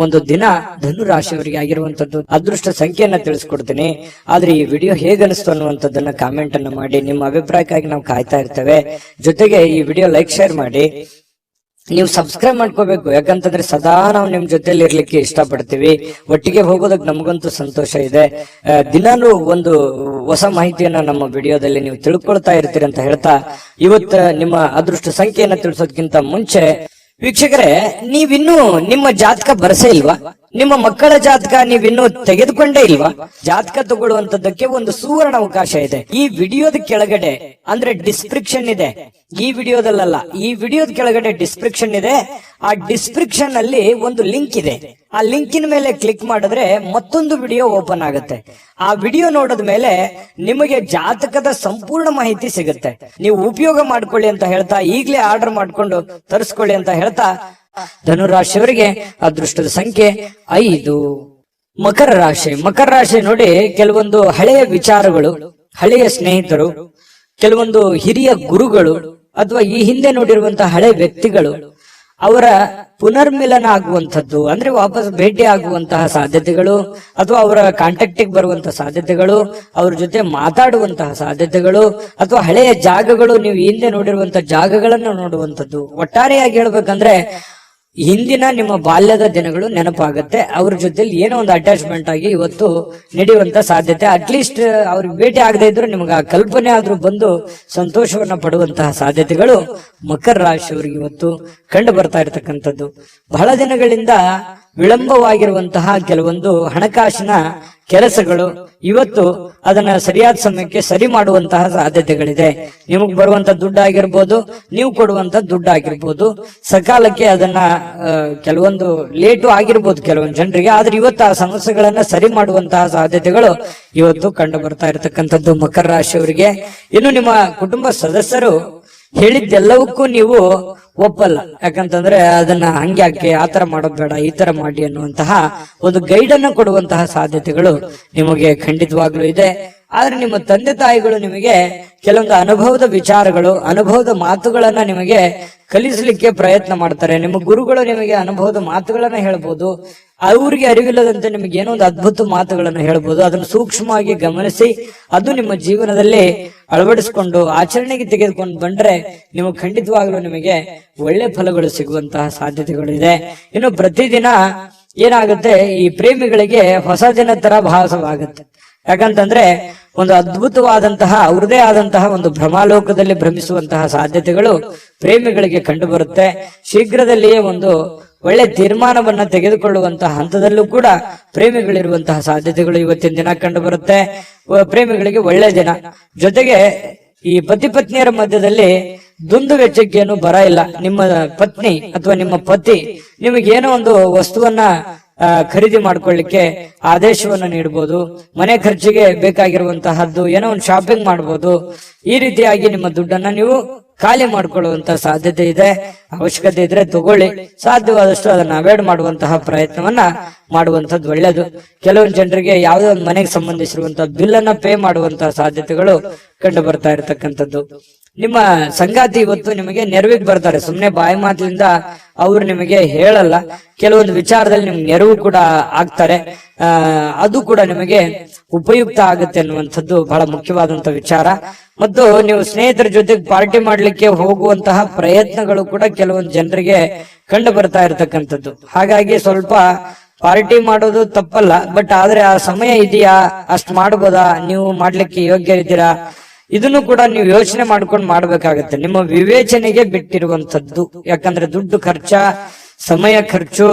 ಒಂದು ದಿನ ಧನು ರಾಶಿಯವರಿಗೆ ಆಗಿರುವಂತದ್ದು. ಅದೃಷ್ಟ ಸಂಖ್ಯೆಯನ್ನ ತಿಳಿಸ್ಕೊಡ್ತೀನಿ, ಆದ್ರೆ ಈ ವಿಡಿಯೋ ಹೇಗನಿಸ್ತು ಅನ್ನುವಂಥದ್ದನ್ನ ಕಾಮೆಂಟ್ ಅನ್ನ ಮಾಡಿ. ನಿಮ್ಮ ಅಭಿಪ್ರಾಯಕ್ಕಾಗಿ ನಾವು ಕಾಯ್ತಾ ಇರ್ತೇವೆ. ಜೊತೆಗೆ ಈ ವಿಡಿಯೋ ಲೈಕ್, ಶೇರ್ ಮಾಡಿ. ನೀವು ಸಬ್ಸ್ಕ್ರೈಬ್ ಮಾಡ್ಕೋಬೇಕು, ಯಾಕಂತಂದ್ರೆ ಸದಾ ನಾವು ನಿಮ್ ಜೊತೆಲಿ ಇರ್ಲಿಕ್ಕೆ ಇಷ್ಟಪಡ್ತೀವಿ. ಒಟ್ಟಿಗೆ ಹೋಗೋದಕ್ಕೆ ನಮಗಂತೂ ಸಂತೋಷ ಇದೆ. ದಿನಾನು ಒಂದು ಹೊಸ ಮಾಹಿತಿಯನ್ನ ನಮ್ಮ ವಿಡಿಯೋದಲ್ಲಿ ನೀವು ತಿಳ್ಕೊಳ್ತಾ ಇರ್ತೀರಿ ಅಂತ ಹೇಳ್ತಾ, ಇವತ್ತು ನಿಮ್ಮ ಅದೃಷ್ಟ ಸಂಖ್ಯೆಯನ್ನ ತಿಳಿಸೋದಕ್ಕಿಂತ ಮುಂಚೆ ವೀಕ್ಷಕರೇ, ನೀವಿನ್ನೂ ನಿಮ್ಮ ಜಾತಕ ಬರಸೇ ಇಲ್ವಾ? ನಿಮ್ಮ ಮಕ್ಕಳ ಜಾತಕ ನೀವಿನ್ನೂ ತೆಗೆದುಕೊಂಡೇ ಇಲ್ವಾ? ಜಾತಕ ತಗೊಳ್ಳುವಂತದ್ದಕ್ಕೆ ಒಂದು ಸುವರ್ಣ ಅವಕಾಶ ಇದೆ. ಈ ವಿಡಿಯೋದ ಕೆಳಗಡೆ ಅಂದ್ರೆ ಡಿಸ್ಕ್ರಿಪ್ಷನ್ ಇದೆ, ಈ ವಿಡಿಯೋದಲ್ಲ, ಈ ವಿಡಿಯೋದ ಕೆಳಗಡೆ ಡಿಸ್ಕ್ರಿಪ್ಷನ್ ಇದೆ. ಆ ಡಿಸ್ಕ್ರಿಪ್ಷನ್ ಅಲ್ಲಿ ಒಂದು ಲಿಂಕ್ ಇದೆ. ಆ ಲಿಂಕಿನ ಮೇಲೆ ಕ್ಲಿಕ್ ಮಾಡಿದ್ರೆ ಮತ್ತೊಂದು ವಿಡಿಯೋ ಓಪನ್ ಆಗುತ್ತೆ. ಆ ವಿಡಿಯೋ ನೋಡಿದ ಮೇಲೆ ನಿಮಗೆ ಜಾತಕದ ಸಂಪೂರ್ಣ ಮಾಹಿತಿ ಸಿಗುತ್ತೆ. ನೀವು ಉಪಯೋಗ ಮಾಡ್ಕೊಳ್ಳಿ ಅಂತ ಹೇಳ್ತಾ, ಈಗಲೇ ಆರ್ಡರ್ ಮಾಡ್ಕೊಂಡು ತರಿಸ್ಕೊಳ್ಳಿ ಅಂತ ಹೇಳ್ತಾ, ಧನುರಾಶಿಯವರಿಗೆ ಅದೃಷ್ಟದ ಸಂಖ್ಯೆ 5. ಮಕರ ರಾಶಿ ನೋಡಿ, ಕೆಲವೊಂದು ಹಳೆಯ ವಿಚಾರಗಳು, ಹಳೆಯ ಸ್ನೇಹಿತರು, ಕೆಲವೊಂದು ಹಿರಿಯ ಗುರುಗಳು ಅಥವಾ ಈ ಹಿಂದೆ ನೋಡಿರುವಂತಹ ಹಳೆ ವ್ಯಕ್ತಿಗಳು, ಅವರ ಪುನರ್ಮಿಲನ ಆಗುವಂಥದ್ದು, ಅಂದ್ರೆ ವಾಪಸ್ ಭೇಟಿ ಆಗುವಂತಹ ಸಾಧ್ಯತೆಗಳು, ಅಥವಾ ಅವರ ಕಾಂಟ್ಯಾಕ್ಟಿಗೆ ಬರುವಂತಹ ಸಾಧ್ಯತೆಗಳು, ಅವ್ರ ಜೊತೆ ಮಾತಾಡುವಂತಹ ಸಾಧ್ಯತೆಗಳು, ಅಥವಾ ಹಳೆಯ ಜಾಗಗಳು, ನೀವು ಹಿಂದೆ ನೋಡಿರುವಂತಹ ಜಾಗಗಳನ್ನು ನೋಡುವಂಥದ್ದು. ಒಟ್ಟಾರೆಯಾಗಿ ಹೇಳ್ಬೇಕಂದ್ರೆ ಹಿಂದಿನ ನಿಮ್ಮ ಬಾಲ್ಯದ ದಿನಗಳು ನೆನಪಾಗುತ್ತೆ. ಅವ್ರ ಜೊತೆಲಿ ಏನೋ ಒಂದು ಅಟ್ಯಾಚ್ಮೆಂಟ್ ಆಗಿ ಇವತ್ತು ನಡೆಯುವಂತ ಸಾಧ್ಯತೆ. ಅಟ್ಲೀಸ್ಟ್ ಅವ್ರಿಗೆ ಭೇಟಿ ಆಗದೆ ಇದ್ರು ನಿಮ್ಗೆ ಆ ಕಲ್ಪನೆ ಆದ್ರೂ ಬಂದು ಸಂತೋಷವನ್ನ ಪಡುವಂತಹ ಸಾಧ್ಯತೆಗಳು ಮಕರ ರಾಶಿಯವರಿಗೆ ಇವತ್ತು ಕಂಡು ಬರ್ತಾ ಇರತಕ್ಕಂಥದ್ದು. ಬಹಳ ದಿನಗಳಿಂದ ವಿಳಂಬವಾಗಿರುವಂತಹ ಕೆಲವೊಂದು ಹಣಕಾಸಿನ ಕೆಲಸಗಳು ಇವತ್ತು ಅದನ್ನ ಸರಿಯಾದ ಸಮಯಕ್ಕೆ ಸರಿ ಮಾಡುವಂತಹ ಸಾಧ್ಯತೆಗಳಿದೆ. ನಿಮಗ್ ಬರುವಂತ ದುಡ್ಡು ಆಗಿರ್ಬೋದು, ನೀವು ಕೊಡುವಂತ ದುಡ್ಡು ಆಗಿರ್ಬೋದು, ಸಕಾಲಕ್ಕೆ ಅದನ್ನ ಕೆಲವೊಂದು ಲೇಟು ಆಗಿರ್ಬೋದು ಕೆಲವೊಂದು ಜನರಿಗೆ, ಆದ್ರೆ ಇವತ್ತು ಆ ಸಮಸ್ಯೆಗಳನ್ನ ಸರಿ ಮಾಡುವಂತಹ ಸಾಧ್ಯತೆಗಳು ಇವತ್ತು ಕಂಡು ಬರ್ತಾ ಇರತಕ್ಕಂಥದ್ದು ಮಕರ ರಾಶಿಯವರಿಗೆ. ಇನ್ನು ನಿಮ್ಮ ಕುಟುಂಬ ಸದಸ್ಯರು ಹೇಳಿದ್ದೆಲ್ಲವಕ್ಕೂ ನೀವು ಒಪ್ಪಲ್ಲ, ಯಾಕಂತಂದ್ರೆ ಅದನ್ನ ಹಂಗ್ಯಾಕೆ, ಆತರ ಮಾಡೋದ್ ಬೇಡ, ಈ ತರ ಮಾಡಿ ಅನ್ನುವಂತಹ ಒಂದು ಗೈಡ್ ಅನ್ನ ಕೊಡುವಂತಹ ಸಾಧ್ಯತೆಗಳು ನಿಮಗೆ ಖಂಡಿತವಾಗ್ಲೂ ಇದೆ. ಆದ್ರೆ ನಿಮ್ಮ ತಂದೆ ತಾಯಿಗಳು ನಿಮಗೆ ಕೆಲವೊಂದು ಅನುಭವದ ವಿಚಾರಗಳು, ಅನುಭವದ ಮಾತುಗಳನ್ನ ನಿಮಗೆ ಕಲಿಸಲಿಕ್ಕೆ ಪ್ರಯತ್ನ ಮಾಡ್ತಾರೆ. ನಿಮ್ಮ ಗುರುಗಳು ನಿಮಗೆ ಅನುಭವದ ಮಾತುಗಳನ್ನ ಹೇಳ್ಬೋದು, ಅವ್ರಿಗೆ ಅರಿವಿಲ್ಲದಂತೆ ನಿಮಗೆ ಏನೋ ಒಂದು ಅದ್ಭುತ ಮಾತುಗಳನ್ನು ಹೇಳ್ಬೋದು. ಅದನ್ನು ಸೂಕ್ಷ್ಮವಾಗಿ ಗಮನಿಸಿ ಅದು ನಿಮ್ಮ ಜೀವನದಲ್ಲಿ ಅಳವಡಿಸಿಕೊಂಡು ಆಚರಣೆಗೆ ತೆಗೆದುಕೊಂಡು ಬಂದ್ರೆ ನಿಮಗೆ ಖಂಡಿತವಾಗ್ಲೂ ನಿಮಗೆ ಒಳ್ಳೆ ಫಲಗಳು ಸಿಗುವಂತಹ ಸಾಧ್ಯತೆಗಳು ಇದೆ. ಇನ್ನು ಪ್ರತಿದಿನ ಏನಾಗುತ್ತೆ, ಈ ಪ್ರೇಮಿಗಳಿಗೆ ಹೊಸ ದಿನ ತರ ಭಾಸವಾಗುತ್ತೆ. ಯಾಕಂತಂದ್ರೆ ಒಂದು ಅದ್ಭುತವಾದಂತಹ ಅವ್ರದೇ ಆದಂತಹ ಒಂದು ಭ್ರಮಾಲೋಕದಲ್ಲಿ ಭ್ರಮಿಸುವಂತಹ ಸಾಧ್ಯತೆಗಳು ಪ್ರೇಮಿಗಳಿಗೆ ಕಂಡು ಬರುತ್ತೆ. ಶೀಘ್ರದಲ್ಲಿಯೇ ಒಂದು ಒಳ್ಳೆ ತೀರ್ಮಾನವನ್ನ ತೆಗೆದುಕೊಳ್ಳುವಂತಹ ಹಂತದಲ್ಲೂ ಕೂಡ ಪ್ರೇಮಿಗಳಿರುವಂತಹ ಸಾಧ್ಯತೆಗಳು ಇವತ್ತಿನ ದಿನ ಕಂಡು ಬರುತ್ತೆ. ಪ್ರೇಮಿಗಳಿಗೆ ಒಳ್ಳೆ ದಿನ. ಜೊತೆಗೆ ಈ ಪತಿ ಪತ್ನಿಯರ ಮಧ್ಯದಲ್ಲಿ ದುಂದು ವೆಚ್ಚಕ್ಕೇನು ಬರ ಇಲ್ಲ. ನಿಮ್ಮ ಪತ್ನಿ ಅಥವಾ ನಿಮ್ಮ ಪತಿ ನಿಮಗೇನೋ ಒಂದು ವಸ್ತುವನ್ನ ಖರೀದಿ ಮಾಡ್ಕೊಳ್ಳಿಕ್ಕೆ ಆದೇಶವನ್ನು ನೀಡಬಹುದು. ಮನೆ ಖರ್ಚಿಗೆ ಬೇಕಾಗಿರುವಂತಹದ್ದು ಏನೋ ಒಂದು ಶಾಪಿಂಗ್ ಮಾಡಬಹುದು. ಈ ರೀತಿಯಾಗಿ ನಿಮ್ಮ ದುಡ್ಡನ್ನ ನೀವು ಖಾಲಿ ಮಾಡ್ಕೊಳ್ಳುವಂತ ಸಾಧ್ಯತೆ ಇದೆ. ಅವಶ್ಯಕತೆ ಇದ್ರೆ ತಗೊಳ್ಳಿ, ಸಾಧ್ಯವಾದಷ್ಟು ಅದನ್ನ ಅವಾಯ್ಡ್ ಮಾಡುವಂತಹ ಪ್ರಯತ್ನವನ್ನ ಮಾಡುವಂತದ್ದು ಒಳ್ಳೆಯದು. ಕೆಲವೊಂದು ಜನರಿಗೆ ಯಾವುದೋ ಒಂದು ಮನೆಗೆ ಸಂಬಂಧಿಸಿರುವಂತಹ ಬಿಲ್ ಅನ್ನ ಪೇ ಮಾಡುವಂತಹ ಸಾಧ್ಯತೆಗಳು ಕಂಡು ಬರ್ತಾ ಇರತಕ್ಕಂಥದ್ದು. ನಿಮ್ಮ ಸಂಗಾತಿ ಇವತ್ತು ನಿಮಗೆ ನೆರವಿಗೆ ಬರ್ತಾರೆ. ಸುಮ್ನೆ ಬಾಯಿ ಮಾತಿನಿಂದ ಅವ್ರು ನಿಮಗೆ ಹೇಳಲ್ಲ, ಕೆಲವೊಂದು ವಿಚಾರದಲ್ಲಿ ನಿಮ್ಗೆ ನೆರವು ಕೂಡ ಆಗ್ತಾರೆ. ಅದು ಕೂಡ ನಿಮಗೆ ಉಪಯುಕ್ತ ಆಗುತ್ತೆ ಅನ್ನುವಂಥದ್ದು ಬಹಳ ಮುಖ್ಯವಾದಂತ ವಿಚಾರ. ಮತ್ತು ನೀವು ಸ್ನೇಹಿತರ ಜೊತೆಗೆ ಪಾರ್ಟಿ ಮಾಡ್ಲಿಕ್ಕೆ ಹೋಗುವಂತಹ ಪ್ರಯತ್ನಗಳು ಕೂಡ ಕೆಲವೊಂದು ಜನರಿಗೆ ಕಂಡು ಬರ್ತಾ ಇರತಕ್ಕಂಥದ್ದು. ಹಾಗಾಗಿ ಸ್ವಲ್ಪ ಪಾರ್ಟಿ ಮಾಡೋದು ತಪ್ಪಲ್ಲ, ಬಟ್ ಆದ್ರೆ ಆ ಸಮಯ ಇದೆಯಾ, ಅಷ್ಟ್ ಮಾಡ್ಬೋದಾ, ನೀವು ಮಾಡ್ಲಿಕ್ಕೆ ಯೋಗ್ಯ ಇದ್ದೀರಾ, ಇದನ್ನು ಕೂಡ ನೀವು ಯೋಚನೆ ಮಾಡ್ಕೊಂಡು ಮಾಡ್ಬೇಕಾಗತ್ತೆ. ನಿಮ್ಮ ವಿವೇಚನೆಗೆ ಬಿಟ್ಟಿರುವಂತದ್ದು. ಯಾಕಂದ್ರೆ ದುಡ್ಡು ಖರ್ಚ, ಸಮಯ ಖರ್ಚು,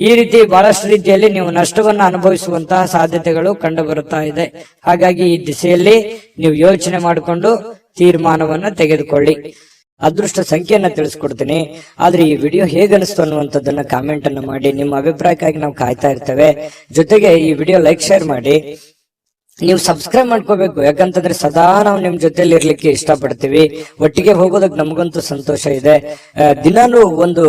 ಈ ರೀತಿ ಬಹಳಷ್ಟು ರೀತಿಯಲ್ಲಿ ನೀವು ನಷ್ಟವನ್ನ ಅನುಭವಿಸುವಂತಹ ಸಾಧ್ಯತೆಗಳು ಕಂಡು ಬರುತ್ತಾ ಇದೆ. ಹಾಗಾಗಿ ಈ ದಿಸೆಯಲ್ಲಿ ನೀವು ಯೋಚನೆ ಮಾಡಿಕೊಂಡು ತೀರ್ಮಾನವನ್ನ ತೆಗೆದುಕೊಳ್ಳಿ. ಅದೃಷ್ಟ ಸಂಖ್ಯೆಯನ್ನ ತಿಳಿಸ್ಕೊಡ್ತೀನಿ. ಆದ್ರೆ ಈ ವಿಡಿಯೋ ಹೇಗನಿಸ್ತು ಅನ್ನುವಂಥದ್ದನ್ನ ಕಾಮೆಂಟ್ ಅನ್ನು ಮಾಡಿ. ನಿಮ್ಮ ಅಭಿಪ್ರಾಯಕ್ಕಾಗಿ ನಾವು ಕಾಯ್ತಾ ಇರ್ತೇವೆ. ಜೊತೆಗೆ ಈ ವಿಡಿಯೋ ಲೈಕ್, ಶೇರ್ ಮಾಡಿ. ನೀವು ಸಬ್ಸ್ಕ್ರೈಬ್ ಮಾಡ್ಕೋಬೇಕು. ಯಾಕಂತಂದ್ರೆ ಸದಾ ನಾವು ನಿಮ್ ಜೊತೆಲಿ ಇರ್ಲಿಕ್ಕೆ ಇಷ್ಟಪಡ್ತೀವಿ. ಒಟ್ಟಿಗೆ ಹೋಗೋದಕ್ಕೆ ನಮಗಂತೂ ಸಂತೋಷ ಇದೆ. ದಿನಾನು ಒಂದು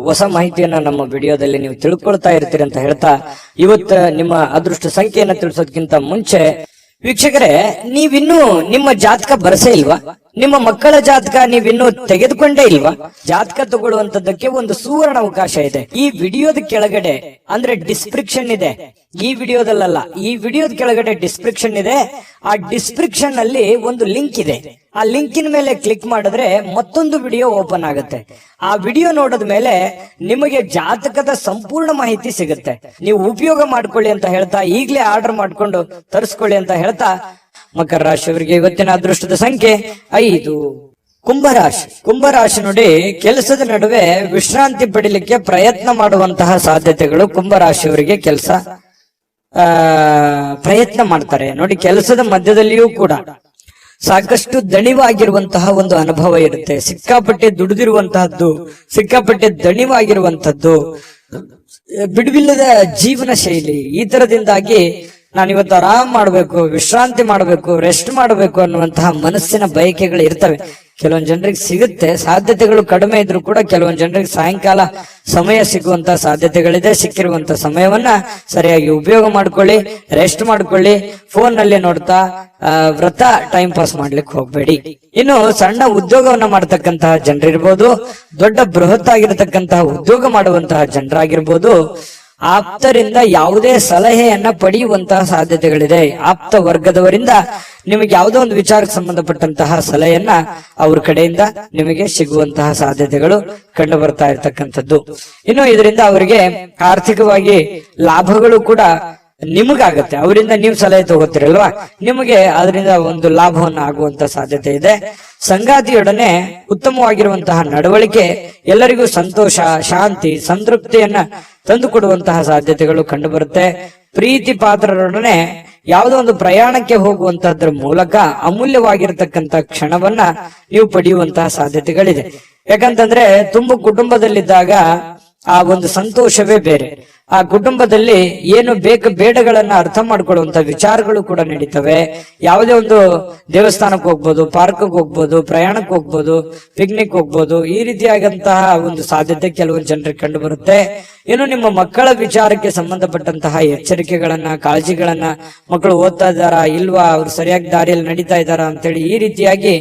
ಹೊಸ ಮಾಹಿತಿಯನ್ನ ನಮ್ಮ ವಿಡಿಯೋದಲ್ಲಿ ನೀವು ತಿಳ್ಕೊಳ್ತಾ ಇರ್ತೀರಿ ಅಂತ ಹೇಳ್ತಾ, ಇವತ್ತು ನಿಮ್ಮ ಅದೃಷ್ಟ ಸಂಖ್ಯೆಯನ್ನ ತಿಳಿಸೋದಕ್ಕಿಂತ ಮುಂಚೆ ವೀಕ್ಷಕರೇ, ನೀವಿನ್ನೂ ನಿಮ್ಮ ಜಾತಕ ಬರಸೇ ಇಲ್ವಾ? ನಿಮ್ಮ ಮಕ್ಕಳ ಜಾತಕ ನೀವಿನ್ನೂ ತೆಗೆದುಕೊಂಡೇ ಇಲ್ವಾ? ಜಾತಕ ತಗೊಳ್ಳುವಂತದ್ದಕ್ಕೆ ಒಂದು ಸುವರ್ಣ ಅವಕಾಶ ಇದೆ. ಈ ವಿಡಿಯೋದ ಕೆಳಗಡೆ ಅಂದ್ರೆ ಡಿಸ್ಕ್ರಿಪ್ಷನ್ ಇದೆ. ಈ ವಿಡಿಯೋದಲ್ಲ, ಈ ವಿಡಿಯೋದ ಕೆಳಗಡೆ ಡಿಸ್ಕ್ರಿಪ್ಷನ್ ಇದೆ. ಆ ಡಿಸ್ಕ್ರಿಪ್ಷನ್ ಅಲ್ಲಿ ಒಂದು ಲಿಂಕ್ ಇದೆ. ಆ ಲಿಂಕಿನ ಮೇಲೆ ಕ್ಲಿಕ್ ಮಾಡಿದ್ರೆ ಮತ್ತೊಂದು ವಿಡಿಯೋ ಓಪನ್ ಆಗುತ್ತೆ. ಆ ವಿಡಿಯೋ ನೋಡಿದ ಮೇಲೆ ನಿಮಗೆ ಜಾತಕದ ಸಂಪೂರ್ಣ ಮಾಹಿತಿ ಸಿಗುತ್ತೆ. ನೀವು ಉಪಯೋಗ ಮಾಡ್ಕೊಳ್ಳಿ ಅಂತ ಹೇಳ್ತಾ, ಈಗಲೇ ಆರ್ಡರ್ ಮಾಡ್ಕೊಂಡು ತರಿಸ್ಕೊಳ್ಳಿ ಅಂತ ಹೇಳ್ತಾ, ಮಕರ ರಾಶಿಯವರಿಗೆ ಇವತ್ತಿನ ಅದೃಷ್ಟದ ಸಂಖ್ಯೆ 5. ಕುಂಭರಾಶಿ ನೋಡಿ, ಕೆಲಸದ ನಡುವೆ ವಿಶ್ರಾಂತಿ ಪಡಿಲಿಕ್ಕೆ ಪ್ರಯತ್ನ ಮಾಡುವಂತಹ ಸಾಧ್ಯತೆಗಳು ಕುಂಭರಾಶಿಯವರಿಗೆ ಪ್ರಯತ್ನ ಮಾಡ್ತಾರೆ ನೋಡಿ. ಕೆಲಸದ ಮಧ್ಯದಲ್ಲಿಯೂ ಕೂಡ ಸಾಕಷ್ಟು ದಣಿವಾಗಿರುವಂತಹ ಒಂದು ಅನುಭವ ಇರುತ್ತೆ. ಸಿಕ್ಕಾಪಟ್ಟೆ ದುಡಿದಿರುವಂತಹದ್ದು, ಸಿಕ್ಕಾಪಟ್ಟೆ ದಣಿವಾಗಿರುವಂತಹದ್ದು, ಬಿಡುವಿಲ್ಲದ ಜೀವನ ಶೈಲಿ, ಈ ತರದಿಂದಾಗಿ ನಾನಿವತ್ತು ಆರಾಮ್ ಮಾಡ್ಬೇಕು, ವಿಶ್ರಾಂತಿ ಮಾಡ್ಬೇಕು, ರೆಸ್ಟ್ ಮಾಡ್ಬೇಕು ಅನ್ನುವಂತಹ ಮನಸ್ಸಿನ ಬಯಕೆಗಳು ಇರ್ತವೆ. ಕೆಲವೊಂದು ಜನರಿಗೆ ಸಿಗುತ್ತೆ, ಸಾಧ್ಯತೆಗಳು ಕಡಿಮೆ ಇದ್ರೂ ಕೂಡ ಕೆಲವೊಂದು ಜನರಿಗೆ ಸಾಯಂಕಾಲ ಸಮಯ ಸಿಗುವಂತಹ ಸಾಧ್ಯತೆಗಳಿದೆ. ಸಿಕ್ಕಿರುವಂತಹ ಸಮಯವನ್ನ ಸರಿಯಾಗಿ ಉಪಯೋಗ ಮಾಡ್ಕೊಳ್ಳಿ, ರೆಸ್ಟ್ ಮಾಡ್ಕೊಳ್ಳಿ. ಫೋನ್ ನಲ್ಲಿ ನೋಡ್ತಾ ವ್ರತ ಟೈಮ್ ಪಾಸ್ ಮಾಡ್ಲಿಕ್ಕೆ ಹೋಗ್ಬೇಡಿ. ಇನ್ನು ಸಣ್ಣ ಉದ್ಯೋಗವನ್ನ ಮಾಡತಕ್ಕಂತಹ ಜನರಿರ್ಬೋದು, ದೊಡ್ಡ ಬೃಹತ್ ಆಗಿರತಕ್ಕಂತಹ ಉದ್ಯೋಗ ಮಾಡುವಂತಹ ಜನರಾಗಿರ್ಬೋದು, ಆಪ್ತರಿಂದ ಯಾವುದೇ ಸಲಹೆಯನ್ನ ಪಡೆಯುವಂತಹ ಸಾಧ್ಯತೆಗಳಿದೆ. ಆಪ್ತ ವರ್ಗದವರಿಂದ ನಿಮಗೆ ಯಾವುದೋ ಒಂದು ವಿಚಾರಕ್ಕೆ ಸಂಬಂಧಪಟ್ಟಂತಹ ಸಲಹೆಯನ್ನ ಅವ್ರ ಕಡೆಯಿಂದ ನಿಮಗೆ ಸಿಗುವಂತಹ ಸಾಧ್ಯತೆಗಳು ಕಂಡು ಬರ್ತಾ ಇರತಕ್ಕಂಥದ್ದು. ಇನ್ನು ಇದರಿಂದ ಅವರಿಗೆ ಆರ್ಥಿಕವಾಗಿ ಲಾಭಗಳು ಕೂಡ ನಿಮಗಾಗತ್ತೆ. ಅವರಿಂದ ನೀವು ಸಲಹೆ ತಗೋತೀರಲ್ವಾ, ನಿಮಗೆ ಅದರಿಂದ ಒಂದು ಲಾಭವನ್ನು ಆಗುವಂತ ಸಾಧ್ಯತೆ ಇದೆ. ಸಂಗಾತಿಯೊಡನೆ ಉತ್ತಮವಾಗಿರುವಂತಹ ನಡವಳಿಕೆ ಎಲ್ಲರಿಗೂ ಸಂತೋಷ, ಶಾಂತಿ, ಸಂತೃಪ್ತಿಯನ್ನ ತಂದುಕೊಡುವಂತಹ ಸಾಧ್ಯತೆಗಳು ಕಂಡು ಬರುತ್ತೆ. ಪ್ರೀತಿ ಪಾತ್ರರೊಡನೆ ಯಾವುದೋ ಒಂದು ಪ್ರಯಾಣಕ್ಕೆ ಹೋಗುವಂತಹದ್ರ ಮೂಲಕ ಅಮೂಲ್ಯವಾಗಿರತಕ್ಕಂತ ಕ್ಷಣವನ್ನ ನೀವು ಪಡೆಯುವಂತಹ ಸಾಧ್ಯತೆಗಳಿದೆ. ಯಾಕಂತಂದ್ರೆ ತುಂಬ ಕುಟುಂಬದಲ್ಲಿದ್ದಾಗ ಆ ಒಂದು ಸಂತೋಷವೇ ಬೇರೆ. ಆ ಕುಟುಂಬದಲ್ಲಿ ಏನು ಬೇಡಗಳನ್ನ ಅರ್ಥ ಮಾಡ್ಕೊಳ್ಳುವಂತ ವಿಚಾರಗಳು ಕೂಡ ನಡೀತವೆ. ಯಾವುದೇ ಒಂದು ದೇವಸ್ಥಾನಕ್ಕೆ ಹೋಗ್ಬೋದು, ಪಾರ್ಕ್ಗೆ ಹೋಗ್ಬೋದು, ಪ್ರಯಾಣಕ್ಕೆ ಹೋಗ್ಬೋದು, ಪಿಕ್ನಿಕ್ ಹೋಗ್ಬೋದು. ಈ ರೀತಿಯಾದಂತಹ ಒಂದು ಸಾಧ್ಯತೆ ಕೆಲವೊಂದು ಜನರಿಗೆ ಕಂಡು ಬರುತ್ತೆ. ಇನ್ನು ನಿಮ್ಮ ಮಕ್ಕಳ ವಿಚಾರಕ್ಕೆ ಸಂಬಂಧಪಟ್ಟಂತಹ ಎಚ್ಚರಿಕೆಗಳನ್ನ, ಕಾಳಜಿಗಳನ್ನ, ಮಕ್ಕಳು ಓದ್ತಾ ಇದ್ದಾರಾ ಇಲ್ವಾ, ಅವ್ರು ಸರಿಯಾಗಿ ದಾರಿಯಲ್ಲಿ ನಡೀತಾ ಇದ್ದಾರಾ ಅಂತೇಳಿ ಈ ರೀತಿಯಾಗಿ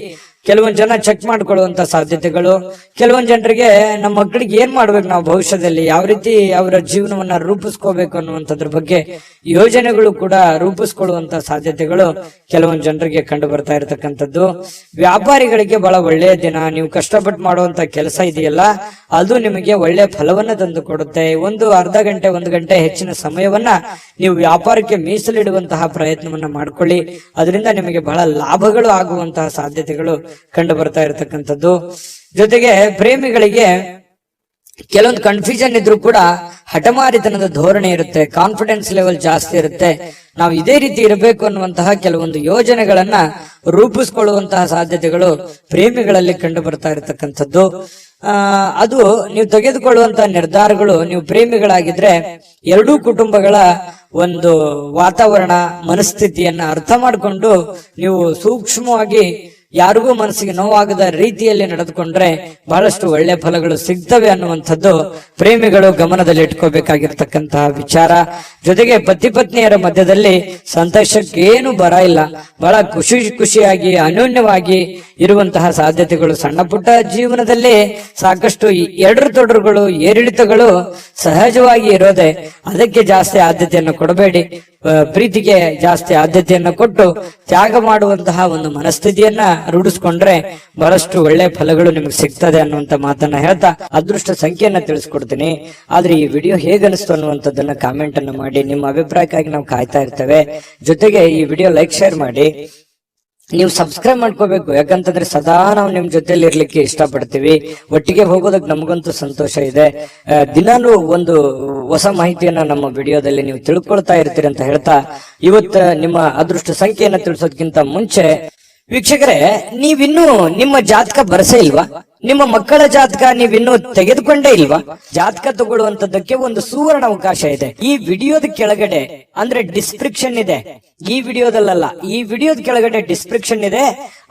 ಕೆಲವೊಂದು ಜನ ಚೆಕ್ ಮಾಡ್ಕೊಳ್ಳುವಂತ ಸಾಧ್ಯತೆಗಳು. ಕೆಲವೊಂದು ಜನರಿಗೆ ನಮ್ಮ ಮಕ್ಕಳಿಗೆ ಏನ್ ಮಾಡ್ಬೇಕು, ನಾವು ಭವಿಷ್ಯದಲ್ಲಿ ಯಾವ ರೀತಿ ಅವರ ಜೀವನವನ್ನ ರೂಪಿಸ್ಕೋಬೇಕು ಅನ್ನುವಂಥದ್ರ ಬಗ್ಗೆ ಯೋಜನೆಗಳು ಕೂಡ ರೂಪಿಸ್ಕೊಳ್ಳುವಂತ ಸಾಧ್ಯತೆಗಳು ಕೆಲವೊಂದು ಜನರಿಗೆ ಕಂಡು ಬರ್ತಾ ಇರತಕ್ಕಂಥದ್ದು. ವ್ಯಾಪಾರಿಗಳಿಗೆ ಬಹಳ ಒಳ್ಳೆಯ ದಿನ. ನೀವು ಕಷ್ಟಪಟ್ಟು ಮಾಡುವಂತ ಕೆಲಸ ಇದೆಯಲ್ಲ, ಅದು ನಿಮಗೆ ಒಳ್ಳೆಯ ಫಲವನ್ನ ತಂದು ಕೊಡುತ್ತೆ. ಅರ್ಧ ಗಂಟೆ 1 ಗಂಟೆ ಹೆಚ್ಚಿನ ಸಮಯವನ್ನ ನೀವು ವ್ಯಾಪಾರಕ್ಕೆ ಮೀಸಲಿಡುವಂತಹ ಪ್ರಯತ್ನವನ್ನ ಮಾಡ್ಕೊಳ್ಳಿ. ಅದರಿಂದ ನಿಮಗೆ ಬಹಳ ಲಾಭಗಳು ಆಗುವಂತಹ ಸಾಧ್ಯತೆಗಳು ಕಂಡು ಬರ್ತಾ ಇರತಕ್ಕಂಥದ್ದು. ಜೊತೆಗೆ ಪ್ರೇಮಿಗಳಿಗೆ ಕೆಲವೊಂದು ಕನ್ಫ್ಯೂಷನ್ ಇದ್ರೂ ಕೂಡ ಹಠಮಾರಿತನದ ಧೋರಣೆ ಇರುತ್ತೆ, ಕಾನ್ಫಿಡೆನ್ಸ್ ಲೆವೆಲ್ ಜಾಸ್ತಿ ಇರುತ್ತೆ. ನಾವು ಇದೇ ರೀತಿ ಇರಬೇಕು ಅನ್ನುವಂತಹ ಕೆಲವೊಂದು ಯೋಜನೆಗಳನ್ನ ರೂಪಿಸ್ಕೊಳ್ಳುವಂತಹ ಸಾಧ್ಯತೆಗಳು ಪ್ರೇಮಿಗಳಲ್ಲಿ ಕಂಡು ಬರ್ತಾ ಇರತಕ್ಕಂಥದ್ದು. ಅದು ನೀವು ತೆಗೆದುಕೊಳ್ಳುವಂತಹ ನಿರ್ಧಾರಗಳು, ನೀವು ಪ್ರೇಮಿಗಳಾಗಿದ್ರೆ ಎರಡೂ ಕುಟುಂಬಗಳ ಒಂದು ವಾತಾವರಣ, ಮನಸ್ಥಿತಿಯನ್ನ ಅರ್ಥ ಮಾಡಿಕೊಂಡು ನೀವು ಸೂಕ್ಷ್ಮವಾಗಿ ಯಾರಿಗೂ ಮನಸ್ಸಿಗೆ ನೋವಾಗದ ರೀತಿಯಲ್ಲಿ ನಡೆದುಕೊಂಡ್ರೆ ಬಹಳಷ್ಟು ಒಳ್ಳೆ ಫಲಗಳು ಸಿಗ್ತವೆ ಅನ್ನುವಂಥದ್ದು ಪ್ರೇಮಿಗಳು ಗಮನದಲ್ಲಿ ಇಟ್ಕೋಬೇಕಾಗಿರ್ತಕ್ಕಂತಹ ವಿಚಾರ. ಜೊತೆಗೆ ಪತಿ ಪತ್ನಿಯರ ಮಧ್ಯದಲ್ಲಿ ಸಂತೋಷಕ್ಕೆ ಏನು ಬರ ಇಲ್ಲ, ಬಹಳ ಖುಷಿಯಾಗಿ ಅನ್ಯೋನ್ಯವಾಗಿ ಇರುವಂತಹ ಸಾಧ್ಯತೆಗಳು ಸಣ್ಣ ಪುಟ್ಟ ಜೀವನದಲ್ಲಿ ಸಾಕಷ್ಟು ಎಡರು ತೊಡರುಗಳು ಏರಿಳಿತಗಳು ಸಹಜವಾಗಿ ಇರೋದೆ. ಅದಕ್ಕೆ ಜಾಸ್ತಿ ಆದ್ಯತೆಯನ್ನು ಕೊಡಬೇಡಿ. ಪ್ರೀತಿಗೆ ಜಾಸ್ತಿ ಆದ್ಯತೆಯನ್ನು ಕೊಟ್ಟು ತ್ಯಾಗ ಮಾಡುವಂತಹ ಒಂದು ಮನಸ್ಥಿತಿಯನ್ನ ರೂಢಿಸ್ಕೊಂಡ್ರೆ ಬಹಳಷ್ಟು ಒಳ್ಳೆ ಫಲಗಳು ನಿಮಗೆ ಸಿಗ್ತದೆ ಅನ್ನುವಂತ ಮಾತನ್ನ ಹೇಳ್ತಾ ಅದೃಷ್ಟ ಸಂಖ್ಯೆಯನ್ನ ತಿಳಿಸ್ಕೊಡ್ತೀನಿ. ಆದ್ರೆ ಈ ವಿಡಿಯೋ ಹೇಗನಿಸ್ತು ಅನ್ನುವಂಥದ್ದನ್ನ ಕಾಮೆಂಟ್ ಅನ್ನು ಮಾಡಿ. ನಿಮ್ಮ ಅಭಿಪ್ರಾಯಕ್ಕಾಗಿ ನಾವು ಕಾಯ್ತಾ ಇರ್ತೇವೆ. ಜೊತೆಗೆ ಈ ವಿಡಿಯೋ ಲೈಕ್ ಶೇರ್ ಮಾಡಿ. ನೀವು ಸಬ್ಸ್ಕ್ರೈಬ್ ಮಾಡ್ಕೋಬೇಕು, ಯಾಕಂತಂದ್ರೆ ಸದಾ ನಾವು ನಿಮ್ ಜೊತೆಲಿ ಇರ್ಲಿಕ್ಕೆ ಇಷ್ಟಪಡ್ತೀವಿ. ಒಟ್ಟಿಗೆ ಹೋಗೋದಕ್ಕೆ ನಮಗಂತೂ ಸಂತೋಷ ಇದೆ. ದಿನಾನು ಒಂದು ಹೊಸ ಮಾಹಿತಿಯನ್ನ ನಮ್ಮ ವಿಡಿಯೋದಲ್ಲಿ ನೀವು ತಿಳ್ಕೊಳ್ತಾ ಇರ್ತೀರಿ ಅಂತ ಹೇಳ್ತಾ ಇವತ್ತು ನಿಮ್ಮ ಅದೃಷ್ಟ ಸಂಖ್ಯೆಯನ್ನ ತಿಳಿಸೋದಕ್ಕಿಂತ ಮುಂಚೆ ವೀಕ್ಷಕರೇ, ನೀವಿನ್ನೂ ನಿಮ್ಮ ಜಾತಕ ಬರಸೇ ಇಲ್ವಾ? ನಿಮ್ಮ ಮಕ್ಕಳ ಜಾತಕ ನೀವಿನ್ನೂ ತೆಗೆದುಕೊಂಡೇ ಇಲ್ವಾ? ಜಾತಕ ತಗೊಳ್ಳುವಂತದ್ದಕ್ಕೆ ಒಂದು ಸುವರ್ಣ ಅವಕಾಶ ಇದೆ. ಈ ವಿಡಿಯೋದ ಕೆಳಗಡೆ ಅಂದ್ರೆ ಡಿಸ್ಕ್ರಿಪ್ಷನ್ ಇದೆ. ಈ ವಿಡಿಯೋದಲ್ಲ, ಈ ವಿಡಿಯೋದ ಕೆಳಗಡೆ ಡಿಸ್ಕ್ರಿಪ್ಷನ್ ಇದೆ.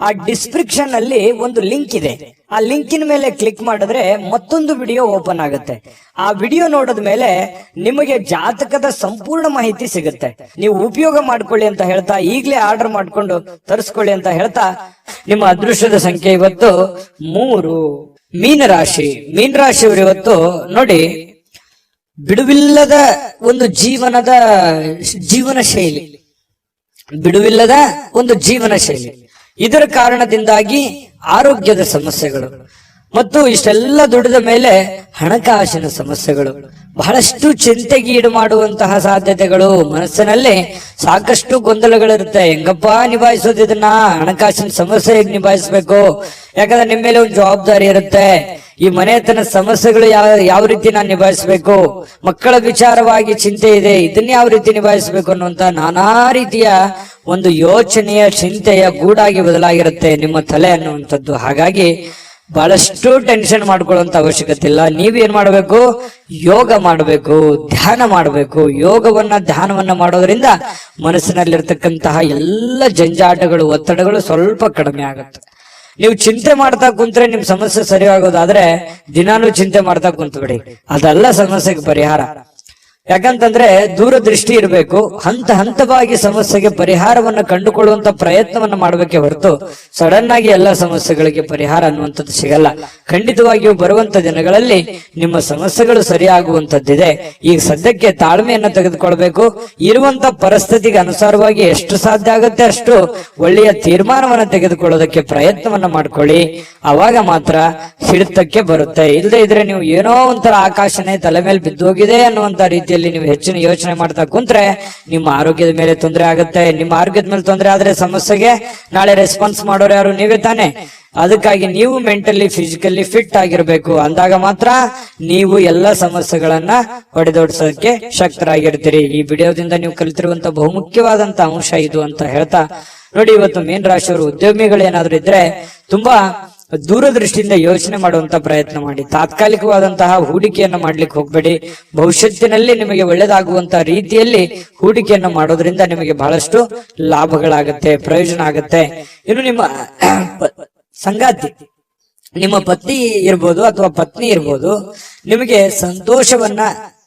ಆ ಡಿಸ್ಕ್ರಿಪ್ಷನ್ ಅಲ್ಲಿ ಒಂದು ಲಿಂಕ್ ಇದೆ. ಆ ಲಿಂಕಿನ ಮೇಲೆ ಕ್ಲಿಕ್ ಮಾಡಿದ್ರೆ ಮತ್ತೊಂದು ವಿಡಿಯೋ ಓಪನ್ ಆಗುತ್ತೆ. ಆ ವಿಡಿಯೋ ನೋಡಿದ ಮೇಲೆ ನಿಮಗೆ ಜಾತಕದ ಸಂಪೂರ್ಣ ಮಾಹಿತಿ ಸಿಗುತ್ತೆ. ನೀವು ಉಪಯೋಗ ಮಾಡ್ಕೊಳ್ಳಿ ಅಂತ ಹೇಳ್ತಾ, ಈಗಲೇ ಆರ್ಡರ್ ಮಾಡ್ಕೊಂಡು ತರಿಸ್ಕೊಳ್ಳಿ ಅಂತ ಹೇಳ್ತಾ, ನಿಮ್ಮ ಅದೃಷ್ಟದ ಸಂಖ್ಯೆ ಇವತ್ತು 3. ಮೀನರಾಶಿ. ಮೀನರಾಶಿಯವರು ಇವತ್ತು ನೋಡಿ, ಬಿಡುವಿಲ್ಲದ ಒಂದು ಜೀವನ ಶೈಲಿ, ಬಿಡುವಿಲ್ಲದ ಒಂದು ಜೀವನ ಶೈಲಿ. ಇದರ ಕಾರಣದಿಂದಾಗಿ ಆರೋಗ್ಯದ ಸಮಸ್ಯೆಗಳು ಮತ್ತು ಇಷ್ಟೆಲ್ಲ ದುಡಿದ ಮೇಲೆ ಹಣಕಾಸಿನ ಸಮಸ್ಯೆಗಳು, ಬಹಳಷ್ಟು ಚಿಂತೆಗೀಡು ಮಾಡುವಂತಹ ಸಾಧ್ಯತೆಗಳು. ಮನಸ್ಸಿನಲ್ಲಿ ಸಾಕಷ್ಟು ಗೊಂದಲಗಳಿರುತ್ತೆ. ಹೆಂಗಪ್ಪ ನಿಭಾಯಿಸೋದು ಇದನ್ನ? ಹಣಕಾಸಿನ ಸಮಸ್ಯೆ ಹೇಗೆ ನಿಭಾಯಿಸ್ಬೇಕು? ಯಾಕಂದ್ರೆ ನಿಮ್ಮ ಮೇಲೆ ಒಂದು ಜವಾಬ್ದಾರಿ ಇರುತ್ತೆ. ಈ ಮನೆತನ ಸಮಸ್ಯೆಗಳು ಯಾವ ರೀತಿ ನಾನು ನಿಭಾಯಿಸ್ಬೇಕು? ಮಕ್ಕಳ ವಿಚಾರವಾಗಿ ಚಿಂತೆ ಇದೆ, ಇದನ್ನ ಯಾವ ರೀತಿ ನಿಭಾಯಿಸ್ಬೇಕು ಅನ್ನುವಂತ ನಾನಾ ರೀತಿಯ ಒಂದು ಯೋಚನೆಯ ಚಿಂತೆಯ ಗೂಡಾಗಿ ಬದಲಾಗಿರುತ್ತೆ ನಿಮ್ಮ ತಲೆ ಅನ್ನುವಂಥದ್ದು. ಹಾಗಾಗಿ ಬಹಳಷ್ಟು ಟೆನ್ಷನ್ ಮಾಡ್ಕೊಳ್ಳುವಂತ ಅವಶ್ಯಕತೆ ಇಲ್ಲ. ನೀವೇನ್ ಮಾಡಬೇಕು? ಯೋಗ ಮಾಡಬೇಕು, ಧ್ಯಾನ ಮಾಡಬೇಕು. ಧ್ಯಾನವನ್ನ ಮಾಡೋದ್ರಿಂದ ಮನಸ್ಸಿನಲ್ಲಿರ್ತಕ್ಕಂತಹ ಎಲ್ಲ ಜಂಜಾಟಗಳು, ಒತ್ತಡಗಳು ಸ್ವಲ್ಪ ಕಡಿಮೆ ಆಗುತ್ತೆ. ನೀವು ಚಿಂತೆ ಮಾಡ್ತಾ ಕುಂತ್ರೆ ನಿಮ್ ಸಮಸ್ಯೆ ಸರಿ ಆಗೋದಾದ್ರೆ ದಿನಾನು ಚಿಂತೆ ಮಾಡ್ತಾ ಕುಂತ್ಬಿಡಿ. ಅದೆಲ್ಲ ಸಮಸ್ಯೆಗೆ ಪರಿಹಾರ. ಯಾಕಂತಂದ್ರೆ ದೂರದೃಷ್ಟಿ ಇರಬೇಕು. ಹಂತವಾಗಿ ಸಮಸ್ಯೆಗೆ ಪರಿಹಾರವನ್ನು ಕಂಡುಕೊಳ್ಳುವಂತ ಪ್ರಯತ್ನವನ್ನ ಮಾಡಬೇಕೆ ಹೊರತು ಸಡನ್ ಆಗಿ ಎಲ್ಲ ಸಮಸ್ಯೆಗಳಿಗೆ ಪರಿಹಾರ ಅನ್ನುವಂಥದ್ದು ಸಿಗಲ್ಲ. ಖಂಡಿತವಾಗಿಯೂ ಬರುವಂತ ದಿನಗಳಲ್ಲಿ ನಿಮ್ಮ ಸಮಸ್ಯೆಗಳು ಸರಿಯಾಗುವಂತದ್ದಿದೆ. ಈಗ ಸದ್ಯಕ್ಕೆ ತಾಳ್ಮೆಯನ್ನ ತೆಗೆದುಕೊಳ್ಬೇಕು. ಇರುವಂತ ಪರಿಸ್ಥಿತಿಗೆ ಅನುಸಾರವಾಗಿ ಎಷ್ಟು ಸಾಧ್ಯ ಆಗುತ್ತೆ ಅಷ್ಟು ಒಳ್ಳೆಯ ತೀರ್ಮಾನವನ್ನ ತೆಗೆದುಕೊಳ್ಳೋದಕ್ಕೆ ಪ್ರಯತ್ನವನ್ನ ಮಾಡ್ಕೊಳ್ಳಿ. ಅವಾಗ ಮಾತ್ರ ಹಿಡಿತಕ್ಕೆ ಬರುತ್ತೆ. ಇಲ್ಲದೆ ಇದ್ರೆ ನೀವು ಏನೋ ಒಂಥರ ಆಕಾಶನೇ ತಲೆ ಮೇಲೆ ಬಿದ್ದೋಗಿದೆ ಅನ್ನುವಂತ ರೀತಿ ನೀವು ಹೆಚ್ಚಿನ ಯೋಚನೆ ಮಾಡ್ತಾ ಕುಂತ್ರೆ ನಿಮ್ಮ ಆರೋಗ್ಯದ ಮೇಲೆ ತೊಂದರೆ ಆಗುತ್ತೆ. ನಿಮ್ಮ ಆರೋಗ್ಯದ ಮೇಲೆ ತೊಂದರೆ ಆದ್ರೆ ಸಮಸ್ಯೆಗೆ ನಾಳೆ ರೆಸ್ಪಾನ್ಸ್ ಮಾಡೋರು ಯಾರು? ನೀವೇ ತಾನೆ. ಅದಕ್ಕಾಗಿ ನೀವು ಮೆಂಟಲಿ ಫಿಸಿಕಲಿ ಫಿಟ್ ಆಗಿರ್ಬೇಕು. ಅಂದಾಗ ಮಾತ್ರ ನೀವು ಎಲ್ಲ ಸಮಸ್ಯೆಗಳನ್ನ ಹೊಡೆದೋಡಿಸೋದಕ್ಕೆ ಶಕ್ತರಾಗಿರ್ತೀರಿ. ಈ ವಿಡಿಯೋದಿಂದ ನೀವು ಕಲಿತಿರುವಂತ ಬಹುಮುಖ್ಯವಾದಂತ ಅಂಶ ಇದು ಅಂತ ಹೇಳ್ತಾ ನೋಡಿ, ಇವತ್ತು ಮೀನ ರಾಶಿಯವರು ಉದ್ಯಮಿಗಳೇನಾದ್ರೂ ಇದ್ರೆ ತುಂಬಾ ದೂರದೃಷ್ಟಿಯಿಂದ ಯೋಚನೆ ಮಾಡುವಂತ ಪ್ರಯತ್ನ ಮಾಡಿ. ತಾತ್ಕಾಲಿಕವಾದಂತಹ ಹೂಡಿಕೆಯನ್ನು ಮಾಡ್ಲಿಕ್ಕೆ ಹೋಗ್ಬೇಡಿ. ಭವಿಷ್ಯತ್ತಿನಲ್ಲಿ ನಿಮಗೆ ಒಳ್ಳೆದಾಗುವಂತಹ ರೀತಿಯಲ್ಲಿ ಹೂಡಿಕೆಯನ್ನು ಮಾಡೋದ್ರಿಂದ ನಿಮಗೆ ಬಹಳಷ್ಟು ಲಾಭಗಳಾಗತ್ತೆ, ಪ್ರಯೋಜನ ಆಗತ್ತೆ. ಇನ್ನು ನಿಮ್ಮ ಸಂಗಾತಿ, ನಿಮ್ಮ ಪತಿ ಇರ್ಬೋದು ಅಥವಾ ಪತ್ನಿ ಇರ್ಬೋದು, ನಿಮಗೆ ಸಂತೋಷವನ್ನ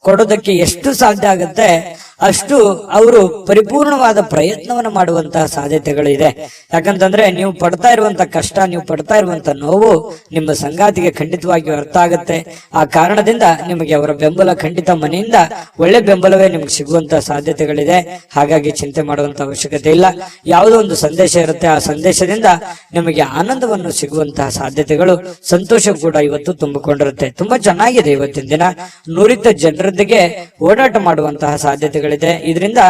ಕೊಡೋದಕ್ಕೆ ಎಷ್ಟು ಸಾಧ್ಯ ಆಗತ್ತೆ ಅಷ್ಟು ಅವರು ಪರಿಪೂರ್ಣವಾದ ಪ್ರಯತ್ನವನ್ನು ಮಾಡುವಂತಹ ಸಾಧ್ಯತೆಗಳಿದೆ. ಯಾಕಂತಂದ್ರೆ ನೀವು ಪಡ್ತಾ ಇರುವಂತ ಕಷ್ಟ, ನೀವು ಪಡ್ತಾ ಇರುವಂತ ನೋವು ನಿಮ್ಮ ಸಂಗಾತಿಗೆ ಖಂಡಿತವಾಗಿಯೂ ಅರ್ಥ ಆಗುತ್ತೆ. ಆ ಕಾರಣದಿಂದ ನಿಮಗೆ ಅವರ ಬೆಂಬಲ ಖಂಡಿತ ಮನೆಯಿಂದ ಒಳ್ಳೆ ಬೆಂಬಲವೇ ನಿಮ್ಗೆ ಸಿಗುವಂತ ಸಾಧ್ಯತೆಗಳಿದೆ. ಹಾಗಾಗಿ ಚಿಂತೆ ಮಾಡುವಂತ ಅವಶ್ಯಕತೆ ಇಲ್ಲ. ಯಾವುದೋ ಒಂದು ಸಂದೇಶ ಇರುತ್ತೆ, ಆ ಸಂದೇಶದಿಂದ ನಿಮಗೆ ಆನಂದವನ್ನು ಸಿಗುವಂತಹ ಸಾಧ್ಯತೆಗಳು, ಸಂತೋಷ ಕೂಡ ಇವತ್ತು ತುಂಬಿಕೊಂಡಿರುತ್ತೆ. ತುಂಬಾ ಚೆನ್ನಾಗಿದೆ ಇವತ್ತಿನ ದಿನ. ನುರಿತ ಜನರೊಂದಿಗೆ ಓಡಾಟ ಮಾಡುವಂತಹ ಸಾಧ್ಯತೆಗಳು ಇದರಿಂದ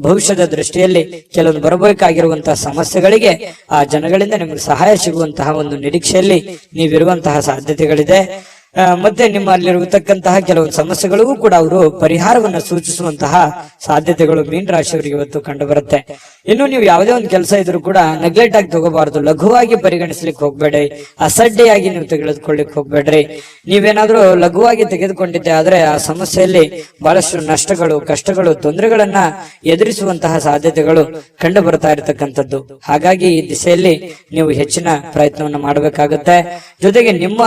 ಭವಿಷ್ಯದ ದೃಷ್ಟಿಯಲ್ಲಿ ಕೆಲವೊಂದು ಬರಬೇಕಾಗಿರುವಂತಹ ಸಮಸ್ಯೆಗಳಿಗೆ ಆ ಜನಗಳಿಂದ ನಿಮಗೆ ಸಹಾಯ ಸಿಗುವಂತಹ ಒಂದು ನಿರೀಕ್ಷೆಯಲ್ಲಿ ನೀವಿರುವಂತಹ ಸಾಧ್ಯತೆಗಳಿದೆ. ಮತ್ತೆ ನಿಮ್ಮಲ್ಲಿರತಕ್ಕಂತಹ ಕೆಲವು ಸಮಸ್ಯೆಗಳಿಗೂ ಕೂಡ ಅವರು ಪರಿಹಾರವನ್ನ ಸೂಚಿಸುವಂತಹ ಸಾಧ್ಯತೆಗಳು ಮೀನ ರಾಶಿಯವರಿಗೆ ಇವತ್ತು ಕಂಡು ಬರುತ್ತೆ. ಇನ್ನು ನೀವು ಯಾವುದೇ ಒಂದು ಕೆಲಸ ಇದ್ರೂ ಕೂಡ ನೆಗ್ಲೆಕ್ಟ್ ಆಗಿ ತಗೋಬಾರದು, ಲಘುವಾಗಿ ಪರಿಗಣಿಸ್ಲಿಕ್ಕೆ ಹೋಗ್ಬೇಡಿ, ಅಸಡ್ಡೆಯಾಗಿ ನೀವು ತೆಗೆದುಕೊಳ್ಳಿಕ್ ಹೋಗ್ಬೇಡ್ರಿ. ನೀವೇನಾದ್ರೂ ಲಘುವಾಗಿ ತೆಗೆದುಕೊಂಡಿದ್ದೆ ಆದ್ರೆ ಆ ಸಮಸ್ಯೆಯಲ್ಲಿ ಬಹಳಷ್ಟು ನಷ್ಟಗಳು, ಕಷ್ಟಗಳು, ತೊಂದರೆಗಳನ್ನ ಎದುರಿಸುವಂತಹ ಸಾಧ್ಯತೆಗಳು ಕಂಡು ಬರ್ತಾ ಇರತಕ್ಕಂಥದ್ದು. ಹಾಗಾಗಿ ಈ ದಿಸೆಯಲ್ಲಿ ನೀವು ಹೆಚ್ಚಿನ ಪ್ರಯತ್ನವನ್ನು ಮಾಡಬೇಕಾಗುತ್ತೆ. ಜೊತೆಗೆ ನಿಮ್ಮ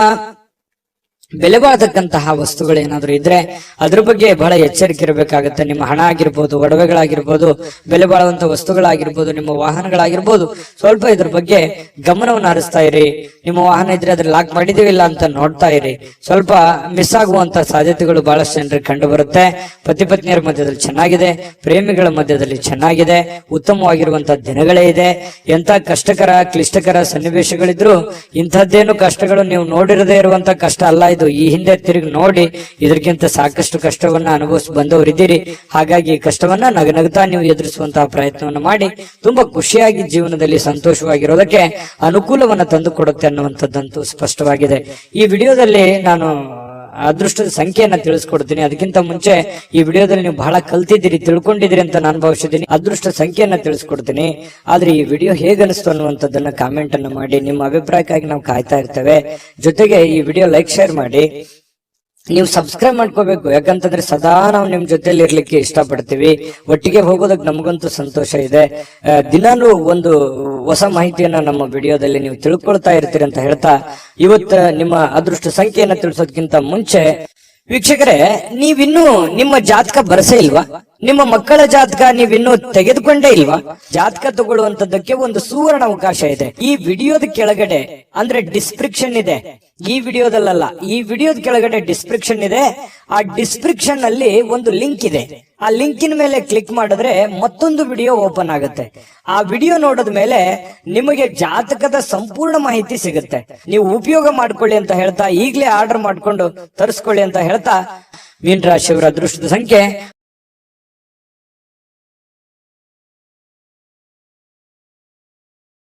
ಬೆಲೆ ಬಾಳತಕ್ಕಂತಹ ವಸ್ತುಗಳು ಏನಾದ್ರು ಇದ್ರೆ ಅದ್ರ ಬಗ್ಗೆ ಬಹಳ ಎಚ್ಚರಿಕೆ ಇರಬೇಕಾಗುತ್ತೆ. ನಿಮ್ಮ ಹಣ ಆಗಿರ್ಬೋದು, ಒಡವೆಗಳಾಗಿರ್ಬೋದು, ಬೆಲೆ ಬಾಳುವಂತ ವಸ್ತುಗಳಾಗಿರ್ಬೋದು, ನಿಮ್ಮ ವಾಹನಗಳಾಗಿರ್ಬೋದು, ಸ್ವಲ್ಪ ಇದ್ರ ಬಗ್ಗೆ ಗಮನವನ್ನು ಹರಿಸ್ತಾ ಇರಿ. ನಿಮ್ಮ ವಾಹನ ಇದ್ರೆ ಅದ್ರ ಲಾಕ್ ಮಾಡಿದೀವಿಲ್ಲ ಅಂತ ನೋಡ್ತಾ ಇರಿ. ಸ್ವಲ್ಪ ಮಿಸ್ ಆಗುವಂತ ಸಾಧ್ಯತೆಗಳು ಬಹಳಷ್ಟು ಜನರಿಗೆ ಕಂಡು ಬರುತ್ತೆ. ಪತಿ ಪತ್ನಿಯರ ಮಧ್ಯದಲ್ಲಿ ಚೆನ್ನಾಗಿದೆ, ಪ್ರೇಮಿಗಳ ಮಧ್ಯದಲ್ಲಿ ಚೆನ್ನಾಗಿದೆ, ಉತ್ತಮವಾಗಿರುವಂತಹ ದಿನಗಳೇ ಇದೆ. ಎಂತ ಕಷ್ಟಕರ ಕ್ಲಿಷ್ಟಕರ ಸನ್ನಿವೇಶಗಳಿದ್ರು ಇಂಥದ್ದೇನು ಕಷ್ಟಗಳು ನೀವು ನೋಡಿರದೇ ಇರುವಂತ ಕಷ್ಟ ಅಲ್ಲ ಇದು. ಈ ಹಿಂದೆ ತಿರುಗಿ ನೋಡಿ ಇದಕ್ಕಿಂತ ಸಾಕಷ್ಟು ಕಷ್ಟವನ್ನ ಅನುಭವಿಸಿ ಬಂದವರಿದ್ದೀರಿ. ಹಾಗಾಗಿ ಕಷ್ಟವನ್ನ ನಗನಗ್ತಾ ನೀವು ಎದುರಿಸುವಂತಹ ಪ್ರಯತ್ನವನ್ನು ಮಾಡಿ ತುಂಬಾ ಖುಷಿಯಾಗಿ ಜೀವನದಲ್ಲಿ ಸಂತೋಷವಾಗಿರೋದಕ್ಕೆ ಅನುಕೂಲವನ್ನ ತಂದು ಕೊಡುತ್ತೆ ಅನ್ನುವಂಥದ್ದಂತೂ ಸ್ಪಷ್ಟವಾಗಿದೆ. ಈ ವಿಡಿಯೋದಲ್ಲಿ ನಾನು ಅದೃಷ್ಟದ ಸಂಖ್ಯೆಯನ್ನ ತಿಳಿಸ್ಕೊಡ್ತೀನಿ. ಅದಕ್ಕಿಂತ ಮುಂಚೆ ಈ ವಿಡಿಯೋದಲ್ಲಿ ನೀವು ಬಹಳ ಕಲ್ತಿದ್ದೀರಿ, ತಿಳ್ಕೊಂಡಿದ್ದೀರಿ ಅಂತ ನಾನು ಭಾವಿಸಿದ್ದೀನಿ. ಅದೃಷ್ಟ ಸಂಖ್ಯೆಯನ್ನ ತಿಳಿಸ್ಕೊಡ್ತೀನಿ. ಆದ್ರೆ ಈ ವಿಡಿಯೋ ಹೇಗನಿಸ್ತು ಅನ್ನುವಂಥದ್ದನ್ನ ಕಾಮೆಂಟ್ ಅನ್ನು ಮಾಡಿ. ನಿಮ್ಮ ಅಭಿಪ್ರಾಯಕ್ಕಾಗಿ ನಾವು ಕಾಯ್ತಾ ಇರ್ತೇವೆ. ಜೊತೆಗೆ ಈ ವಿಡಿಯೋ ಲೈಕ್, ಶೇರ್ ಮಾಡಿ. ನೀವು ಸಬ್ಸ್ಕ್ರೈಬ್ ಮಾಡ್ಕೋಬೇಕು, ಯಾಕಂತಂದ್ರೆ ಸದಾ ನಾವು ನಿಮ್ ಜೊತೆಲಿ ಇರ್ಲಿಕ್ಕೆ ಇಷ್ಟಪಡ್ತೀವಿ. ಒಟ್ಟಿಗೆ ಹೋಗೋದಕ್ಕೆ ನಮಗಂತೂ ಸಂತೋಷ ಇದೆ. ದಿನಾನು ಒಂದು ಹೊಸ ಮಾಹಿತಿಯನ್ನ ನಮ್ಮ ವಿಡಿಯೋದಲ್ಲಿ ನೀವು ತಿಳ್ಕೊಳ್ತಾ ಇರ್ತೀರಿ ಅಂತ ಹೇಳ್ತಾ ಇವತ್ತು ನಿಮ್ಮ ಅದೃಷ್ಟ ಸಂಖ್ಯೆಯನ್ನ ತಿಳಿಸೋದಕ್ಕಿಂತ ಮುಂಚೆ ವೀಕ್ಷಕರೇ, ನೀವಿನ್ನೂ ನಿಮ್ಮ ಜಾತಕ ಬರಸೇ ಇಲ್ವಾ? ನಿಮ್ಮ ಮಕ್ಕಳ ಜಾತಕ ನೀವಿನ್ನೂ ತೆಗೆದುಕೊಂಡೇ ಇಲ್ವಾ? ಜಾತಕ ತಗೊಳ್ಳುವಂತದ್ದಕ್ಕೆ ಒಂದು ಸುವರ್ಣ ಅವಕಾಶ ಇದೆ. ಈ ವಿಡಿಯೋದ ಕೆಳಗಡೆ ಅಂದ್ರೆ ಡಿಸ್ಕ್ರಿಪ್ಷನ್ ಇದೆ. ಈ ವಿಡಿಯೋದಲ್ಲ, ಈ ವಿಡಿಯೋದ ಕೆಳಗಡೆ ಡಿಸ್ಕ್ರಿಪ್ಷನ್ ಇದೆ. ಆ ಡಿಸ್ಕ್ರಿಪ್ಷನ್ ಅಲ್ಲಿ ಒಂದು ಲಿಂಕ್ ಇದೆ. ಆ ಲಿಂಕಿನ ಮೇಲೆ ಕ್ಲಿಕ್ ಮಾಡಿದ್ರೆ ಮತ್ತೊಂದು ವಿಡಿಯೋ ಓಪನ್ ಆಗುತ್ತೆ. ಆ ವಿಡಿಯೋ ನೋಡಿದ ಮೇಲೆ ನಿಮಗೆ ಜಾತಕದ ಸಂಪೂರ್ಣ ಮಾಹಿತಿ ಸಿಗುತ್ತೆ. ನೀವು ಉಪಯೋಗ ಮಾಡ್ಕೊಳ್ಳಿ ಅಂತ ಹೇಳ್ತಾ, ಈಗಲೇ ಆರ್ಡರ್ ಮಾಡ್ಕೊಂಡು ತರಿಸ್ಕೊಳ್ಳಿ ಅಂತ ಹೇಳ್ತಾ, ಮೀನ ರಾಶಿಯವರ ಅದೃಷ್ಟದ ಸಂಖ್ಯೆ